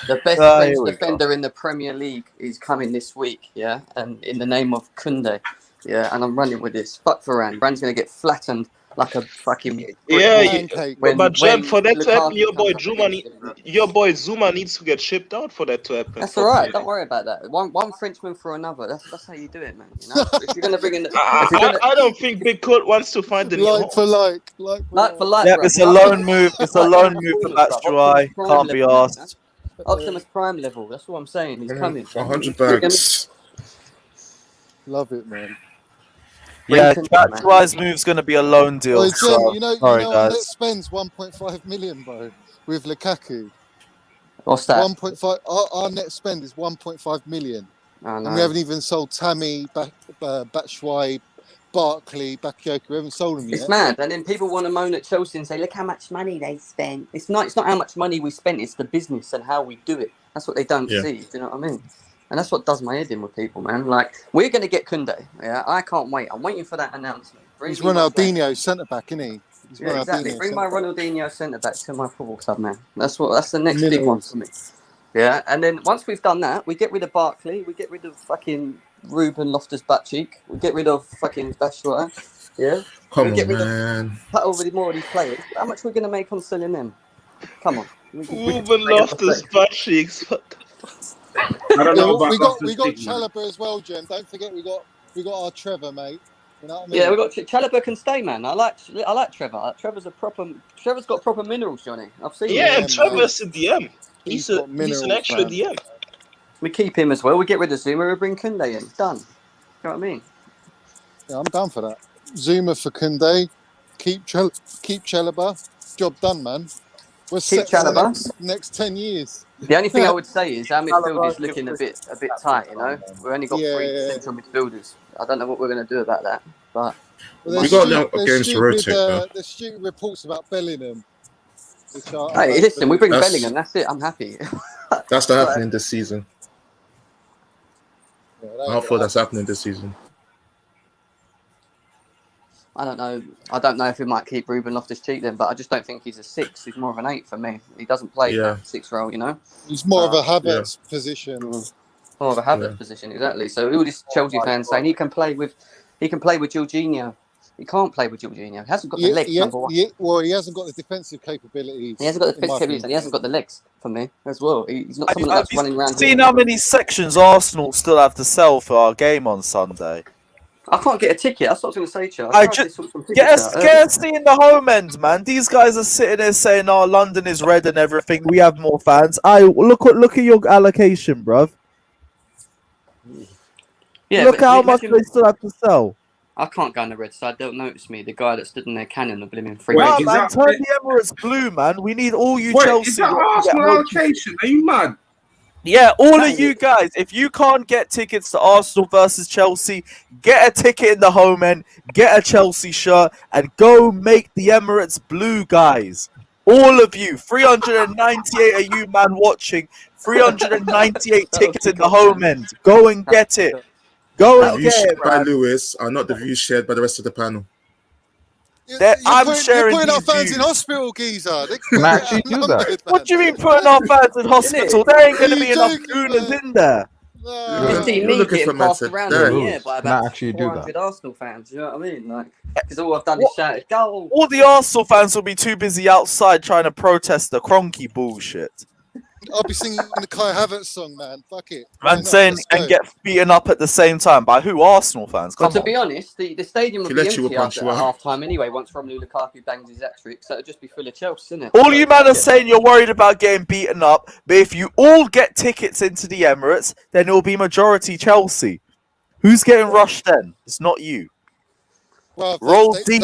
The best French defender in the Premier League is coming this week, yeah? And in the name of Kounde, yeah? And I'm running with this. Fuck Varane. Varane's going to get flattened like a fucking Yeah, pancake. but Jam, for that to happen, Lukaku your boy comes up against him, bro. Zuma needs to get shipped out for that to happen. That's all right. Don't worry about that. One Frenchman for another. That's how you do it, man. You know, if you're gonna bring in, I don't think Big Kurt wants to find the like for like, like for like, Yeah, bro. it's a loan move. It's a loan move for Batshuayi. Can't be asked. Optimus Prime level. That's what I'm saying. He's coming. 100 bags. Love it, man. Yeah, Batshuayi's move's going to be a loan deal. Oh, Jem, So, you know, sorry, our guys. net spends 1.5 million, bro, with Lukaku. What's that? 1.5. Our net spend is 1.5 million, and we haven't even sold Tammy, Batshuayi, Barkley, Bakayoko. We haven't sold them yet. It's mad, and then people want to moan at Chelsea and say, "Look how much money they spent." It's not how much money we spent. It's the business and how we do it. That's what they don't see. Do you know what I mean? And that's what does my head in with people, man. Like, we're going to get Kounde. Yeah, I can't wait. I'm waiting for that announcement. He's Ronaldinho centre back, isn't he? Yeah, exactly. Bring my Ronaldinho centre back to my football club, man. That's the next big one for me. Yeah, and then once we've done that, we get rid of Barkley, we get rid of fucking Ruben Loftus-Cheek, we get rid of fucking Batshuayi. Yeah, Come we get on, rid man. cut over more of these players. How much we're going to make on selling them? Come on. Ruben Loftus-Cheek. I don't know about we got Chalobah as well, Jem. Don't forget we got our Trevor, mate. You know what I mean? Yeah, we got Chalobah can stay, man. I like Trevor. Trevor's got proper minerals, Johnny. I've seen. Yeah, him. and Trevor's a DM. He's an minerals, actual man. DM. We keep him as well. We get rid of Zuma. We bring Kounde in. Done. You know what I mean? Yeah, I'm down for that. Zuma for Kounde. Keep Chalobah. Job done, man. We're set for the next 10 years. The only thing I would say is our midfield is looking a bit tight. You know, we've only got 3 central midfielders. I don't know what we're going to do about that, but we got no games to rotate. There's stupid reports about Bellingham. Hey, listen, we bring Bellingham. That's it. I'm happy. That's not happening this season. I thought that's happening this season. I don't know. I don't know if we might keep Ruben Loftus-Cheek then, but I just don't think he's a 6. He's more of an 8 for me. He doesn't play that 6 role, you know. He's more of a Havertz position. More of a Havertz position, exactly. So all these Chelsea fans saying he can play with Jorginho. He can't play with Jorginho. He hasn't got the legs. Number one. Well, he hasn't got the defensive capabilities. He hasn't got the defensive capabilities, and he hasn't got the legs for me as well. He's not someone that's running around. Seen how many sections Arsenal still have to sell for our game on Sunday? I can't get a ticket. That's what I was going to say, Charles. Get a seat in the home end, man. These guys are sitting there saying, "Oh, London is red and everything. We have more fans." Look at your allocation, bruv. Yeah, look how much they still have to sell. I can't go on the red side. They'll notice me. The guy that stood in their cannon of blimmin' free. Wow, man, turn the Emirates blue, man. We need all you Chelsea. Is that Arsenal allocation? Are you mad? Yeah, all of you guys, if you can't get tickets to Arsenal versus Chelsea, get a ticket in the home end, get a Chelsea shirt, and go make the Emirates blue, guys. All of you, 398 of you, man, watching, 398 tickets in the home end. Go and get it. Go and views get shared it, by man. Lewis are not the views shared by the rest of the panel. You're putting our fans in hospital, geezer. What do you mean putting our fans in hospital? There ain't going to be enough gooners in there. You see me getting passed around in the air by about 400 Arsenal fans. You know what I mean? Like, because all I've done is shout, "Go!" All the Arsenal fans will be too busy outside trying to protest the Kroenke bullshit. I'll be singing the Kai Havertz song, man. Fuck it. And saying and get beaten up at the same time by who? Arsenal fans. But to be honest, the stadium will be empty after half time anyway. Once Romelu Lukaku bangs his hat-trick, so it'll just be full of Chelsea, isn't it? All you man are saying you're worried about getting beaten up, but if you all get tickets into the Emirates, then it will be majority Chelsea. Who's getting rushed then? It's not you. Well, they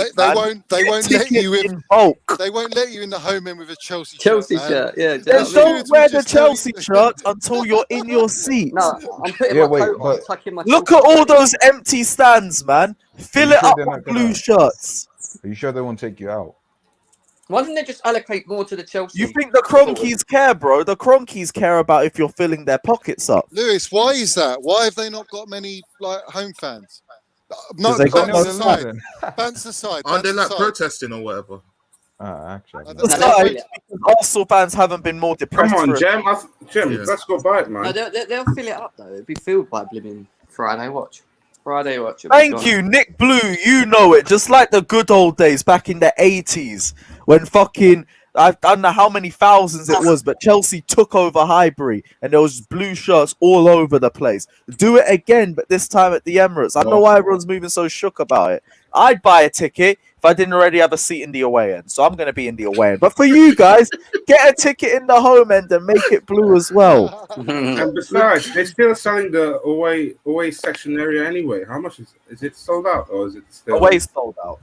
won't let you in bulk. They won't let you in the home end with a Chelsea shirt. Yeah. Then don't wear the Chelsea shirt until you're in your seat. No, I'm putting my coat on, tucking my. Look at all those empty stands, man. Fill it up with blue shirts. Are you sure they won't take you out? Why didn't they just allocate more to the Chelsea? You think the Kroenkes care, bro? The Kroenkes care about if you're filling their pockets up. Lewis, why is that? Why have they not got many home fans? No, they got Bants aside. Aren't they like protesting or whatever? Actually, because Arsenal fans haven't been more depressed. Come on, Jem. Let's go buy it, man. No, they'll fill it up though. It'll be filled by blimmin' Friday. Watch. Friday watch. Thank you, Nick Blue. You know it, just like the good old days back in the 80s when fucking I don't know how many thousands it was, but Chelsea took over Highbury and there was blue shirts all over the place. Do it again, but this time at the Emirates. I don't know why everyone's moving so shook about it. I'd buy a ticket if I didn't already have a seat in the away end, so I'm going to be in the away end. But for you guys, get a ticket in the home end and make it blue as well. And besides, they're still selling the away section area anyway. How much is it sold out or is it still Away sold out?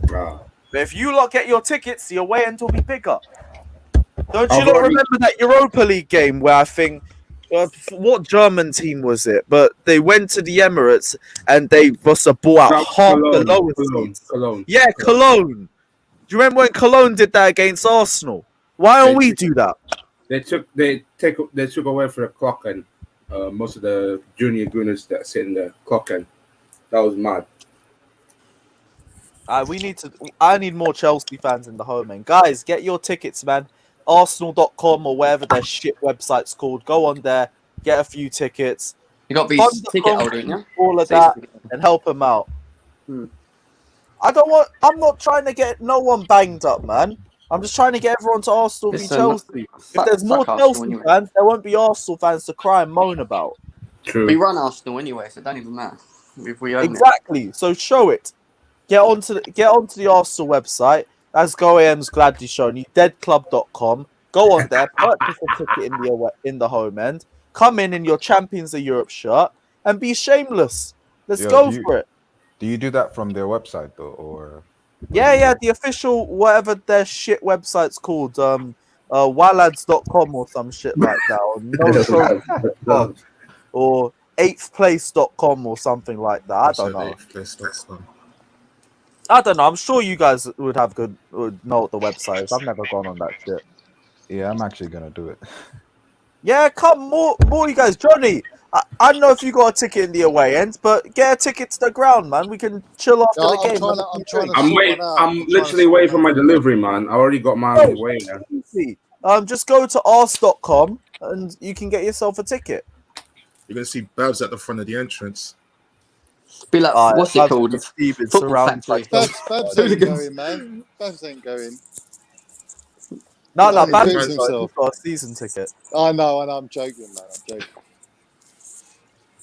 Wow. But if you lot get your tickets, the away end will be bigger. Don't you I've lot already- remember that Europa League game where I think what German team was it? But they went to the Emirates and they must have bought out half the lower seats. Cologne. Yeah, Cologne. Do you remember when Cologne did that against Arsenal? Why don't we do that? They took away for the clock and most of the junior gooners that sit in the clock end. That was mad. I need more Chelsea fans in the home end. Guys, get your tickets, man. Arsenal.com or wherever their shit website's called. Go on there, get a few tickets. You got to be Fund the ticket holder, yeah? all of that, and help them out. I'm not trying to get no one banged up, man. I'm just trying to get everyone to Arsenal v Listen, Chelsea. If there's more fuck Chelsea Arsenal anyway. fans, there won't be Arsenal fans to cry and moan about. True. We run Arsenal anyway, so it don't even matter if we own Exactly. So show it. Get onto the Arsenal website. That's GoAM's gladly shown you. Deadclub.com. Go on there, purchase a ticket in the home end. Come in your Champions of Europe shirt and be shameless. Let's go for it. Do you do that from their website though, or? Yeah, the official whatever their shit website's called, wilads.com or some shit like that, or no or 8thplace.com or something like that. I don't know. I don't know. I'm sure you guys would know what the website is. I've never gone on that shit. Yeah, I'm actually gonna do it. Yeah, come more you guys. Johnny, I don't know if you got a ticket in the away end, but get a ticket to the ground, man. We can chill after the game. I'm literally waiting for my delivery, man. I already got mine on the way. Easy. Just go to arse.com and you can get yourself a ticket. You're gonna see Babs at the front of the entrance. Be like, what's it called? Football Factory. Babs ain't going, man. Babs ain't going. No, He Babs thinks has himself. got a season ticket. I know, and I'm joking, man. I'm joking.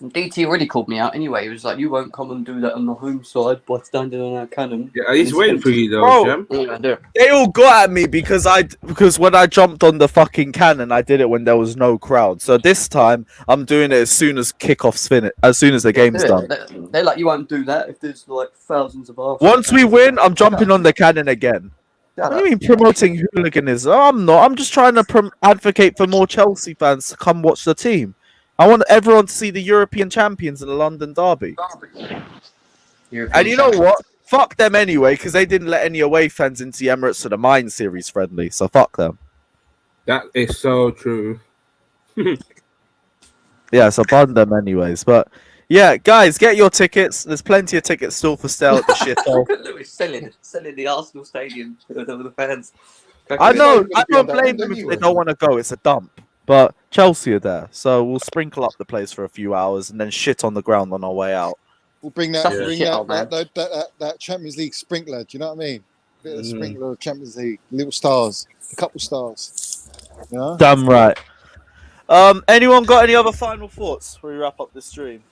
DT already called me out anyway. He was like, you won't come and do that on the home side by standing on our cannon. Yeah, he's waiting for you though, Bro, Jem. Yeah, I do. They all got at me because when I jumped on the fucking cannon, I did it when there was no crowd. So this time I'm doing it as soon as kickoff's finished, as soon as the game's done. They're like, you won't do that if there's like thousands of Arsenal. Once we win, I'm jumping on the cannon again. What do you mean promoting hooliganism? I'm not. I'm just trying to advocate for more Chelsea fans to come watch the team. I want everyone to see the European champions in the London derby. And you know what? Fuck them anyway, because they didn't let any away fans into the Emirates for the Mine Series friendly. So fuck them. That is so true. Yeah, so pardon them anyways. But yeah, guys, get your tickets. There's plenty of tickets still for sale at the shithole. Look at Lewis selling the Arsenal stadium to the fans. I know. I don't blame them if they don't want to go. It's a dump. But Chelsea are there, so we'll sprinkle up the place for a few hours and then shit on the ground on our way out. We'll bring that Champions League sprinkler. Do you know what I mean? Bit of sprinkler of Champions League, little stars, a couple stars. Yeah. Damn right. Anyone got any other final thoughts before we wrap up the stream?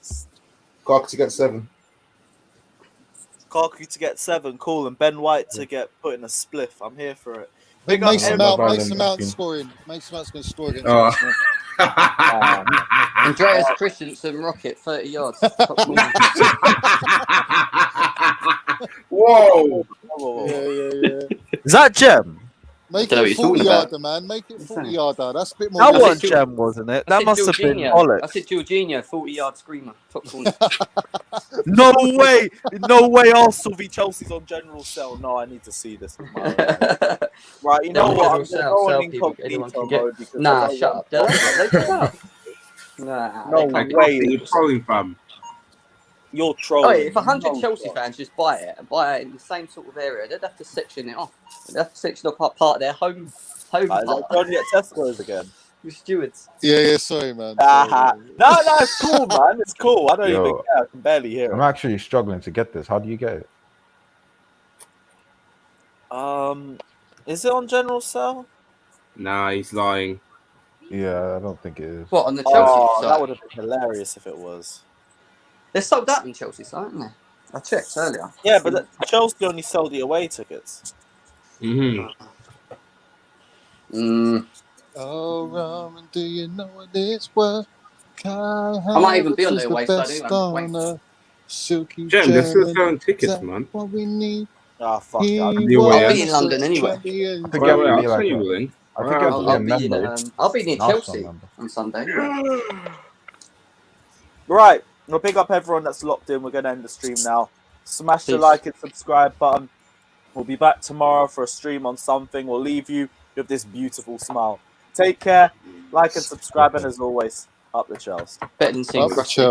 Clark to get 7. Kaku to get 7, cool, and Ben White to get put in a spliff. I'm here for it. Mason Mount scoring. Mason Mount's going to score against Arsenal. Andreas Christensen rocket 30 yards. Whoa! Yeah. Is that Gem? Make it a 40-yarder, man. Make it a 40-yarder. That's a bit more. That was Gem, wasn't it? That must have been Oleg. I said Jorginho, 40-yard screamer. Top corner. No way! No way Arsenal v Chelsea's on general sell. No, I need to see this. Right, you know what? I'm going incognito mode because Nah, shut up. Shut up. Nah. No way. You're trolling, fam. You're trolling. Oh, if 100 Chelsea fans just buy it in the same sort of area, they'd have to section it off. They'd have to section off part of their home Like, part. going to get Tesco's again. with stewards. Yeah, sorry, man. No, it's cool, man. It's cool. I don't even Yo, care. I can barely hear I'm it. actually struggling to get this. How do you get it? Is it on general cell? Nah, he's lying. Yeah, I don't think it is. What, on the Chelsea Oh, side? that would have been hilarious if it was. They're sold out on Chelsea side, aren't they? I checked earlier. Yeah, but Chelsea only sold the away tickets. Oh, Roman, do you know what it's worth? I might even be on the away side anyway. I'm waiting. Silky Jem, they're still German, selling tickets, that's man. what we need. Ah, fuck it. I'll be in London anyway. I think you have to I'll be like send you a, a link. I think you have to be a member. I'll be near An Arsenal Chelsea member. on Sunday. Right, we'll pick up everyone that's locked in. We're going to end the stream now. Smash the Peace. like and subscribe button. We'll be back tomorrow for a stream on something. We'll leave you with this beautiful smile. Take care, like and subscribe, and as always, up the Chelsea. Better than seeing Up the Crusty.